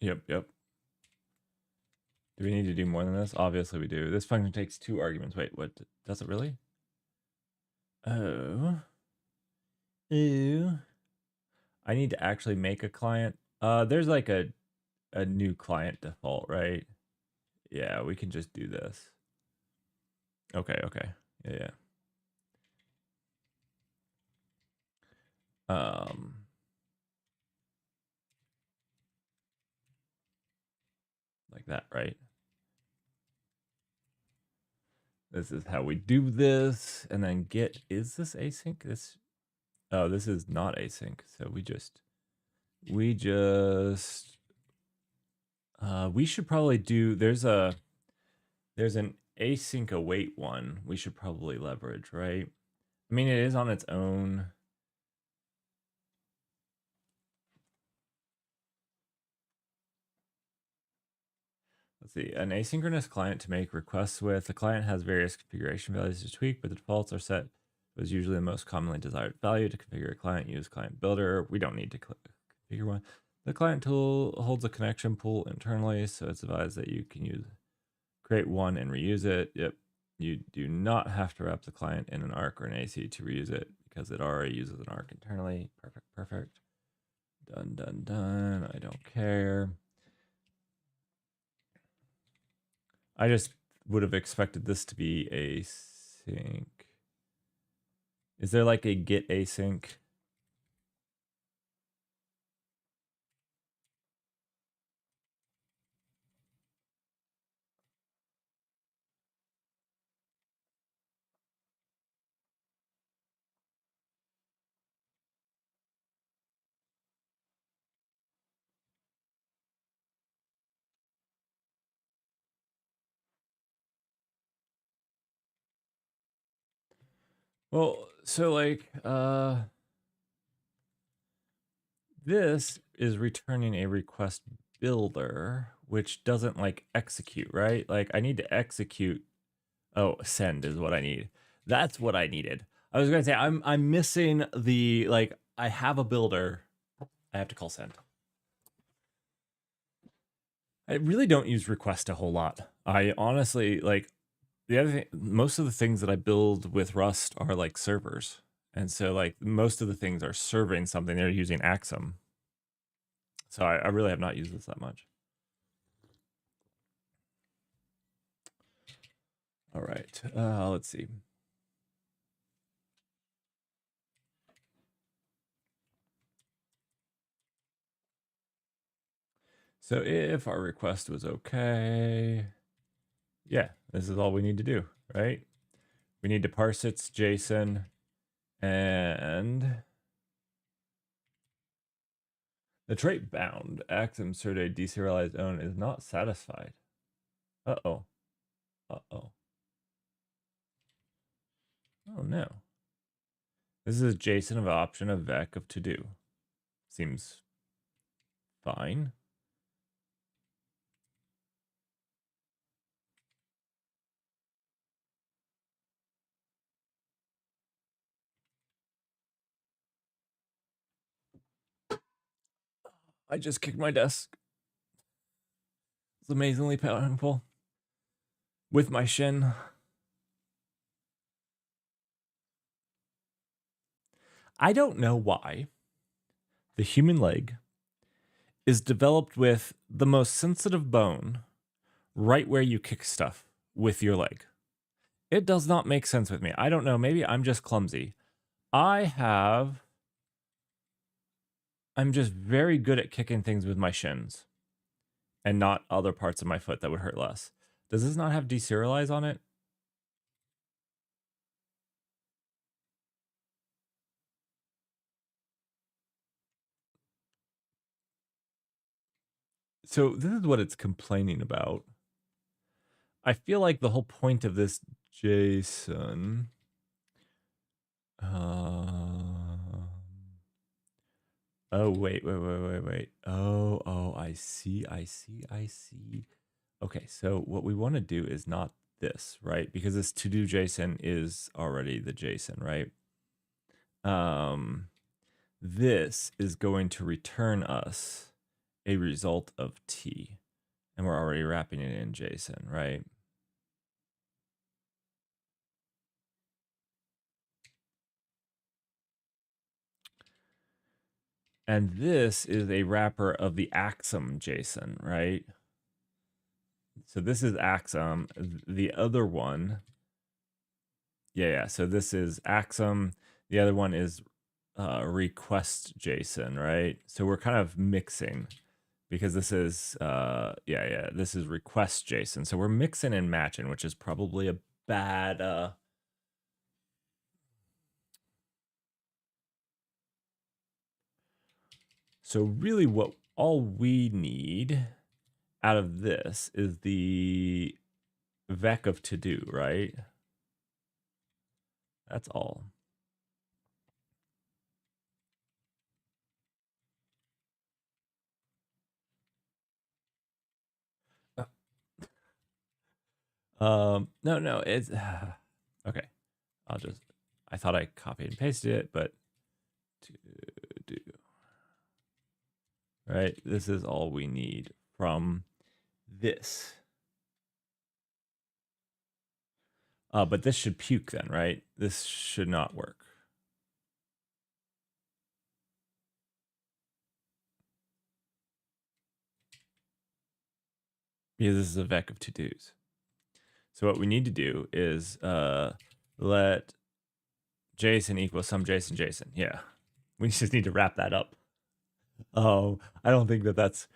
Yep. Do we need to do more than this? Obviously we do. This function takes 2 arguments. Wait, what? Does it really? Oh. Ew. I need to actually make a client. There's like a new client default, right? Yeah, we can just do this. Okay. Yeah. Like that, right? This is how we do this. And then get, is this async? Oh, this is not async. So we should probably do, there's an async await one we should probably leverage, right? I mean, it is on its own. Let's see, an asynchronous client to make requests with. The client has various configuration values to tweak, but the defaults are set as usually the most commonly desired value. To configure a client, use client builder. We don't need to configure one. The client tool holds a connection pool internally, so it's advised that you can create one and reuse it. Yep. You do not have to wrap the client in an arc or an AC to reuse it because it already uses an arc internally. Perfect. Done. I don't care. I just would have expected this to be async. Is there like a get async? Well, so like, this is returning a request builder, which doesn't like execute, right? Like I need to execute. Oh, send is what I need. That's what I needed. I was gonna say I'm missing the like I have a builder. I have to call send. I really don't use request a whole lot. I honestly like the other thing, most of the things that I build with Rust are like servers. And so like most of the things are serving something. They're using Axum. So I really have not used this that much. All right, let's see. So if our request was okay, yeah, this is all we need to do, right? We need to parse its JSON and the trait bound Axum Serde deserialized own is not satisfied. Uh-oh. Uh-oh. Oh no. This is JSON of option of vec of to do. Seems fine. I just kicked my desk. It's amazingly painful. With my shin. I don't know why the human leg is developed with the most sensitive bone right where you kick stuff with your leg. It does not make sense with me. I don't know. Maybe I'm just clumsy. I'm just very good at kicking things with my shins and not other parts of my foot that would hurt less. Does this not have deserialize on it? So this is what it's complaining about. I feel like the whole point of this JSON. Oh, wait. Oh, I see. Okay, so what we want to do is not this, right? Because this to-do JSON is already the JSON, right? This is going to return us a result of T. And we're already wrapping it in JSON, right? And this is a wrapper of the Axum JSON, right? So this is Axum. The other one, yeah. So this is Axum. The other one is request JSON, right? So we're kind of mixing because this is this is request JSON. So we're mixing and matching, which is probably a bad so really what all we need out of this is the vec of to do, right? That's all. No, it's okay. I thought I copied and pasted it, but to do, right? This is all we need from this. But this should puke then, right? This should not work. Because this is a vec of to-dos. So what we need to do is let JSON equal some JSON. Yeah. We just need to wrap that up. Oh, I don't think that's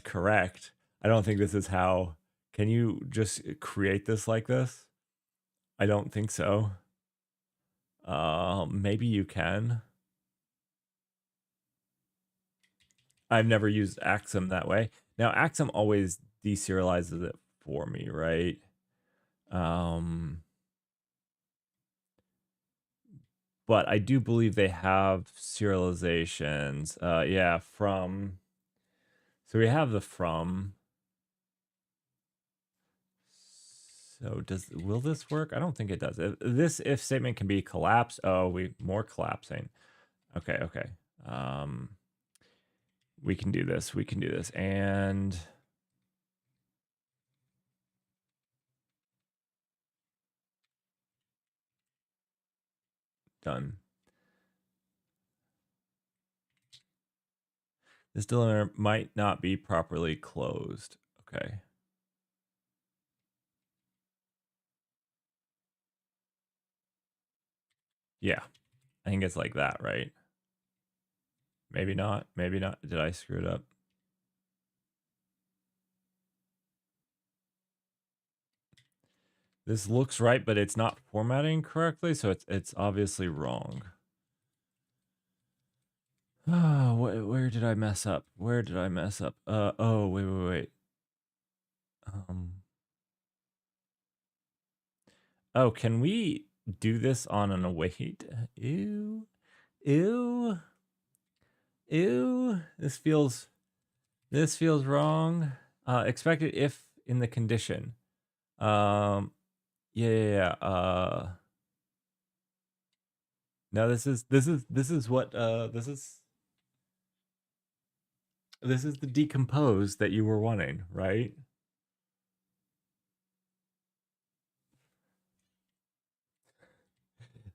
correct. I don't think this is how. Can you just create this like this? I don't think so. Maybe you can. I've never used Axum that way. Now Axum always deserializes it for me, right? but I do believe they have serializations. Yeah, from. So we have the from. So will this work? I don't think it does. This if statement can be collapsed. Oh, more collapsing. Okay, okay. We can do this. We can do this. And done. This delimiter might not be properly closed. Okay. Yeah. I think it's like that, right? Maybe not. Maybe not. Did I screw it up? This looks right, but it's not formatting correctly, so it's obviously wrong. Oh, where did I mess up? Where did I mess up? Oh, wait. Oh, can we do this on an await? Ew. This feels wrong. Expected if in the condition. Yeah. No, this is what this is the decompose that you were wanting, right?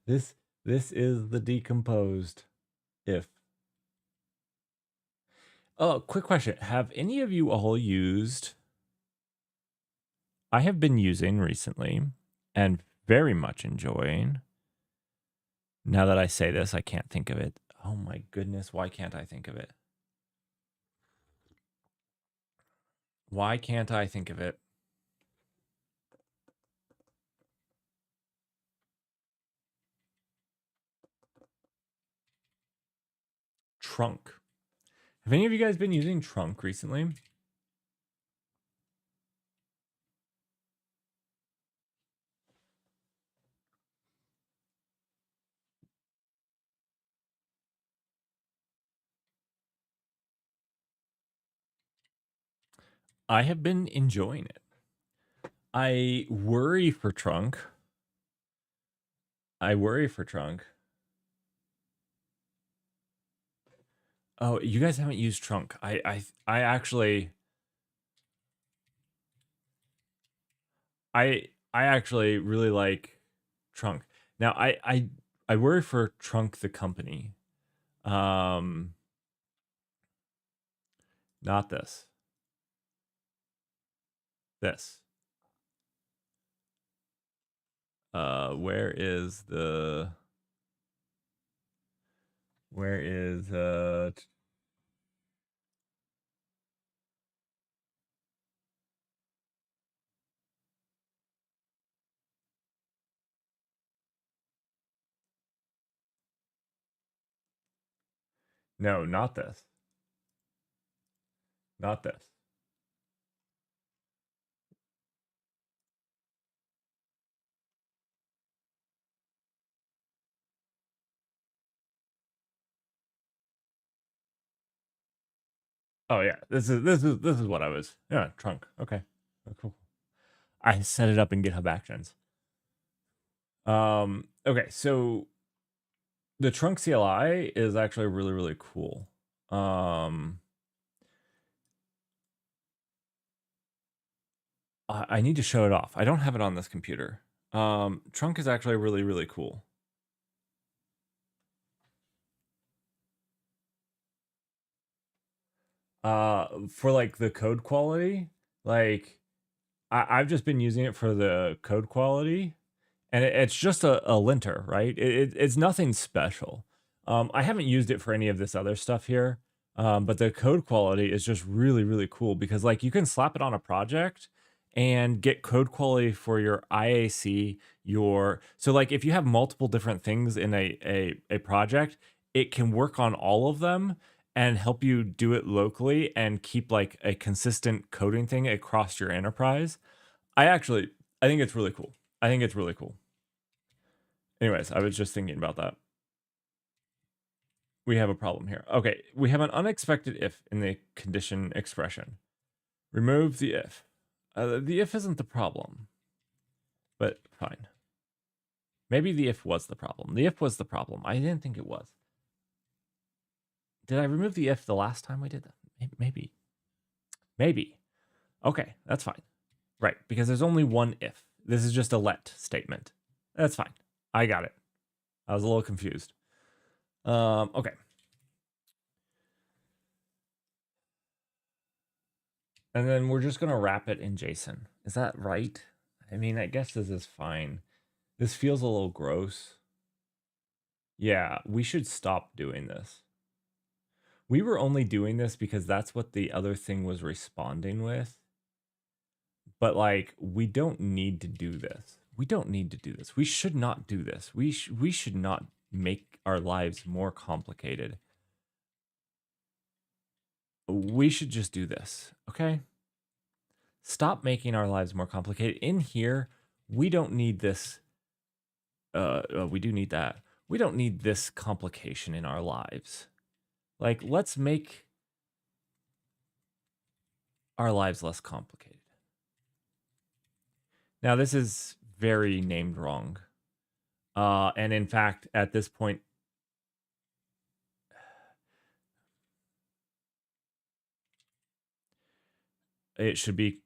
This is the decomposed if. Oh, quick question. Have any of you all used I have been using recently and very much enjoying. Now that I say this, I can't think of it. Oh my goodness, why can't I think of it? Why can't I think of it? Trunk. Have any of you guys been using Trunk recently? I have been enjoying it. I worry for Trunk. Oh, you guys haven't used Trunk. I actually really like Trunk. Now I worry for Trunk the company. Not this. This. Where is no, not this. Not this. Oh yeah, this is what I was. Yeah, Trunk. Okay, oh, cool. I set it up in GitHub Actions. Okay, so the Trunk CLI is actually really cool. I need to show it off. I don't have it on this computer. Trunk is actually really cool. For like the code quality, like I've just been using it for the code quality, and it's just a linter, right? It's nothing special. I haven't used it for any of this other stuff here, but the code quality is just really cool because like you can slap it on a project and get code quality for your IAC. So like if you have multiple different things in a project, it can work on all of them and help you do it locally and keep like a consistent coding thing across your enterprise. I think it's really cool. Anyways, I was just thinking about that. we have a problem here. Okay, we have an unexpected if in the condition expression. Remove the if. The if isn't the problem, but fine. Maybe the if was the problem. The if was the problem. I didn't think it was. Did I remove the if the last time we did that? Maybe. Maybe. Okay, that's fine. Right, because there's only one if. This is just a let statement. That's fine. I got it. I was a little confused. Okay. And then we're just going to wrap it in JSON. Is that right? I mean, I guess this is fine. This feels a little gross. Yeah, we should stop doing this. We were only doing this because that's what the other thing was responding with. But like, we don't need to do this. We don't need to do this. We should not do this. We should not make our lives more complicated. We should just do this, okay? Stop making our lives more complicated. In here, we don't need this. We do need that. We don't need this complication in our lives. Like, let's make our lives less complicated. Now, this is very named wrong. And in fact, at this point, it should be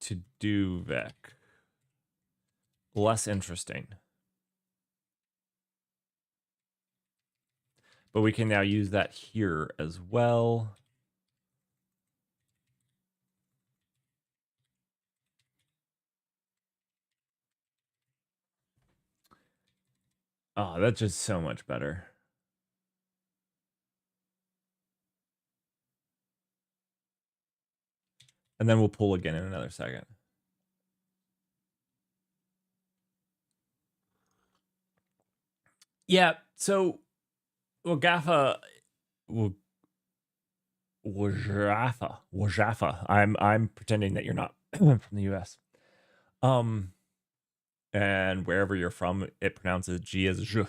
to do vec. Less interesting. But we can now use that here as well. Oh, that's just so much better. And then we'll pull again in another second. Yeah, so Wagafa, Wajafa. I'm pretending that you're not from the US. And wherever you're from, it pronounces G as J.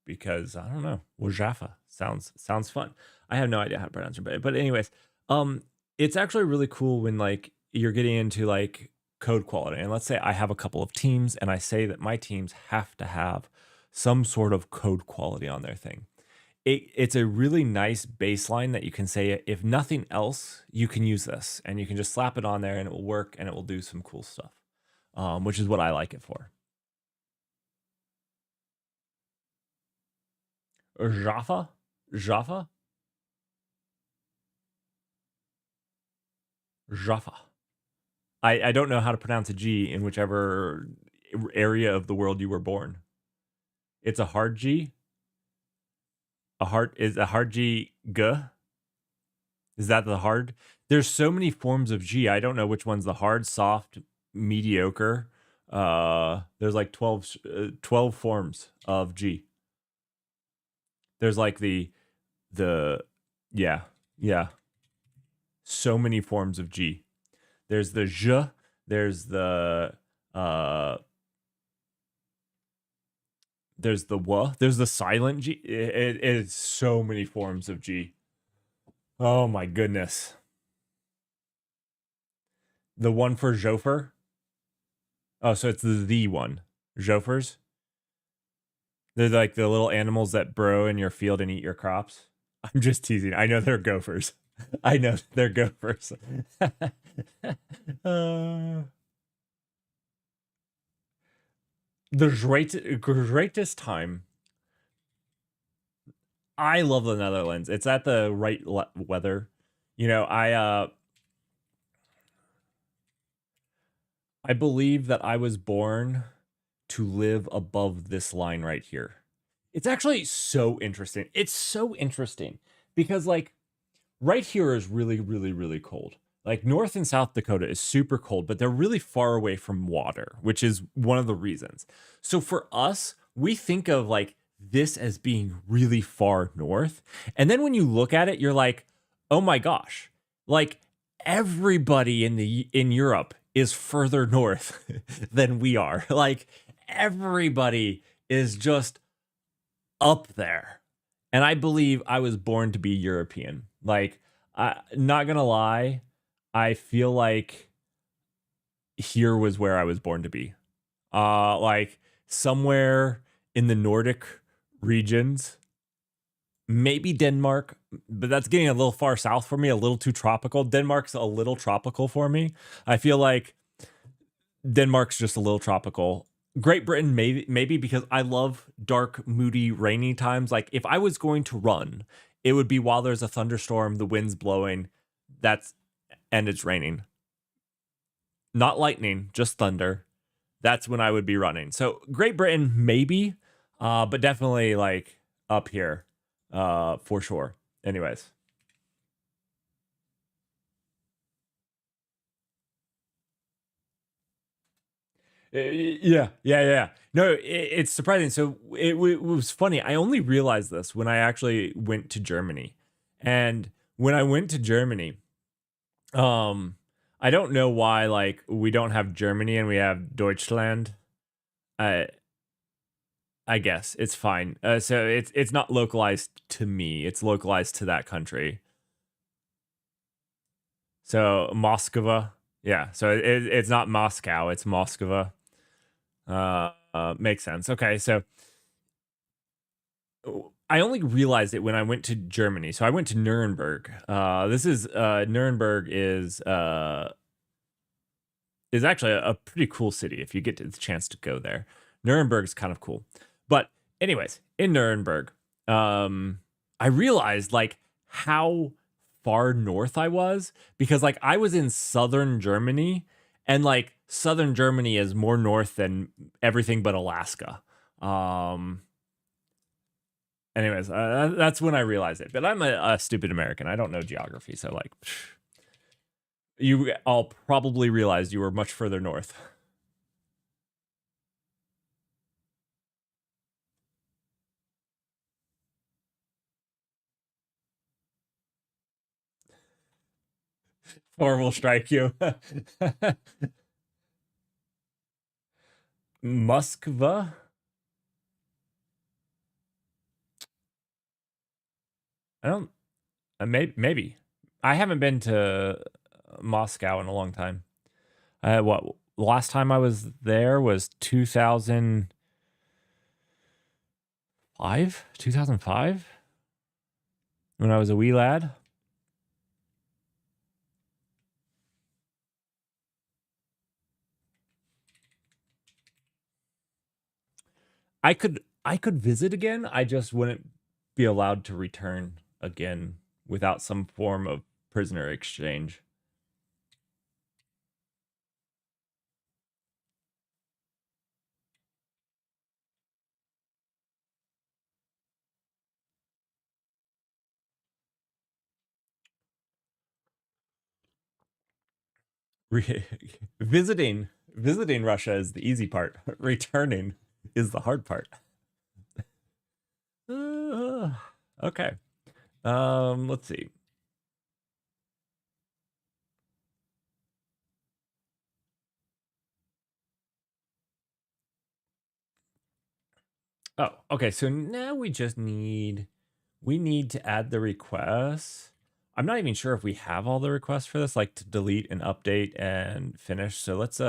Because I don't know, Wajafa sounds fun. I have no idea how to pronounce it, but anyways, it's actually really cool when like you're getting into like code quality. And let's say I have a couple of teams and I say that my teams have to have some sort of code quality on their thing. It's a really nice baseline that you can say, if nothing else, you can use this and you can just slap it on there and it will work and it will do some cool stuff, which is what I like it for. Jaffa? Jaffa? Jaffa. I don't know how to pronounce a G in whichever area of the world you were born. It's a hard G. Is a hard G G? Is that the hard? There's so many forms of G. I don't know which one's the hard, soft, mediocre. There's like 12 forms of G. There's like the yeah. So many forms of G. There's the J, there's the W, there's the silent G. It is so many forms of G. Oh my goodness. The one for Jofer? Oh, so it's the one. Jofers? They're like the little animals that burrow in your field and eat your crops. I'm just teasing. I know they're gophers. I know they're gophers. The greatest time. I love the Netherlands. It's at the right weather. You know, I believe that I was born to live above this line right here. It's actually so interesting. It's so interesting because like right here is really, really, really cold. Like North and South Dakota is super cold, but they're really far away from water, which is one of the reasons. So for us, we think of like this as being really far north. And then when you look at it, you're like, oh my gosh, like everybody in Europe is further north than we are. Like everybody is just up there. And I believe I was born to be European. Like, not gonna lie, I feel like here was where I was born to be. Like somewhere in the Nordic regions, maybe Denmark, but that's getting a little far south for me, a little too tropical. Denmark's a little tropical for me. I feel like Denmark's just a little tropical. Great Britain, maybe because I love dark, moody, rainy times. Like if I was going to run, it would be while there's a thunderstorm, the wind's blowing, and it's raining. Not lightning, just thunder. That's when I would be running. So Great Britain, maybe, but definitely like up here, for sure. Anyways. Yeah. No, it's surprising. So it was funny. I only realized this when I actually went to Germany, and when I went to Germany, um, I don't know why like we don't have Germany and we have Deutschland. I I guess it's fine. So it's not localized to me. It's localized to that country. So Moskva, yeah. So it's not Moscow. It's Moskva. Makes sense. Okay, so I only realized it when I went to Germany. So I went to Nuremberg. This is Nuremberg is actually a pretty cool city if you get the chance to go there. Nuremberg's kind of cool. But anyways, in Nuremberg, I realized like how far north I was because like I was in southern Germany and like southern Germany is more north than everything but Alaska. Anyways, that's when I realized it. But I'm a stupid American. I don't know geography, so like you all probably realized you were much further north. Or will strike you. Moskva? I don't. Maybe. I haven't been to Moscow in a long time. What the last time I was there was 2005. 2005 when I was a wee lad. I could visit again. I just wouldn't be allowed to return again without some form of prisoner exchange. Re- visiting Russia is the easy part. Returning is the hard part. Uh, okay. Let's see. Oh, okay. So now we need to add the requests. I'm not even sure if we have all the requests for this, like to delete and update and finish. So let's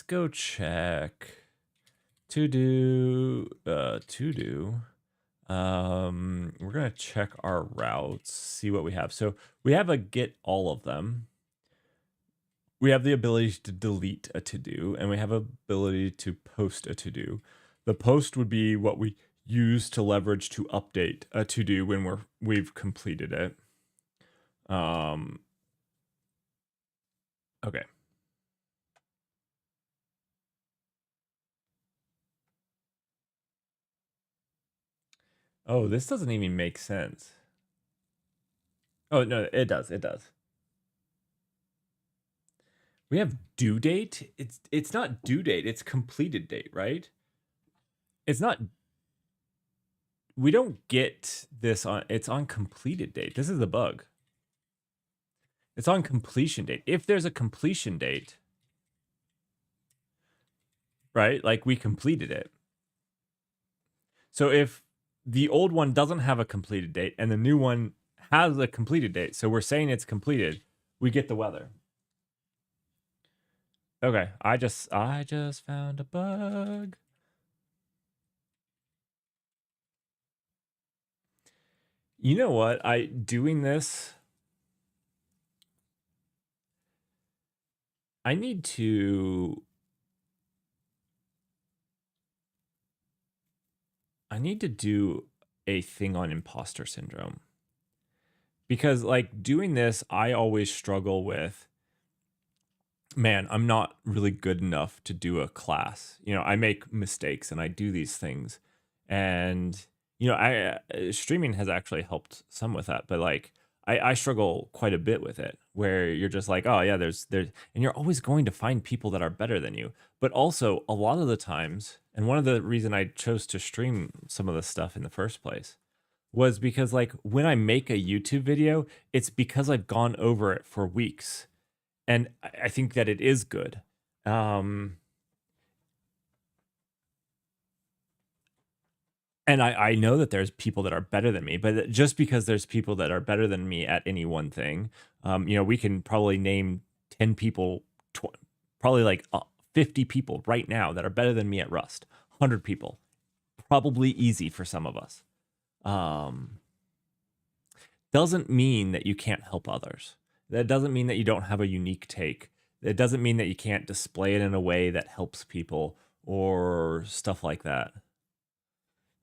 go check to do. We're gonna check our routes, see what we have. So we have a get all of them. We have the ability to delete a to do, and we have ability to post a to do. The post would be what we use to leverage to update a to do when we've completed it. Okay. Oh, this doesn't even make sense. Oh no, it does. It does. We have due date. It's not due date. It's completed date, right? It's not. We don't get this on. It's on completed date. This is the bug. It's on completion date. If there's a completion date, right? Like we completed it. So if the old one doesn't have a completed date, and the new one has a completed date. So we're saying it's completed. We get the weather. Okay, I just found a bug. You know what? Doing this, I need to do a thing on imposter syndrome. Because like doing this, I always struggle with, man, I'm not really good enough to do a class. You know, I make mistakes and I do these things. And, you know, streaming has actually helped some with that. But like, I struggle quite a bit with it where you're just like, oh, yeah, there's, and you're always going to find people that are better than you. But also, a lot of the times, and one of the reason I chose to stream some of this stuff in the first place was because like when I make a YouTube video, it's because I've gone over it for weeks and I think that it is good. And I know that there's people that are better than me, but just because there's people that are better than me at any one thing, you know, we can probably name 10 people, probably like 50 people right now that are better than me at Rust. 100 people, probably easy for some of us. Doesn't mean that you can't help others. That doesn't mean that you don't have a unique take. It doesn't mean that you can't display it in a way that helps people or stuff like that.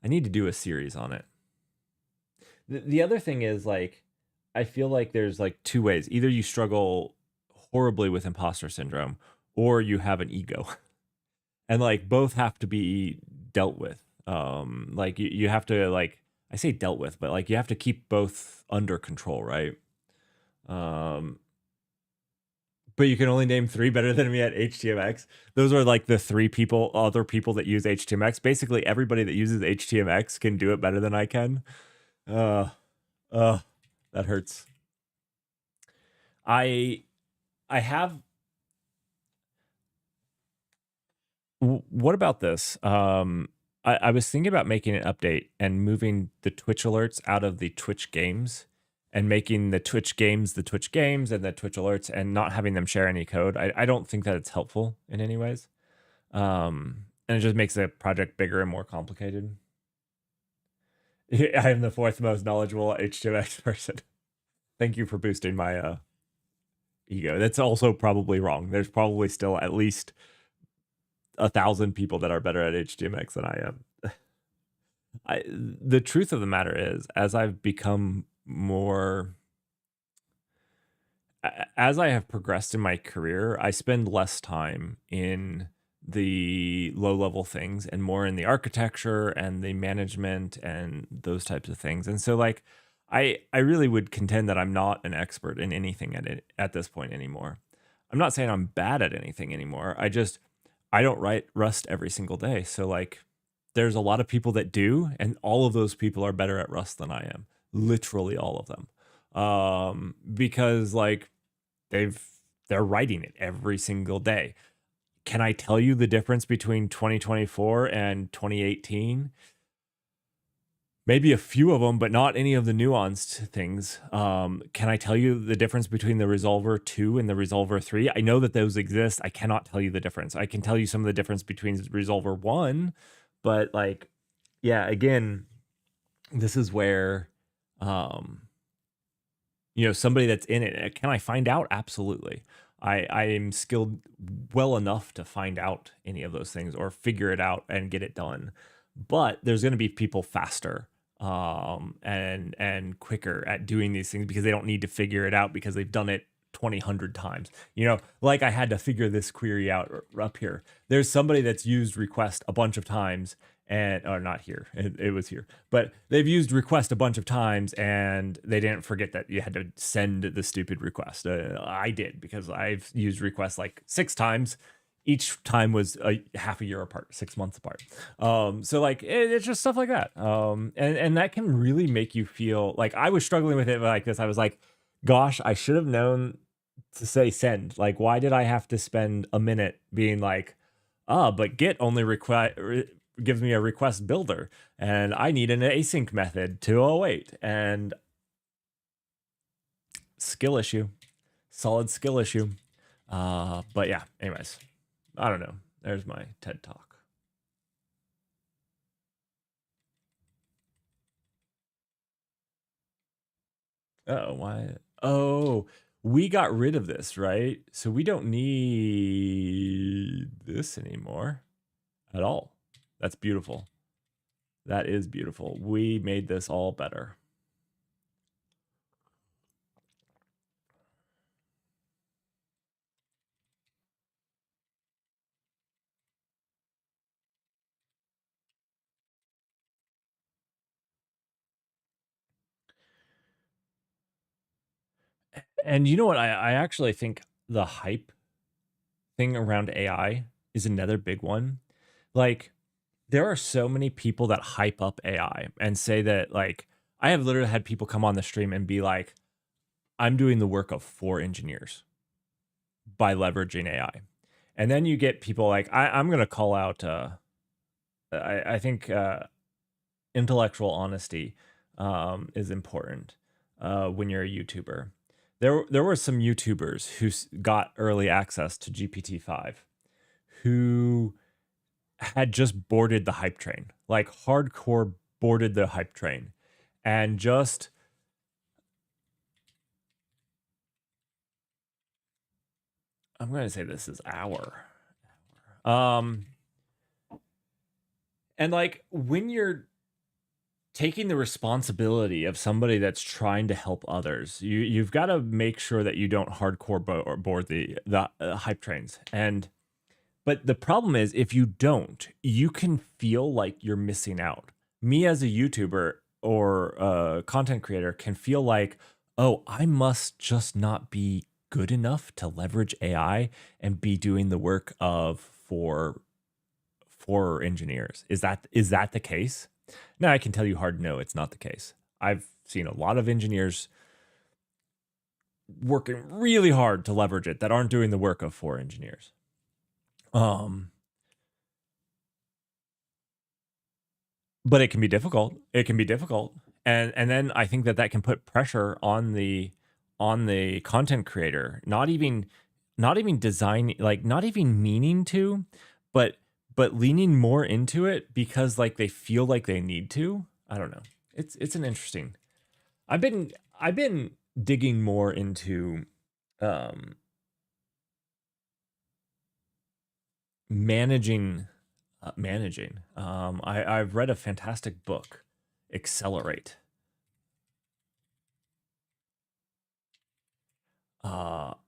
I need to do a series on it. The other thing is like, I feel like there's like two ways. Either you struggle horribly with imposter syndrome or you have an ego. And like both have to be dealt with. Like you have to like, I say dealt with, but like you have to keep both under control, right? But you can only name 3 better than me at HTMX. Those are like the 3 other people that use HTMX. Basically, everybody that uses HTMX can do it better than I can. That hurts. I have. What about this? I was thinking about making an update and moving the Twitch alerts out of the Twitch games and making the Twitch games and the Twitch alerts and not having them share any code. I don't think that it's helpful in any ways. And it just makes the project bigger and more complicated. I am the 4th most knowledgeable HTMX person. Thank you for boosting my ego. That's also probably wrong. There's probably still at least 1,000 people that are better at HTMX than I am. The truth of the matter is, as I've become more, as I have progressed in my career, I spend less time in the low level things and more in the architecture and the management and those types of things. And so like, I really would contend that I'm not an expert in anything at this point anymore. I'm not saying I'm bad at anything anymore. I don't write Rust every single day. So like there's a lot of people that do, and all of those people are better at Rust than I am. Literally all of them. Because like they're writing it every single day. Can I tell you the difference between 2024 and 2018? Maybe a few of them, but not any of the nuanced things. Can I tell you the difference between the Resolver 2 and the Resolver 3? I know that those exist. I cannot tell you the difference. I can tell you some of the difference between Resolver 1, but like, yeah, again, this is where, you know, somebody that's in it, can I find out? Absolutely. I am skilled well enough to find out any of those things or figure it out and get it done. But there's going to be people faster and quicker at doing these things because they don't need to figure it out because they've done it 2,000 times. You know, like I had to figure this query out up here. There's somebody that's used request a bunch of times or not here, it was here, but they've used request a bunch of times and they didn't forget that you had to send the stupid request. I did because I've used request like 6 times. Each time was a half a year apart, 6 months apart. So like it's just stuff like that. And that can really make you feel like I was struggling with it like this. I was like, gosh, I should have known to say send. Like, why did I have to spend a minute being like, but get only gives me a request builder, and I need an async method to await, and skill issue, solid skill issue. But yeah, anyways, I don't know. There's my TED talk. Oh, why? Oh, we got rid of this, right? So we don't need this anymore at all. That's beautiful. That is beautiful. We made this all better. And you know what? I actually think the hype thing around AI is another big one. Like, there are so many people that hype up AI and say that, like, I have literally had people come on the stream and be like, I'm doing the work of 4 engineers by leveraging AI. And then you get people like, I'm going to call out, I think intellectual honesty is important when you're a YouTuber. There were some YouTubers who got early access to GPT-5 who had just boarded the hype train, like hardcore boarded the hype train, and just I'm going to say this is um and like when you're taking the responsibility of somebody that's trying to help others, you've got to make sure that you don't hardcore board the hype trains. And but the problem is, if you don't, you can feel like you're missing out. Me as a YouTuber or a content creator can feel like, oh, I must just not be good enough to leverage AI and be doing the work of for engineers. Is that the case? Now I can tell you hard no, it's not the case. I've seen a lot of engineers working really hard to leverage it that aren't doing the work of 4 engineers. But it can be difficult. It can be difficult. And then I think that can put pressure on the content creator, not even designing, like not even meaning to, but leaning more into it because like they feel like they need to. I don't know. It's an interesting. I've been digging more into um managing managing. I've read a fantastic book, Accelerate.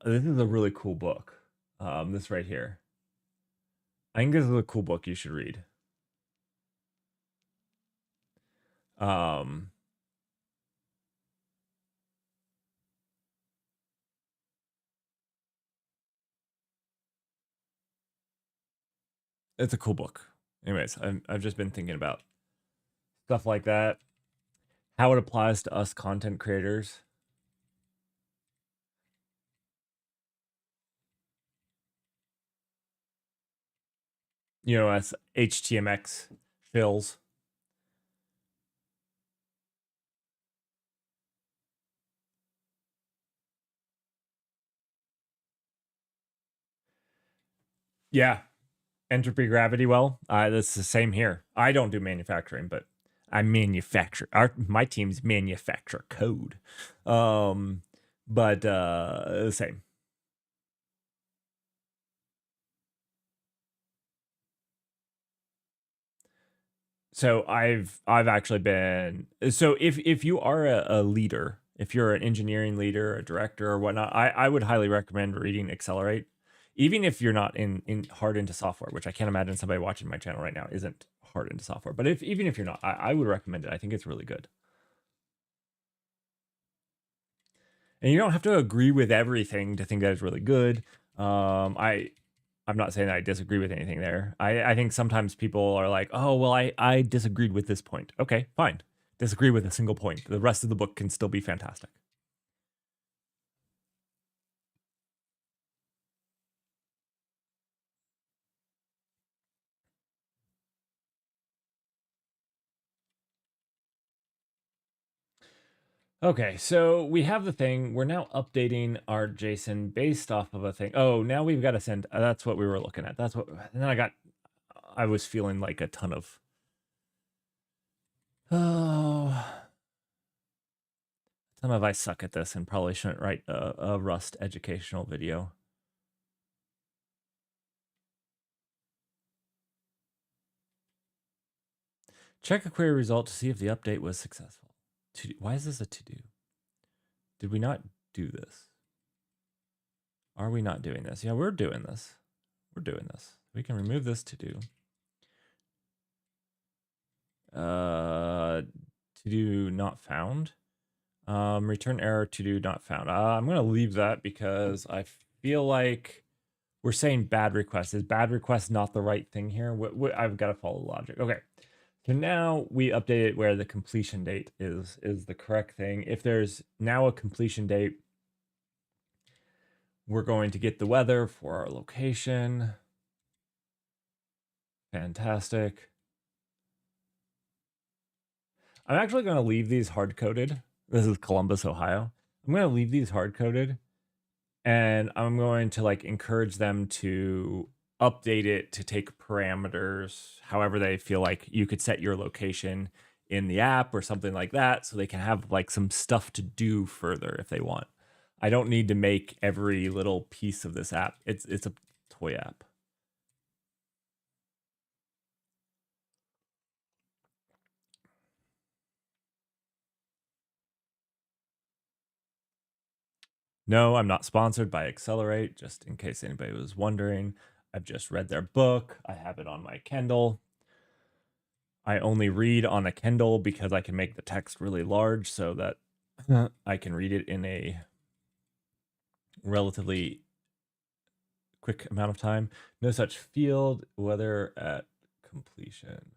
This is a really cool book. This right here. I think this is a cool book you should read. Um, it's a cool book. Anyways, I've just been thinking about stuff like that, how it applies to us content creators. You know, as HTMX fills. Yeah, entropy gravity well. That's the same here. I don't do manufacturing, but I manufacture. My teams manufacture code. Um, but the same. So I've actually been so if you are a leader, if you're an engineering leader, a director or whatnot, I would highly recommend reading Accelerate, even if you're not in hard into software, which I can't imagine somebody watching my channel right now isn't hard into software. But if even if you're not, I would recommend it. I think it's really good. And you don't have to agree with everything to think that it's really good. I'm not saying that I disagree with anything there. I think sometimes people are like, oh well, I disagreed with this point. Okay, fine. Disagree with a single point. The rest of the book can still be fantastic. Okay, so we have the thing. We're now updating our JSON based off of a thing. Oh, now we've got to send. That's what we were looking at. That's what. And then I was feeling like a ton of. Oh, ton of I suck at this and probably shouldn't write a Rust educational video. Check a query result to see if the update was successful. Why is this a to do? Did we not do this? Are we not doing this? Yeah, we're doing this. We're doing this. We can remove this to do. To do not found. Return error to do not found. I'm going to leave that because I feel like we're saying bad request. Is bad request not the right thing here? I've got to follow logic. Okay. So now we update it where the completion date is the correct thing. If there's now a completion date, we're going to get the weather for our location. Fantastic. I'm actually going to leave these hard-coded. This is Columbus, Ohio. I'm going to leave these hard-coded, and I'm going to like encourage them to update it to take parameters however they feel like. You could set your location in the app or something like that so they can have like some stuff to do further if they want. I don't need to make every little piece of this app. It's a toy app. No, I'm not sponsored by Accelerate, just in case anybody was wondering. I've just read their book. I have it on my Kindle. I only read on a Kindle because I can make the text really large so that I can read it in a relatively quick amount of time. No such field, whether at completion.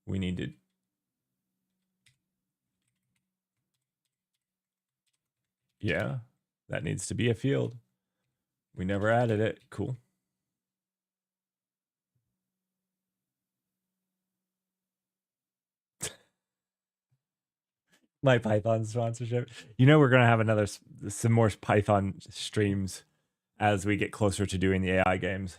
We need to. Yeah, that needs to be a field. We never added it. Cool. My Python sponsorship. You know, we're gonna have some more Python streams as we get closer to doing the AI games.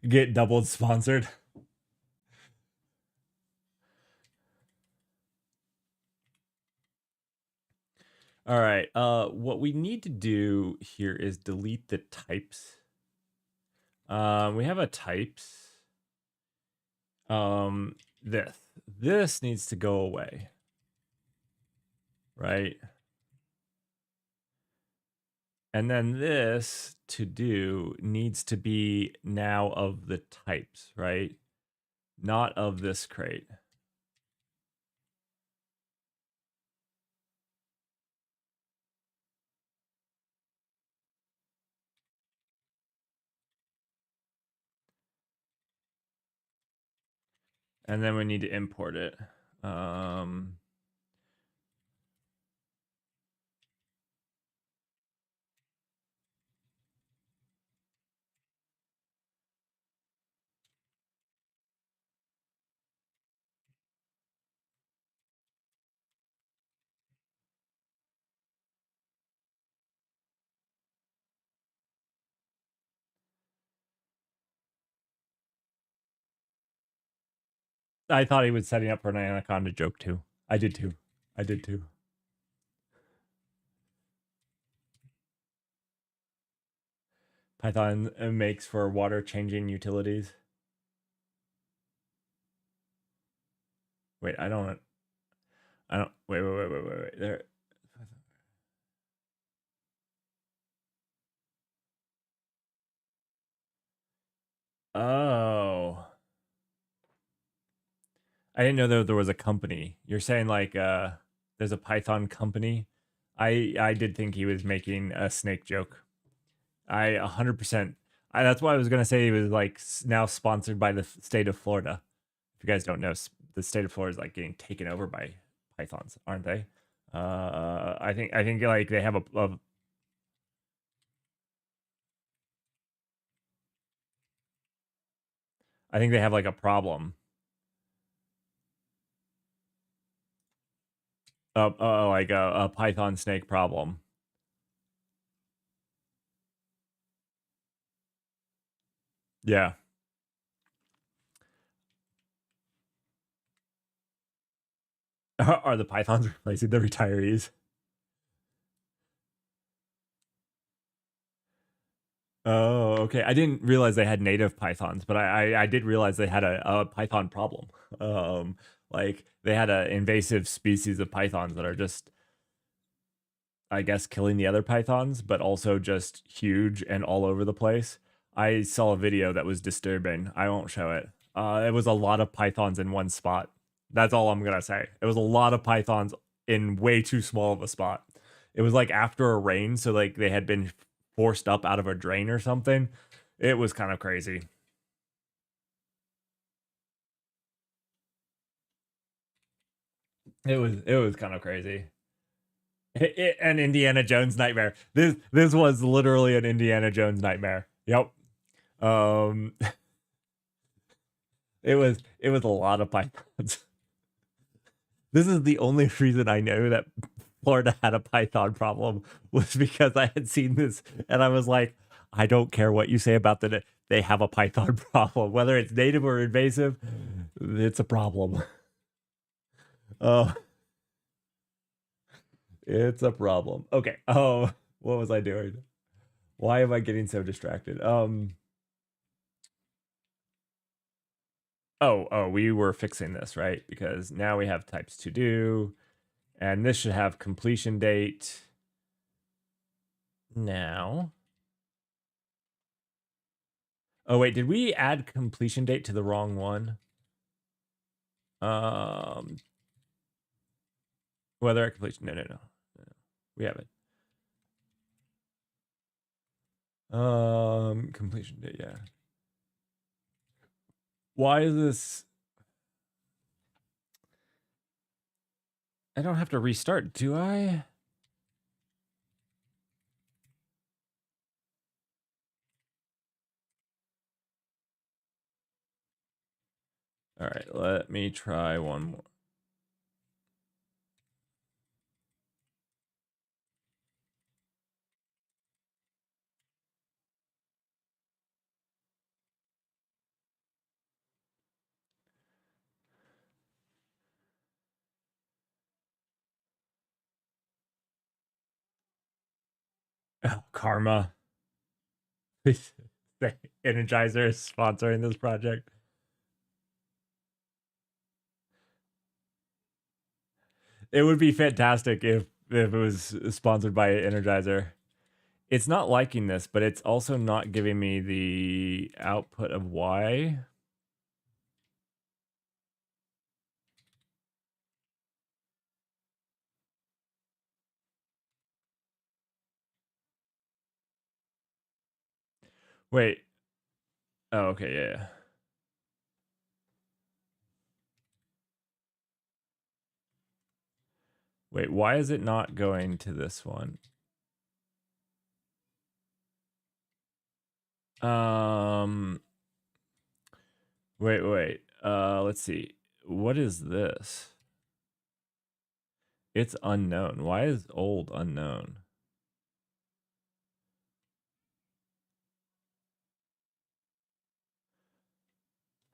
Get doubled sponsored. All right. What we need to do here is delete the types. We have a types. This needs to go away. Right? And then this to do needs to be now of the types, right? Not of this crate. And then we need to import it. I thought he was setting up for an Anaconda joke too. I did too. I did too. Python makes for water changing utilities. Wait, I don't. Wait. There. Oh. I didn't know that there was a company. You're saying like there's a Python company. I did think he was making a snake joke. I 100%. That's why I was gonna say he was like now sponsored by the state of Florida. If you guys don't know, the state of Florida is like getting taken over by pythons, aren't they? I think like they have a I think they have like a problem. Like a python snake problem. Yeah. Are the pythons replacing the retirees? Oh, okay. I didn't realize they had native pythons, but I did realize they had a python problem. Like they had an invasive species of pythons that are just, I guess, killing the other pythons, but also just huge and all over the place. I saw a video that was disturbing. I won't show it. It was a lot of pythons in one spot. That's all I'm gonna say. It was a lot of pythons in way too small of a spot. It was like after a rain, so like they had been forced up out of a drain or something. It was kind of crazy. It was kind of crazy. An Indiana Jones nightmare. This was literally an Indiana Jones nightmare. Yep. Um, it was a lot of pythons. This is the only reason I know that Florida had a python problem was because I had seen this and I was like, I don't care what you say about that. They have a python problem, whether it's native or invasive. It's a problem. Oh, it's a problem. Okay. Oh, what was I doing? Why am I getting so distracted? Oh, we were fixing this, right? Because now we have types to do, and this should have completion date. Now. Oh wait, did we add completion date to the wrong one? Whether completion? No. We have it. Completion date, yeah. Why is this? I don't have to restart, do I? All right, let me try one more. Oh, Karma. The Energizer is sponsoring this project. It would be fantastic if it was sponsored by Energizer. It's not liking this, but it's also not giving me the output of why. Wait. Oh, okay, yeah. Wait, why is it not going to this one? Um, wait. Let's see. What is this? It's unknown. Why is old unknown?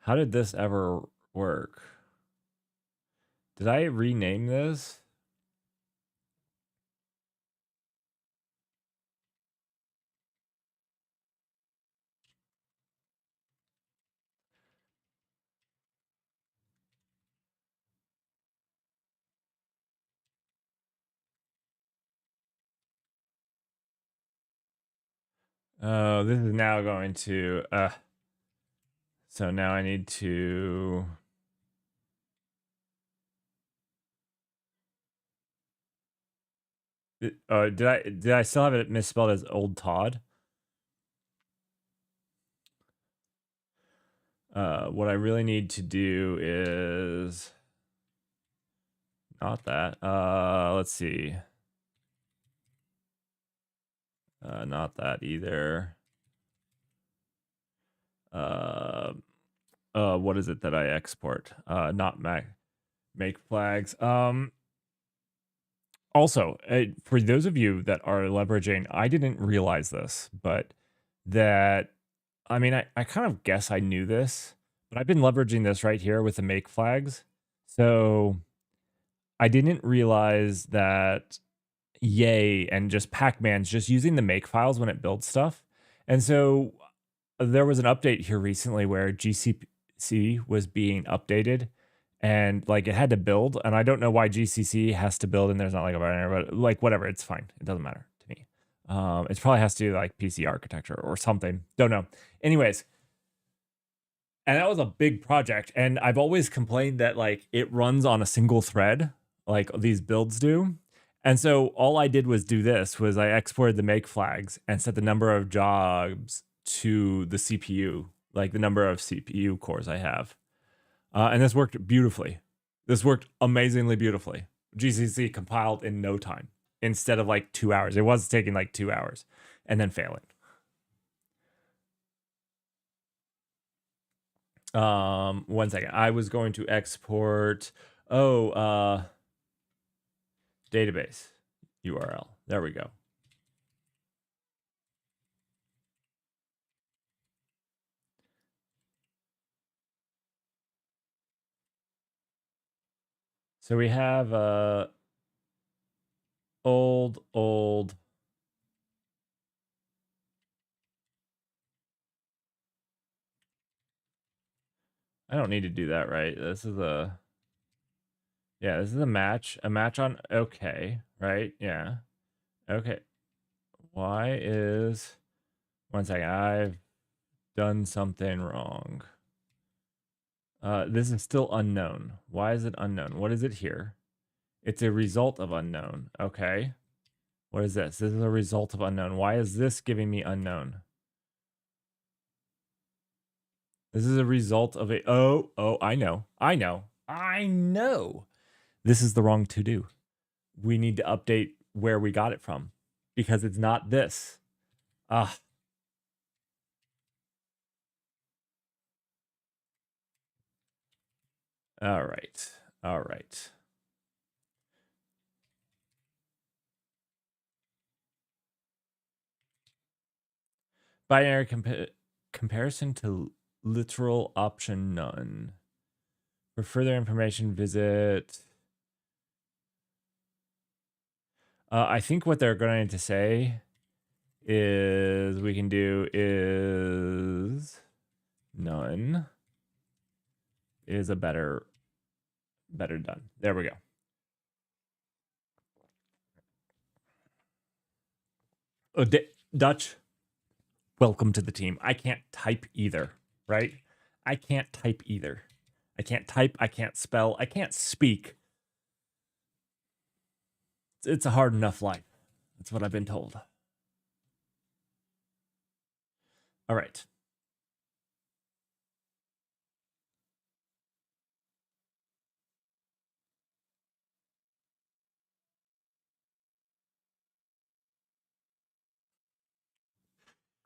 How did this ever work? Did I rename this? Oh, this is now going to so now I need to did I still have it misspelled as old Todd? What I really need to do is not that. Let's see. Not that either. What is it that I export? Not make flags. Also, for those of you that are leveraging, I didn't realize this, but that, I mean, I kind of guess I knew this, but I've been leveraging this right here with the make flags. So I didn't realize that Yay and just Pac-Man's just using the make files when it builds stuff. And so there was an update here recently where GCC was being updated and like it had to build. And I don't know why GCC has to build and there's not like a binary, but like whatever, it's fine. It doesn't matter to me. It probably has to do like PC architecture or something. Don't know. Anyways, and that was a big project. And I've always complained that like it runs on a single thread, like these builds do. And so all I did was do this was I exported the make flags and set the number of jobs to the CPU, like the number of CPU cores I have. And this worked beautifully. This worked amazingly beautifully. GCC compiled in no time instead of like 2 hours. It was taking like 2 hours and then failing. One second. I was going to export database URL. There we go. So we have old I don't need to do that, right? This is a this is a match on okay, right? Yeah. Okay. Why is one second, I've done something wrong. This is still unknown. Why is it unknown? What is it here? It's a result of unknown. Okay. What is this? This is a result of unknown. Why is this giving me unknown? This is a result of a I know. This is the wrong to do. We need to update where we got it from because it's not this. Ah. All right. All right. Binary comparison to literal option none. For further information, visit. I think what they're going to say is we can do is none is a better done. There we go. Oh, Dutch, welcome to the team. I can't type either, right? I can't type either. I can't type, I can't spell, I can't speak. It's a hard enough life. That's what I've been told. All right.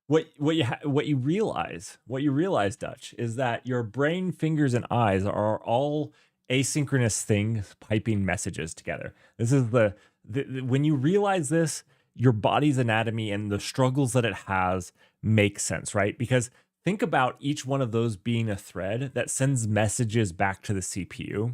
What you realize, Dutch, is that your brain, fingers, and eyes are all asynchronous things piping messages together. This is the when you realize this, your body's anatomy and the struggles that it has make sense, right? Because think about each one of those being a thread that sends messages back to the CPU,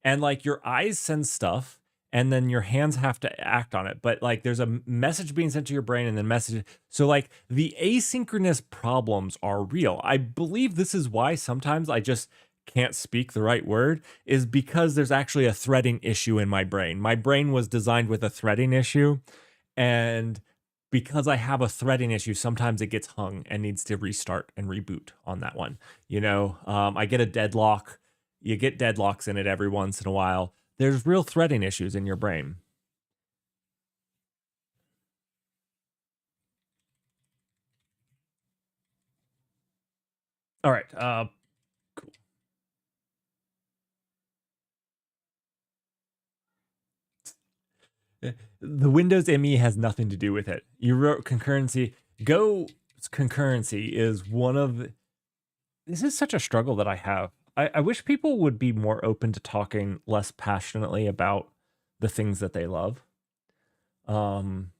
and like your eyes send stuff and then your hands have to act on it. But like there's a message being sent to your brain and then message. So like the asynchronous problems are real. I believe this is why sometimes I just can't speak the right word, is because there's actually a threading issue in my brain. My brain was designed with a threading issue. And because I have a threading issue, sometimes it gets hung and needs to restart and reboot on that one. You know, I get a deadlock. You get deadlocks in it every once in a while. There's real threading issues in your brain. All right. The Windows ME has nothing to do with it. You wrote concurrency. Go concurrency is one of. This is such a struggle that I have. I wish people would be more open to talking less passionately about the things that they love. And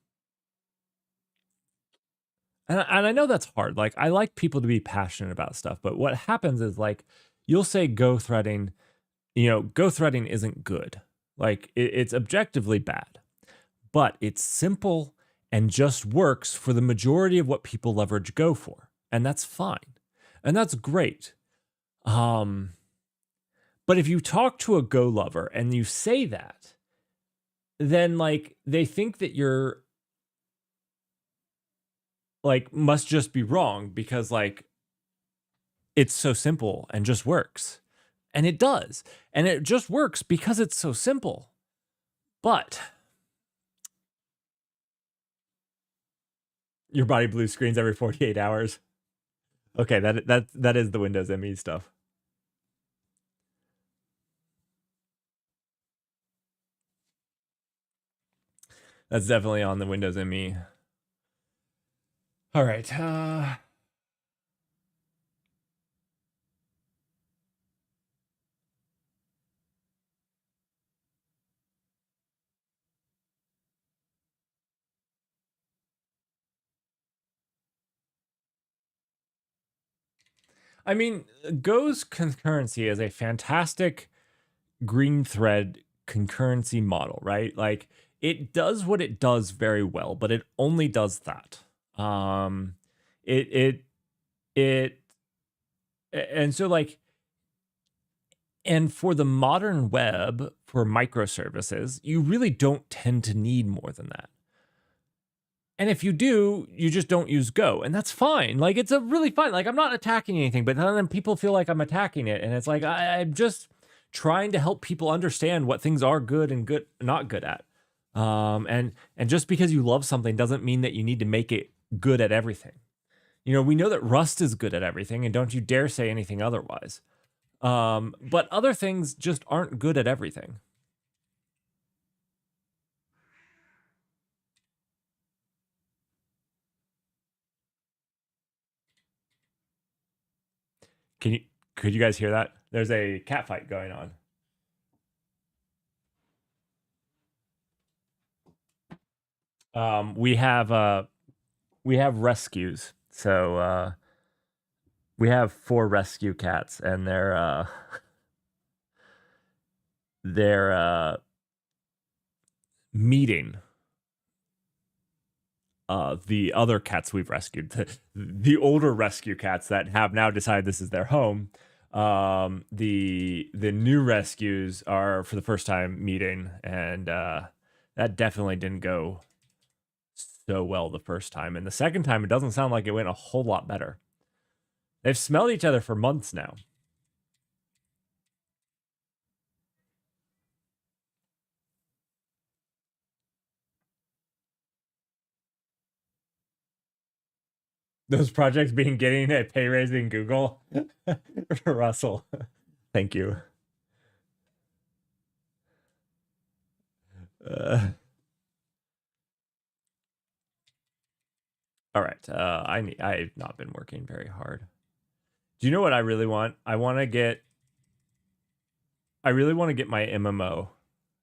I know that's hard. Like, I like people to be passionate about stuff, but what happens is, like, you'll say Go threading, Go threading isn't good. Like, it's objectively bad, but it's simple and just works for the majority of what people leverage Go for. And that's fine. And that's great. But if you talk to a Go lover and you say that, then, like, they think that you're, like, must just be wrong because, like, it's so simple and just works. And it does. And it just works because it's so simple. But your body blue screens every 48 hours. Okay, that is the Windows ME stuff. That's definitely on the Windows ME. All right. I mean, Go's concurrency is a fantastic green thread concurrency model, right? Like, it does what it does very well, but it only does that. It and so, like, and for the modern web, for microservices, you really don't tend to need more than that. And if you do, you just don't use Go, and that's fine. Like, it's a really fine. Like, I'm not attacking anything, but then people feel like I'm attacking it, and it's like I'm just trying to help people understand what things are good and not good at. And just because you love something doesn't mean that you need to make it good at everything. We know that Rust is good at everything, and don't you dare say anything otherwise. But other things just aren't good at everything. Could you guys hear that? There's a cat fight going on. We have rescues. So we have 4 rescue cats, and they're meeting the other cats we've rescued, the older rescue cats that have now decided this is their home. The new rescues are for the first time meeting, and that definitely didn't go so well the first time. And the second time, it doesn't sound like it went a whole lot better. They've smelled each other for months now. Those projects getting a pay raise in Google. Russell, thank you. All right. I've not been working very hard. Do you know what I really want? I really want to get my MMO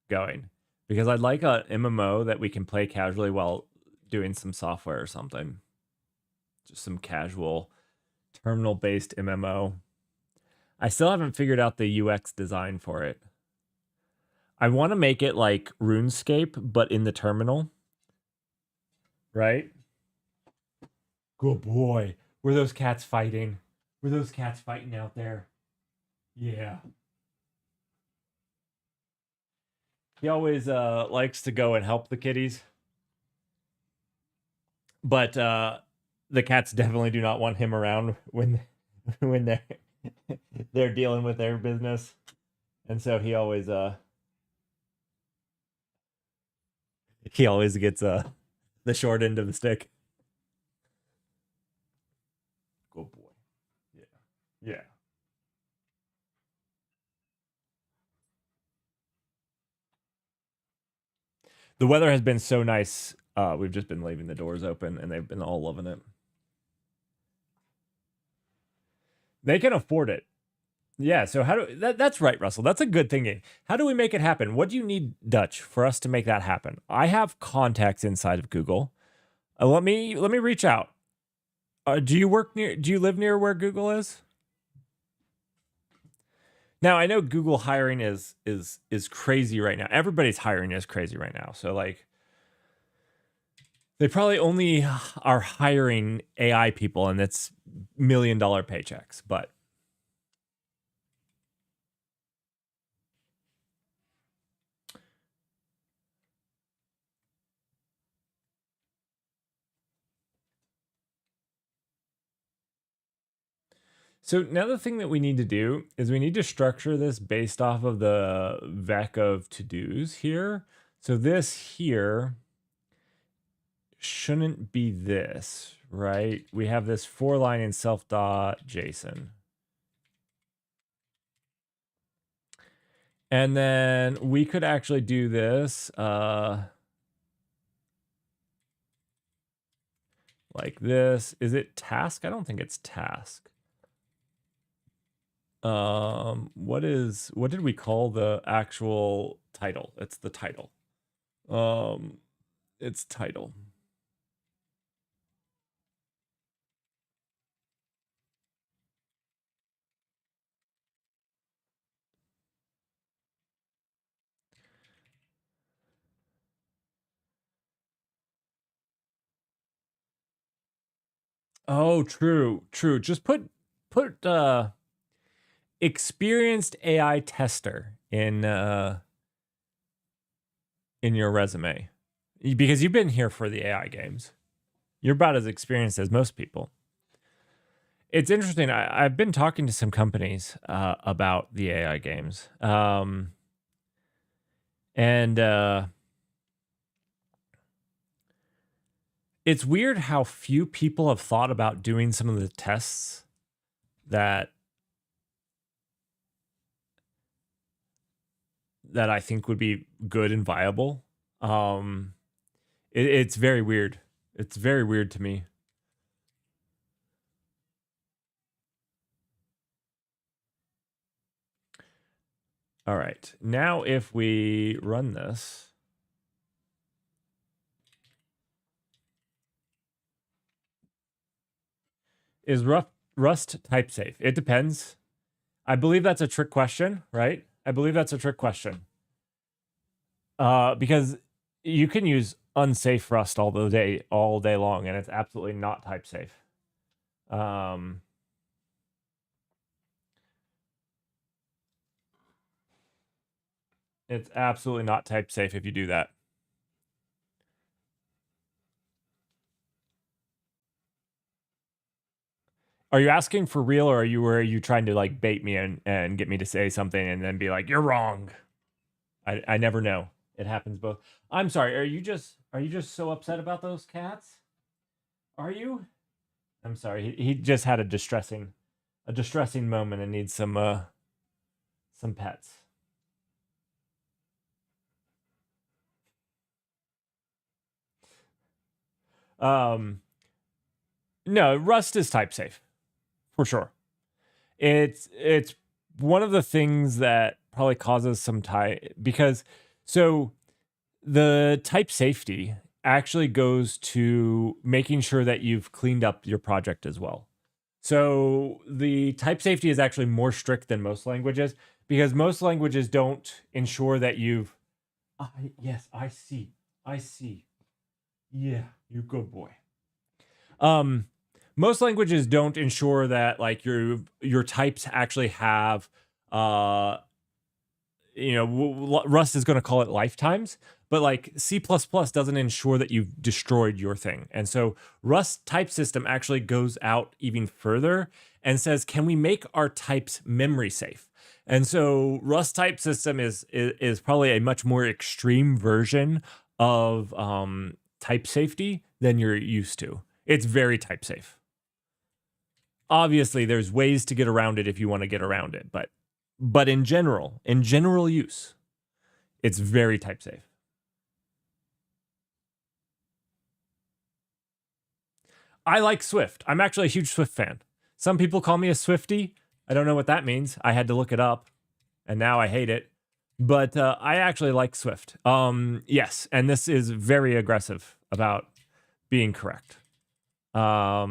going, because I'd like a MMO that we can play casually while doing some software or something. Just some casual terminal-based MMO. I still haven't figured out the UX design for it. I want to make it like RuneScape, but in the terminal. Right? Good boy. Were those cats fighting? Were those cats fighting out there? Yeah. He always likes to go and help the kitties. But the cats definitely do not want him around when they're dealing with their business. And so he always gets the short end of the stick. Good boy. Yeah. Yeah. The weather has been so nice. We've just been leaving the doors open, and they've been all loving it. They can afford it. Yeah, so that's right, Russell. That's a good thinking. How do we make it happen? What do you need, Dutch, for us to make that happen? I have contacts inside of Google. Let me reach out. Do you live near where Google is? Now, I know Google hiring is crazy right now. Everybody's hiring is crazy right now. So like they probably only are hiring AI people, and it's $1 million paychecks, but so now the thing that we need to do is we need to structure this based off of the vec of to-dos here. So this here shouldn't be this, right? We have this 4-line in self.json. And then we could actually do this like this. Is it task? I don't think it's task. What did we call the actual title? It's the title. It's title. Oh, true. Just put experienced AI tester in your resume, because you've been here for the AI games. You're about as experienced as most people. It's interesting. I've been talking to some companies about the AI games, and it's weird how few people have thought about doing some of the tests that I think would be good and viable. It's very weird. It's very weird to me. All right. Now if we run this, is Rust type safe? It depends. I believe that's a trick question, right? I believe that's a trick question. Because you can use unsafe Rust all day long, and it's absolutely not type safe. It's absolutely not type safe if you do that. Are you asking for real, or are you trying to like bait me and get me to say something and then be like, you're wrong? I never know. It happens both. I'm sorry. Are you just so upset about those cats? Are you? I'm sorry. He just had a distressing moment and needs some pets. No, Rust is type safe for sure. It's one of the things that probably causes some because so the type safety actually goes to making sure that you've cleaned up your project as well. So the type safety is actually more strict than most languages, because most languages don't ensure that you've yes, I see. Yeah, you good boy. Most languages don't ensure that like your types actually have Rust is going to call it lifetimes, but like C++ doesn't ensure that you've destroyed your thing. And so Rust type system actually goes out even further and says, can we make our types memory safe? And so Rust type system is probably a much more extreme version of type safety than you're used to. It's very type safe. Obviously, there's ways to get around it if you want to get around it, but in general use, it's very type safe. I like Swift. I'm actually a huge Swift fan. Some people call me a Swiftie. I don't know what that means. I had to look it up, and now I hate it. But I actually like Swift. Yes, and this is very aggressive about being correct. All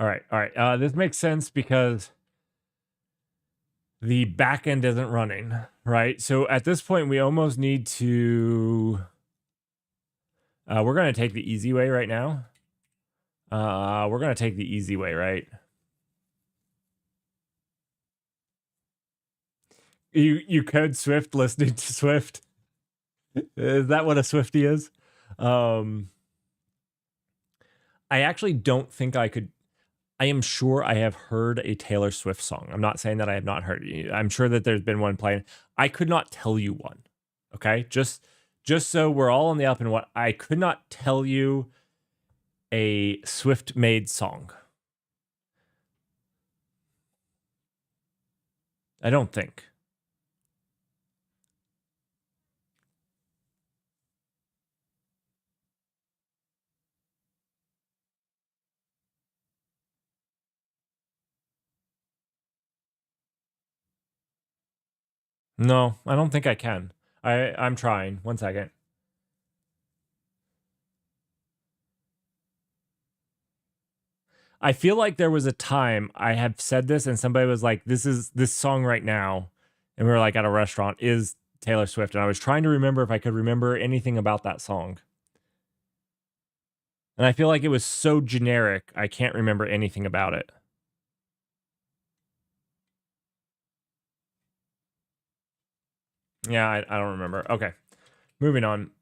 right. This makes sense because the backend isn't running, right? So at this point, we almost need to. We're going to take the easy way right now. We're going to take the easy way, right? You code Swift listening to Swift. Is that what a Swiftie is? I actually don't think I could. I am sure I have heard a Taylor Swift song. I'm not saying that I have not heard it. I'm sure that there's been one playing. I could not tell you one. Okay, just so we're all on the up and what, I could not tell you a Swift made song. I don't think. No, I don't think I can. I'm trying. 1 second. I feel like there was a time I have said this and somebody was like, this is this song right now. And we were like at a restaurant is Taylor Swift. And I was trying to remember if I could remember anything about that song. And I feel like it was so generic, I can't remember anything about it. Yeah, I don't remember. Okay. Moving on.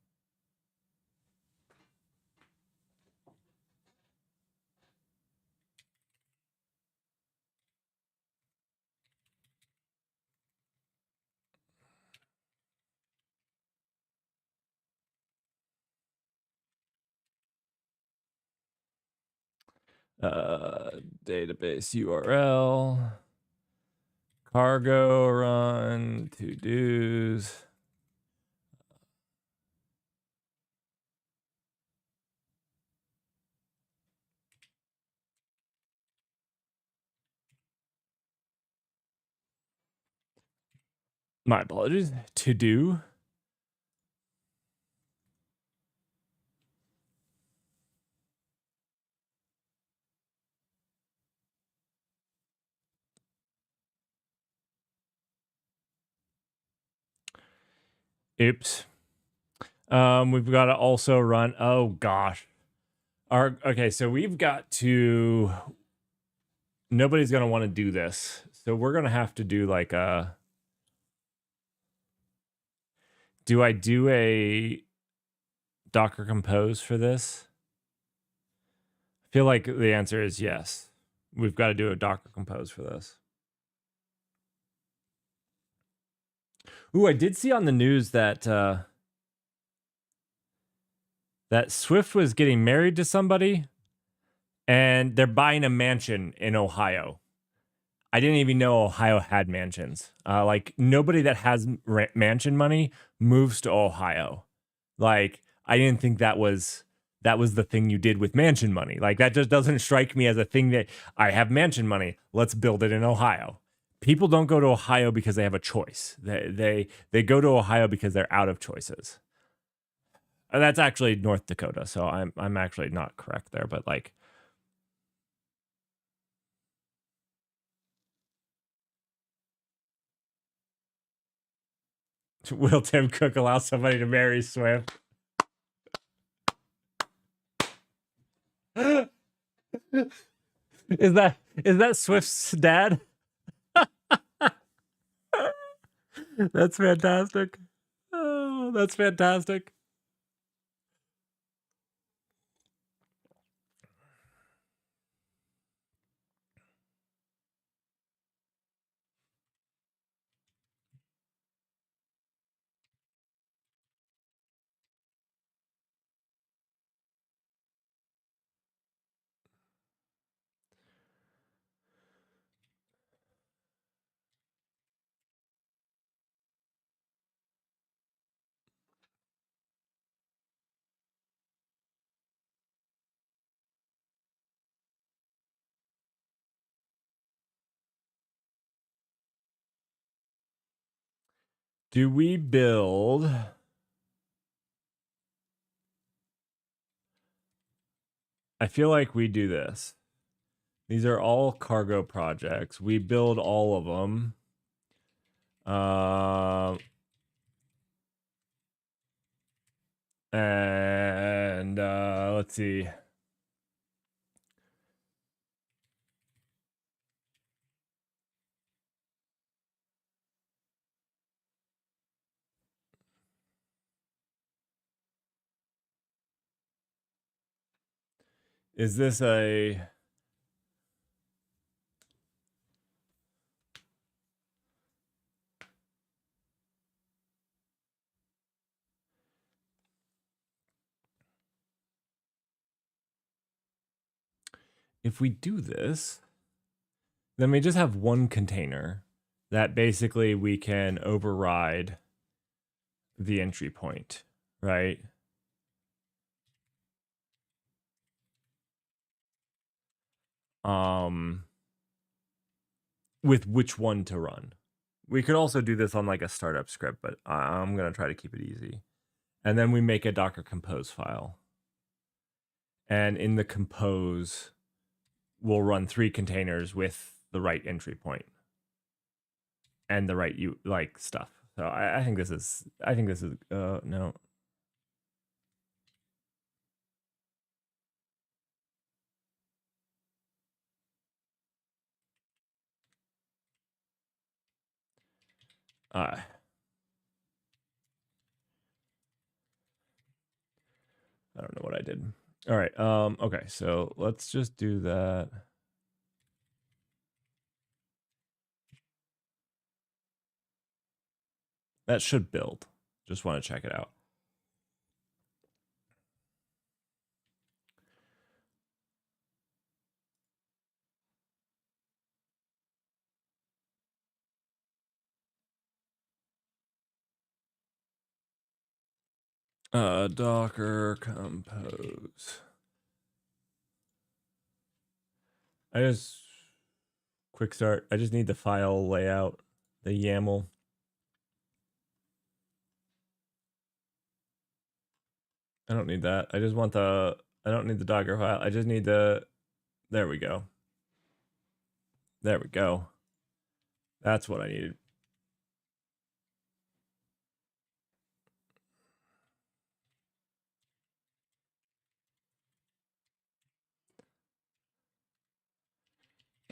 Database URL, cargo run, to-dos. My apologies. To do. Oops. We've got to also run. Oh gosh. Okay, so we've got to. Nobody's gonna want to do this, so we're gonna have to do like a. Do I do a Docker Compose for this? I feel like the answer is yes. We've got to do a Docker Compose for this. Ooh, I did see on the news that that Swift was getting married to somebody, and they're buying a mansion in Ohio. I didn't even know Ohio had mansions. Like nobody that has mansion money moves to Ohio. Like I didn't think that was the thing you did with mansion money. Like that just doesn't strike me as a thing that I have mansion money. Let's build it in Ohio. People don't go to Ohio because they have a choice. They go to Ohio because they're out of choices. And that's actually North Dakota, so I'm actually not correct there, but like will Tim Cook allow somebody to marry Swift? Is that Swift's dad? That's fantastic. Oh, that's fantastic. Do we build? I feel like we do this. These are all cargo projects. We build all of them. And let's see. Is this a... If we do this, then we just have one container that basically we can override the entry point, right? With which one to run. We could also do this on like a startup script, but I'm going to try to keep it easy. And then we make a Docker compose file. And in the compose, we'll run 3 containers with the right entry point and the right stuff. So I think this is no. I don't know what I did. All right. Okay. So let's just do that. That should build. Just want to check it out. Docker compose. Quick start. I just need the file layout, the YAML. I don't need that. I don't need the Docker file. I just need there we go. There we go. That's what I needed.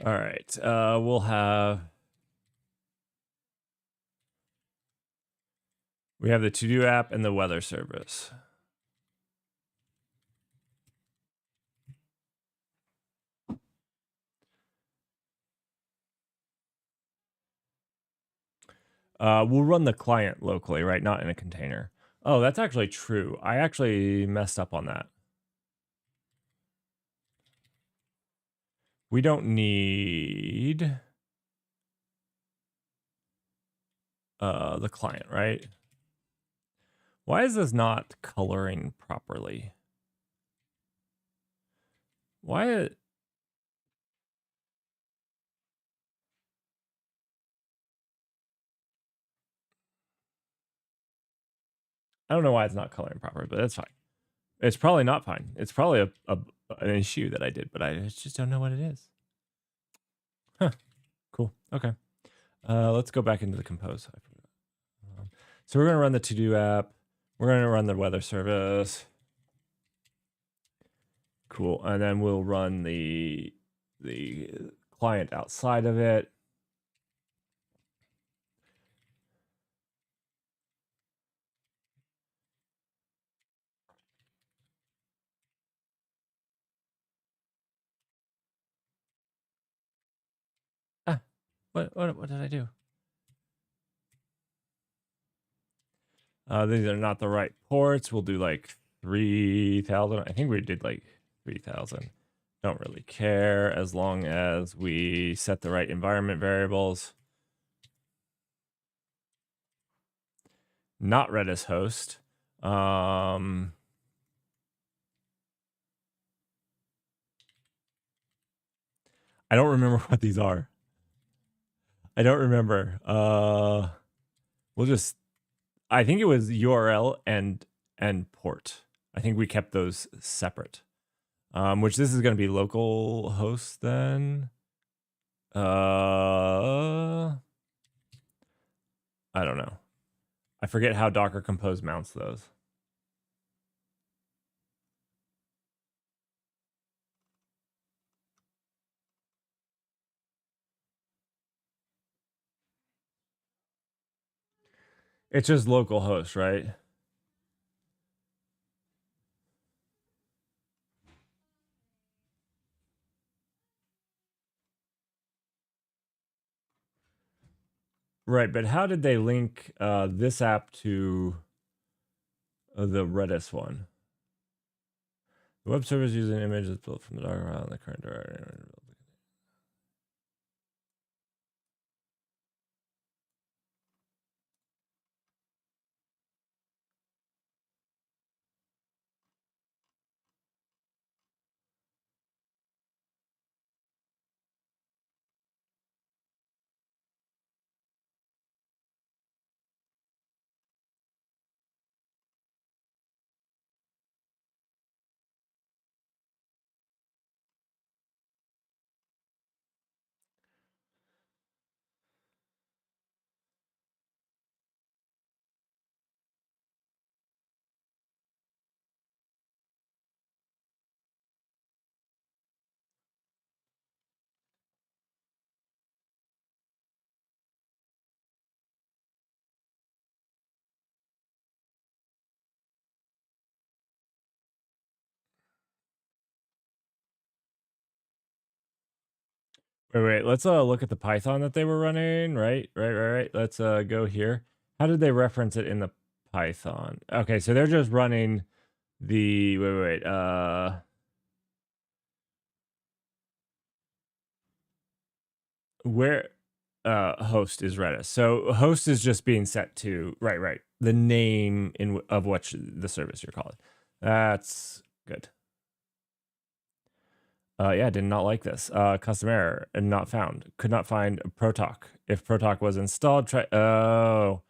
All right. We have the TODO app and the weather service. We'll run the client locally, right? Not in a container. Oh, that's actually true. I actually messed up on that. We don't need the client, right? Why is this not coloring properly? Why? I don't know why it's not coloring properly, but that's fine. It's probably not fine. It's probably an issue that I did, but I just don't know what it is. Huh. Cool. Okay. Let's go back into the compose. So we're going to run the TODO app. We're going to run the weather service. Cool. And then we'll run the client outside of it. What did I do? These are not the right ports. We'll do like 3,000. I think we did like 3,000. Don't really care as long as we set the right environment variables. Not Redis host. I don't remember what these are. I don't remember. We'll just I think it was URL and port. I think we kept those separate. Which this is going to be local host then. I don't know. I forget how Docker Compose mounts those. It's just local host, right? Right, but how did they link this app to the Redis one? The web service using images built from the Docker file in the current directory. Wait. Let's look at the Python that they were running. Right. Let's go here. How did they reference it in the Python? Okay, so they're just running the where host is Redis. So host is just being set to right the name of what the service you're calling. That's good. Yeah, did not like this. Custom error and not found. Could not find Protalk. If Protalk was installed, try. Oh,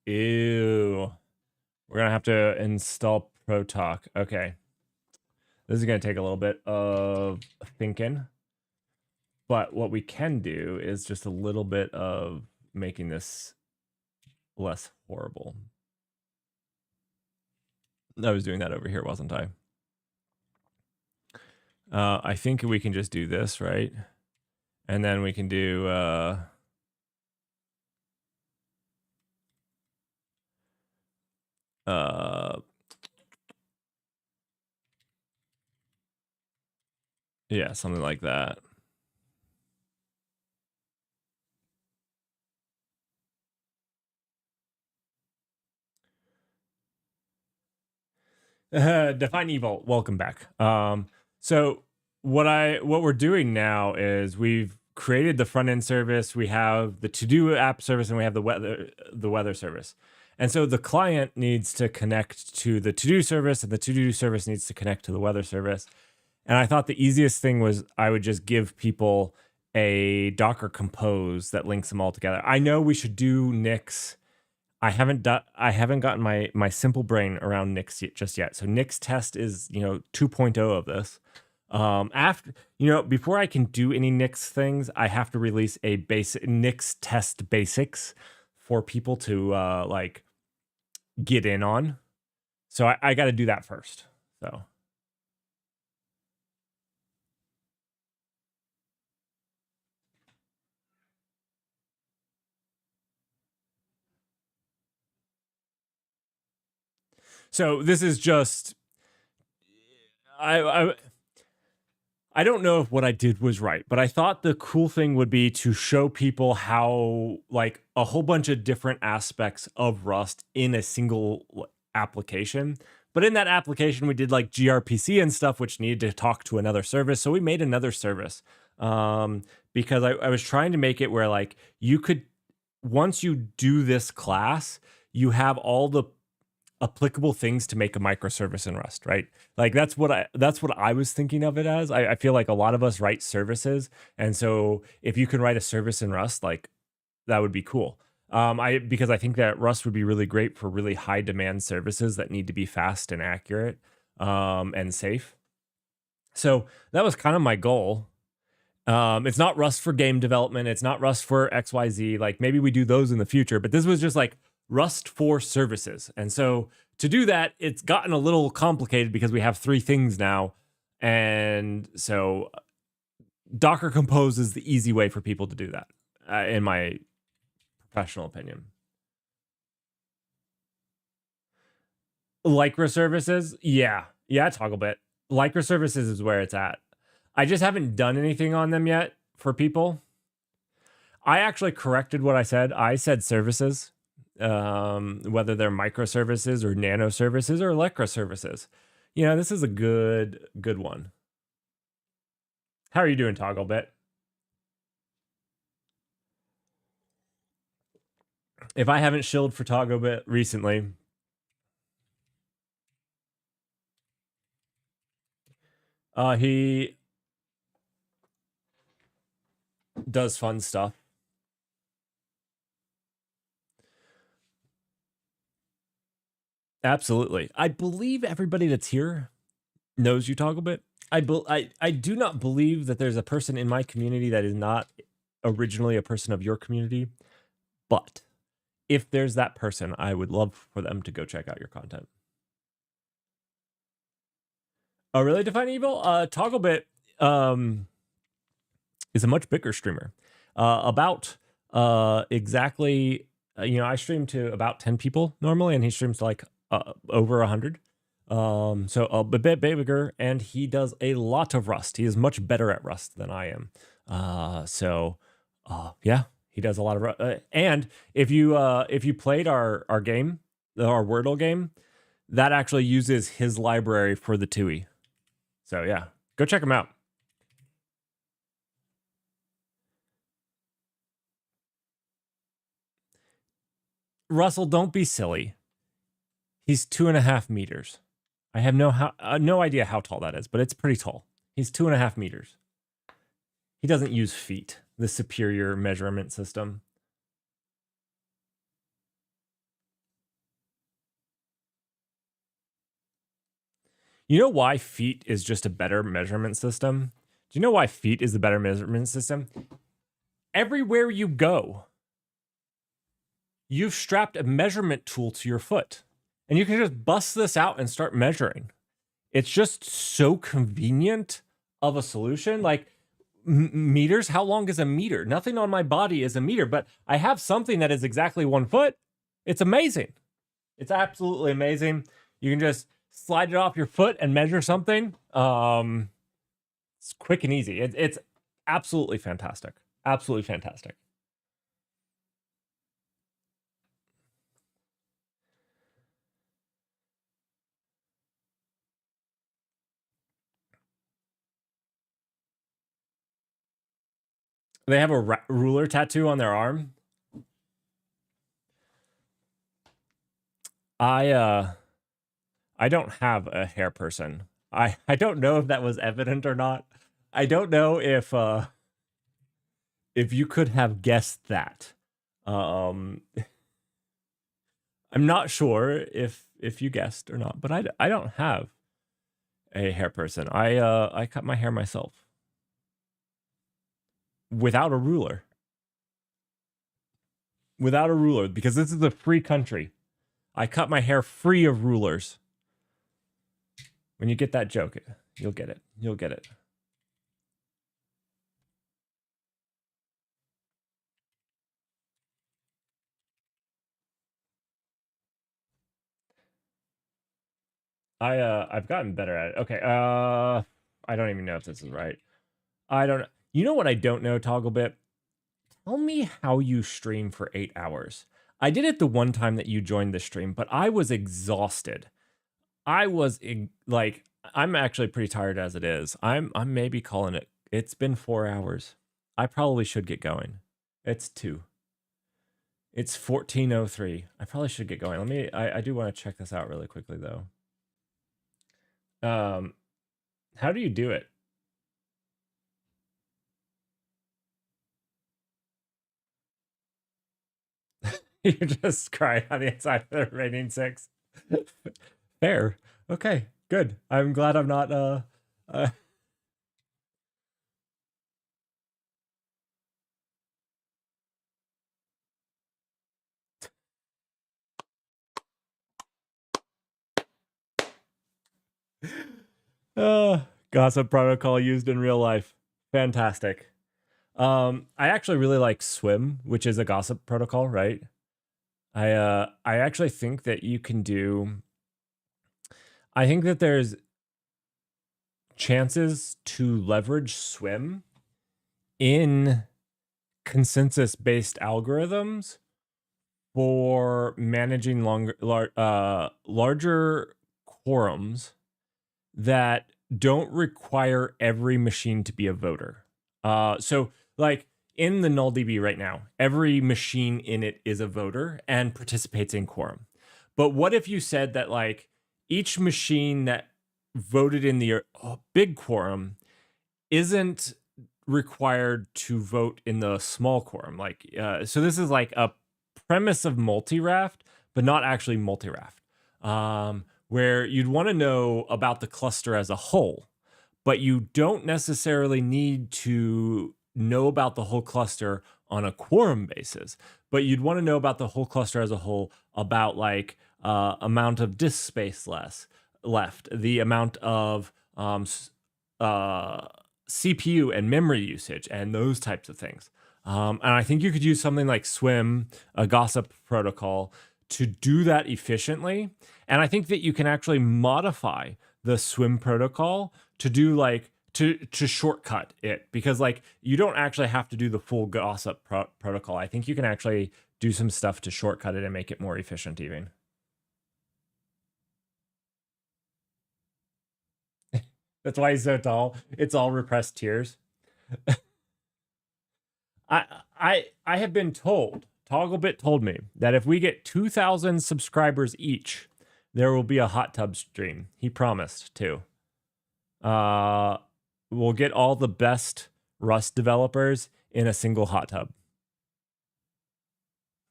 ew. We're gonna have to install Protalk. Okay, this is gonna take a little bit of thinking, but what we can do is just a little bit of making this less horrible. I was doing that over here, wasn't I? I think we can just do this, right? And then we can do yeah, something like that. Define evil. Welcome back. So what we're doing now is we've created the front end service. We have the to-do app service, and we have the weather service. And so the client needs to connect to the to-do service, and the to-do service needs to connect to the weather service. And I thought the easiest thing was I would just give people a Docker Compose that links them all together. I know we should do Nix. I haven't gotten my simple brain around Nix just yet. So Nix test is 2.0 of this. After before I can do any Nix things, I have to release a basic Nix test basics for people to like get in on. So I got to do that first. So this is just I don't know if what I did was right, but I thought the cool thing would be to show people how like a whole bunch of different aspects of Rust in a single application. But in that application, we did like gRPC and stuff, which needed to talk to another service. So we made another service because I was trying to make it where like you could, once you do this class, you have all the applicable things to make a microservice in Rust, right? Like that's what I was thinking of it as. I feel like a lot of us write services, and so if you can write a service in Rust, like that would be cool. Because I think that Rust would be really great for really high demand services that need to be fast and accurate, and safe. So that was kind of my goal. It's not Rust for game development. It's not Rust for XYZ. Like maybe we do those in the future, but this was just like Rust for services. And so to do that, it's gotten a little complicated because we have 3 things now. And so Docker Compose is the easy way for people to do that, in my professional opinion. Lycra services, yeah, Togglebit. Lycra services is where it's at. I just haven't done anything on them yet for people. I actually corrected what I said. I said services, whether they're microservices or nano services or Lycra services. You know, this is a good one. How are you doing, Togglebit? If I haven't shilled for Togglebit recently, he does fun stuff. Absolutely. I believe everybody that's here knows you, Togglebit. I do not believe that there's a person in my community that is not originally a person of your community. But if there's that person, I would love for them to go check out your content. Oh, really? Define Evil? Togglebit is a much bigger streamer. About exactly, I stream to about 10 people normally, and he streams to like over 100. So a bit bigger, and he does a lot of Rust. He is much better at Rust than I am. Yeah, he does a lot of Rust. And if you played our game, our Wordle game, that actually uses his library for the TUI. So yeah, go check him out. Russell, don't be silly. He's 2.5 meters. I have no idea how tall that is, but it's pretty tall. He's 2.5 meters. He doesn't use feet, the superior measurement system. You know why feet is just a better measurement system? Do you know why feet is the better measurement system? Everywhere you go, you've strapped a measurement tool to your foot, and you can just bust this out and start measuring. It's just so convenient of a solution. Like meters, how long is a meter? Nothing on my body is a meter, but I have something that is exactly 1 foot. It's amazing. It's absolutely amazing. You can just slide it off your foot and measure something. It's quick and easy. It's absolutely fantastic. Absolutely fantastic. They have a ruler tattoo on their arm. I don't have a hair person. I don't know if that was evident or not. I don't know if you could have guessed that. I'm not sure if you guessed or not, but I don't have a hair person. I cut my hair myself without a ruler. Without a ruler, because this is a free country. I cut my hair free of rulers. When you get that joke, you'll get it. You'll get it. I've gotten better at it. Okay. I don't even know if this is right. I don't know. You know what I don't know, Togglebit? Tell me how you stream for 8 hours. I did it the one time that you joined the stream, but I was exhausted. I was like, I'm actually pretty tired as it is. I'm maybe calling it. It's been 4 hours. I probably should get going. It's 2. It's 14:03. I probably should get going. I do want to check this out really quickly though. How do you do it? You're just crying on the inside of the remaining 6. Fair. Okay, good. I'm glad I'm not uh gossip protocol used in real life. Fantastic. I actually really like Swim, which is a gossip protocol, right? I actually think that you can do I think that there's chances to leverage Swim in consensus based algorithms for managing larger quorums that don't require every machine to be a voter. So, like in the NullDB right now, every machine in it is a voter and participates in quorum. But what if you said that like each machine that voted in the big quorum isn't required to vote in the small quorum? Like, so this is like a premise of multi-raft, but not actually multi-raft. Where you'd want to know about the cluster as a whole, but you don't necessarily need to know about the whole cluster on a quorum basis, but you'd want to know about the whole cluster as a whole, about like amount of disk space left, the amount of CPU and memory usage, and those types of things. And I think you could use something like Swim, a gossip protocol, to do that efficiently. And I think that you can actually modify the Swim protocol to do like to shortcut it, because like you don't actually have to do the full gossip protocol. I think you can actually do some stuff to shortcut it and make it more efficient even. That's why he's so tall. It's all repressed tears. I have been told, Togglebit told me, that if we get 2,000 subscribers each, there will be a hot tub stream. He promised too. We'll get all the best Rust developers in a single hot tub.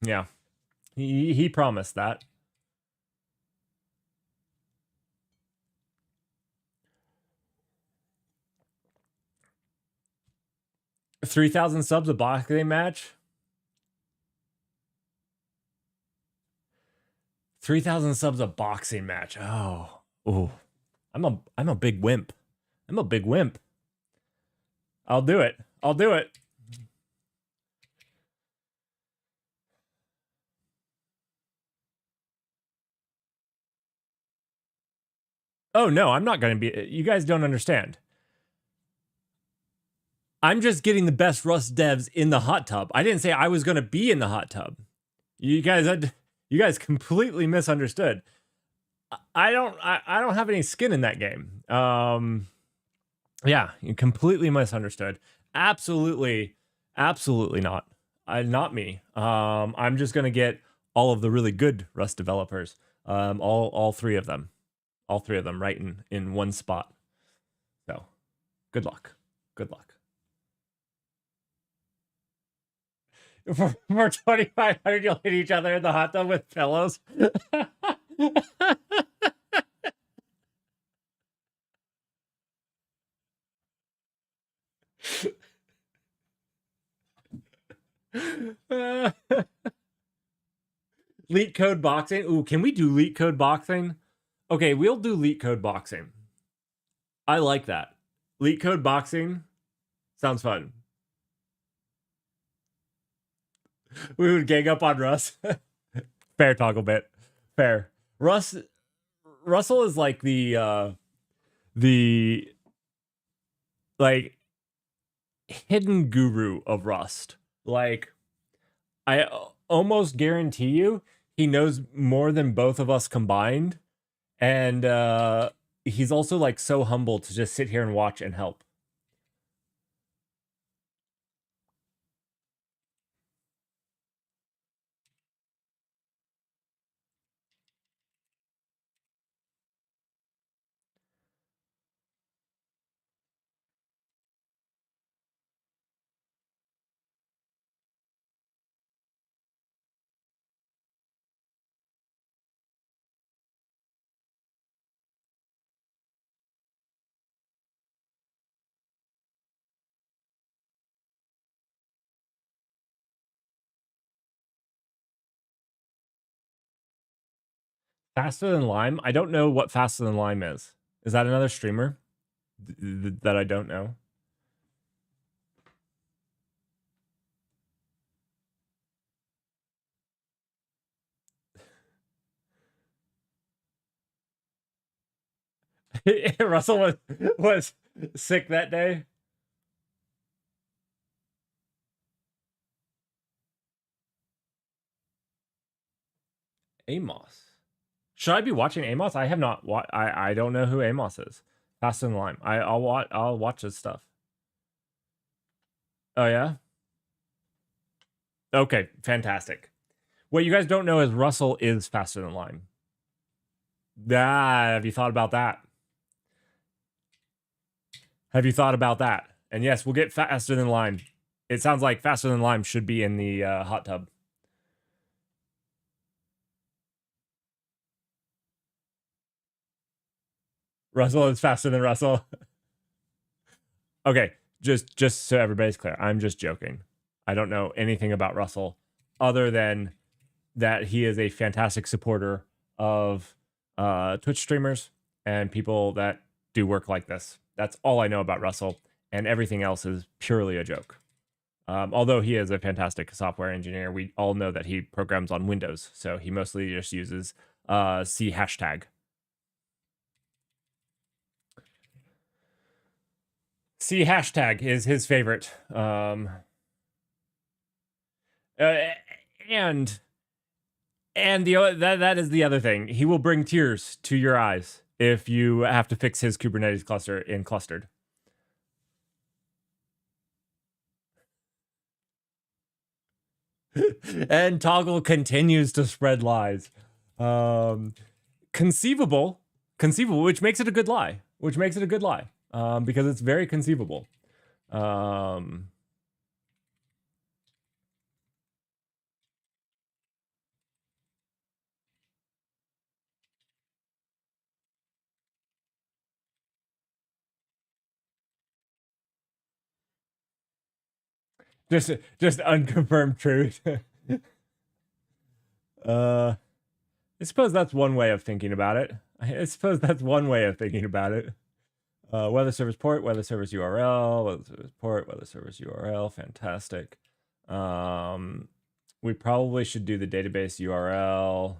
Yeah. He promised that. $3,000 subs a boxing match. 3,000 subs a boxing match. Oh, I'm a big wimp. I'm a big wimp. I'll do it. I'll do it. Oh no, I'm not going to be. You guys don't understand. I'm just getting the best Rust devs in the hot tub. I didn't say I was going to be in the hot tub. You guys completely misunderstood. I don't have any skin in that game. Yeah, you completely misunderstood. Absolutely not. Not me. I'm just going to get all of the really good Rust developers. All three of them. All three of them right in one spot. So, good luck. Good luck. For 2,500, you'll hit each other in the hot tub with pillows. Leet code boxing. Ooh, can we do leet code boxing? Okay, we'll do leet code boxing. I like that. Leet code boxing sounds fun. We would gang up on Russ. Fair, Togglebit. Fair. Russell is like the like hidden guru of Rust. Like, I almost guarantee you he knows more than both of us combined, and he's also like so humble to just sit here and watch and help. Faster than Lime? I don't know what Faster than Lime is. Is that another streamer that I don't know? Russell was sick that day. Amos. Should I be watching Amos? I have not. I don't know who Amos is. Faster than Lime. I'll watch his stuff. Oh yeah. Okay, fantastic. What you guys don't know is Russell is faster than Lime. Have you thought about that? Have you thought about that? And yes, we'll get faster than Lime. It sounds like faster than Lime should be in the hot tub. Russell is faster than Russell. Okay, just so everybody's clear, I'm just joking. I don't know anything about Russell other than that he is a fantastic supporter of Twitch streamers and people that do work like this. That's all I know about Russell, and everything else is purely a joke. Although he is a fantastic software engineer, we all know that he programs on Windows, so he mostly just uses C hashtag. C hashtag is his favorite. And that is the other thing. He will bring tears to your eyes if you have to fix his Kubernetes cluster in clustered. And Toggle continues to spread lies. Conceivable, which makes it a good lie. Because it's very conceivable. Just unconfirmed truth. I suppose that's one way of thinking about it. Weather service port, weather service URL, weather service port, weather service URL. Fantastic. We probably should do the database URL.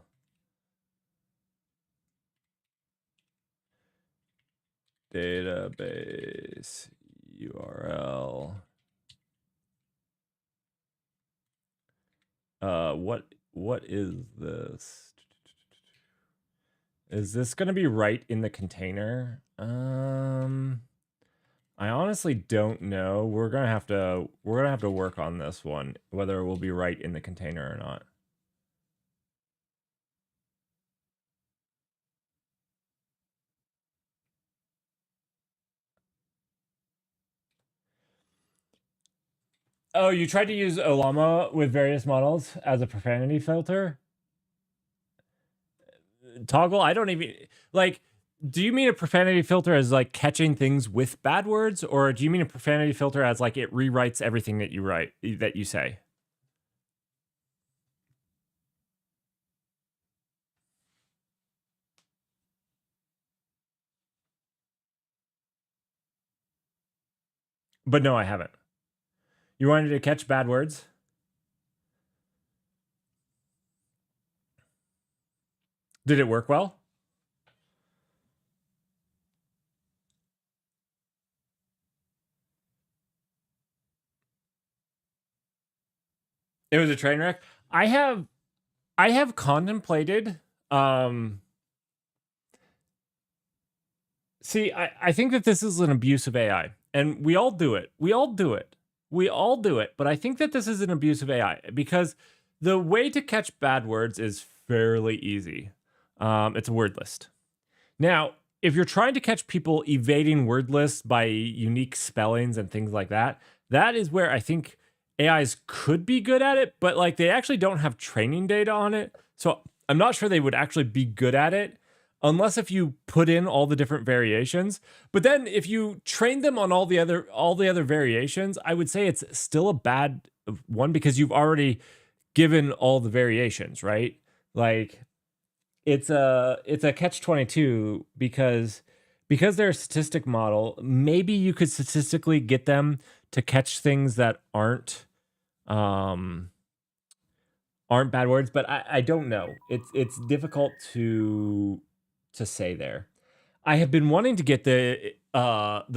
Database URL. What is this? Is this going to be right in the container? I honestly don't know. We're gonna have to work on this one, whether it will be right in the container or not. Oh, you tried to use Olama with various models as a profanity filter? Toggle, I don't even like. Do you mean a profanity filter as like catching things with bad words, or do you mean a profanity filter as like it rewrites everything that you say? But no, I haven't. You wanted to catch bad words? Did it work well? It was a train wreck. I have contemplated. See, I think that this is an abuse of AI, and we all do it. But I think that this is an abuse of AI because the way to catch bad words is fairly easy. It's a word list. Now, if you're trying to catch people evading word lists by unique spellings and things like that, that is where I think AIs could be good at it, but like they actually don't have training data on it. So I'm not sure they would actually be good at it unless if you put in all the different variations. But then if you train them on all the other variations, I would say it's still a bad one because you've already given all the variations, right? Like it's a catch-22 because they're a statistic model. Maybe you could statistically get them to catch things that aren't bad words, but I don't know. It's difficult to say there. I have been wanting to get the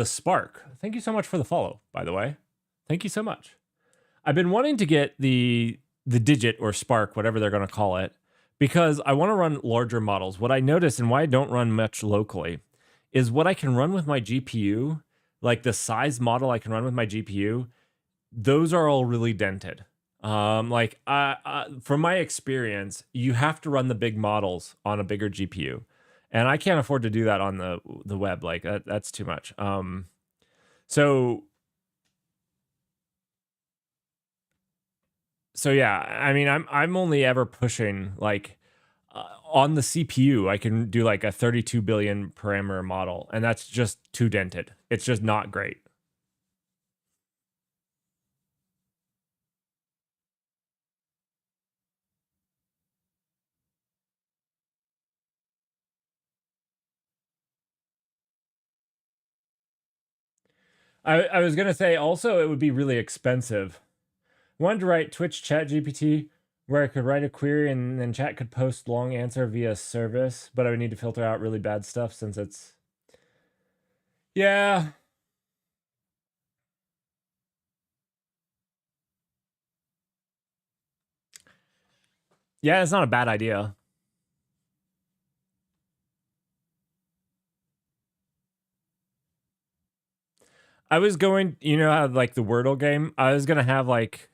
Spark. Thank you so much for the follow, by the way. Thank you so much. I've been wanting to get the Digit or Spark, whatever they're going to call it, because I want to run larger models. What I notice and why I don't run much locally is what I can run with my GPU, like the size model I can run with my GPU, those are all really dented. Like from my experience, you have to run the big models on a bigger GPU, and I can't afford to do that on the web. Like that's too much. So yeah, I mean, I'm only ever pushing like on the CPU. I can do like a 32 billion parameter model, and that's just too dented. It's just not great. I was gonna say also it would be really expensive. I wanted to write Twitch Chat GPT where I could write a query and then chat could post long answer via service, but I would need to filter out really bad stuff since it's yeah. Yeah, it's not a bad idea. I was going, you know how like the Wordle game, I was gonna have like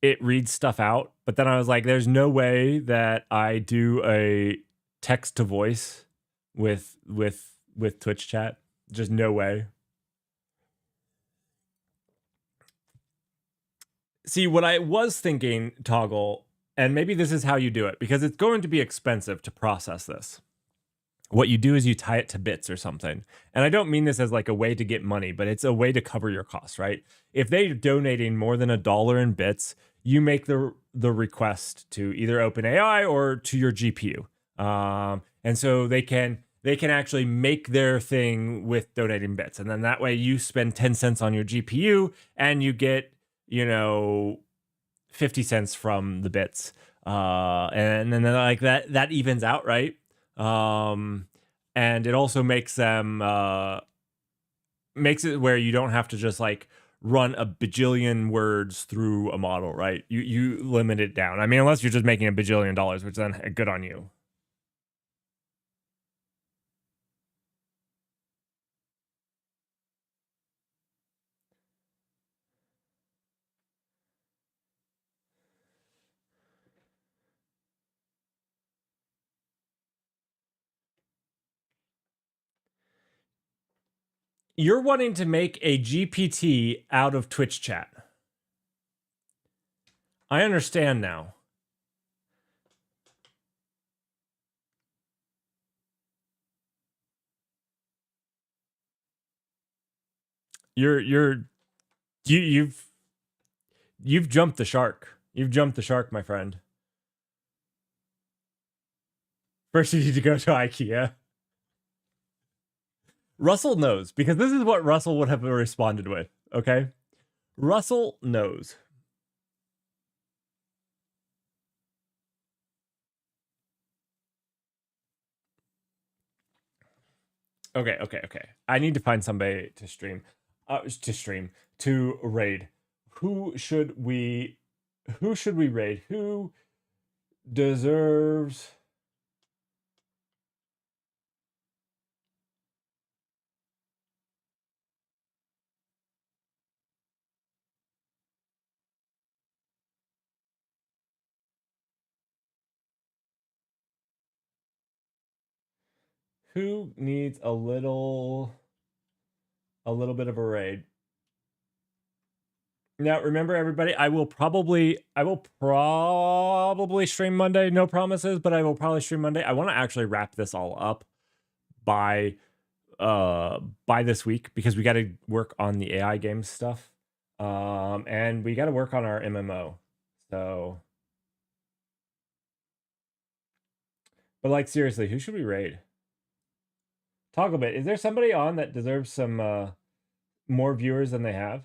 it reads stuff out, but then I was like, there's no way that I do a text to voice with Twitch chat. Just no way. See, what I was thinking, Toggle, and maybe this is how you do it, because it's going to be expensive to process this. What you do is you tie it to bits or something. And I don't mean this as like a way to get money, but it's a way to cover your costs, right? If they're donating more than $1 in bits, you make the request to either OpenAI or to your GPU. And so they can actually make their thing with donating bits. And then that way you spend 10 cents on your GPU and you get, 50 cents from the bits. And then like that evens out, right? And it also makes them makes it where you don't have to just like run a bajillion words through a model, right? You limit it down. I mean, unless you're just making $1 bajillion, which then good on you. You're wanting to make a GPT out of Twitch chat. I understand now. You've jumped the shark. You've jumped the shark, my friend. First, you need to go to IKEA. Russell knows, because this is what Russell would have responded with, okay? Russell knows. Okay. I need to find somebody to stream. To raid. Who should we raid? Who deserves who needs a little bit of a raid? Now, remember, everybody, I will probably stream Monday. No promises, but I will probably stream Monday. I want to actually wrap this all up by this week, because we got to work on the AI games stuff, and we got to work on our MMO. So But like seriously, who should we raid? Togglebit, is there somebody on that deserves some more viewers than they have?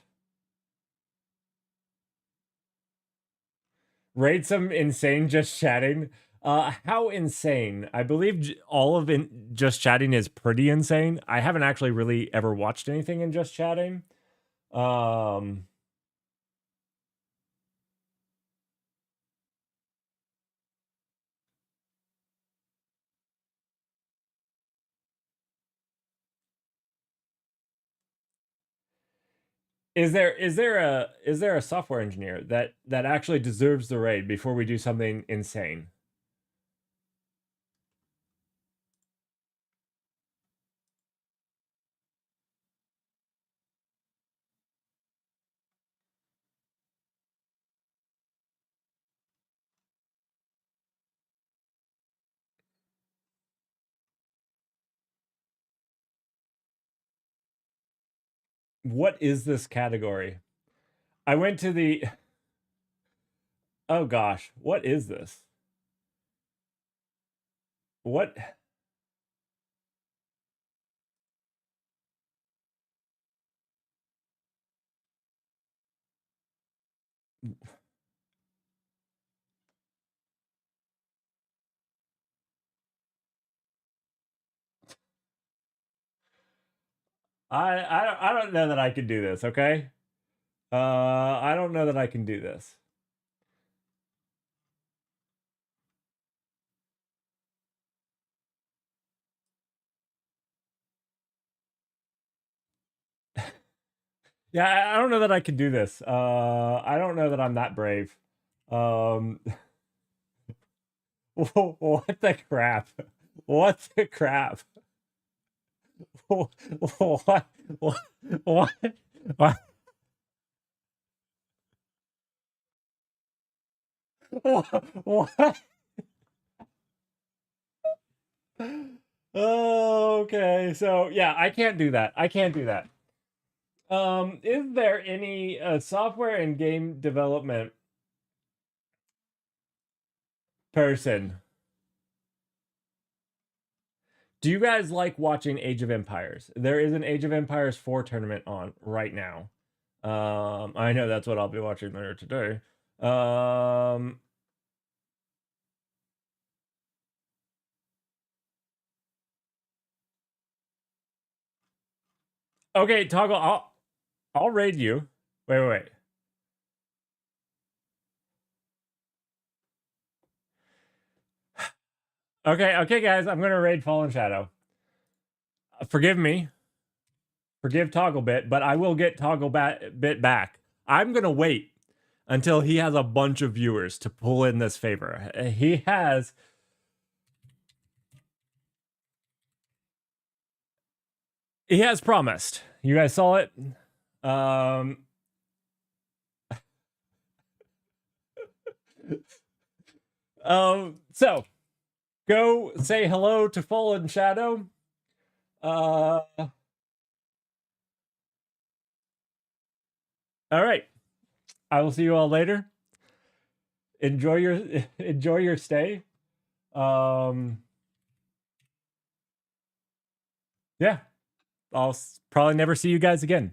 Raid some insane just chatting. How insane? I believe all of just chatting is pretty insane. I haven't actually really ever watched anything in just chatting. Is there a software engineer that actually deserves the raid before we do something insane? What is this category? I went to the Oh gosh, what is this? What? I don't know that I can do this, okay? I don't know that I can do this. Yeah, I don't know that I can do this. I don't know that I'm that brave. What the crap? What the crap? What? What? What? What? Okay, so yeah, I can't do that. I can't do that. Is there any software and game development person? Do you guys like watching Age of Empires? There is an Age of Empires 4 tournament on right now. I know that's what I'll be watching later today. Okay, Toggle, I'll raid you. Wait. Okay, guys, I'm gonna raid Fallen Shadow. Forgive me. Forgive Togglebit, but I will get Togglebit back. I'm gonna wait until he has a bunch of viewers to pull in this favor. He has promised. You guys saw it. So go say hello to Fallen Shadow. All right. I will see you all later. Enjoy your stay. Yeah. I'll probably never see you guys again.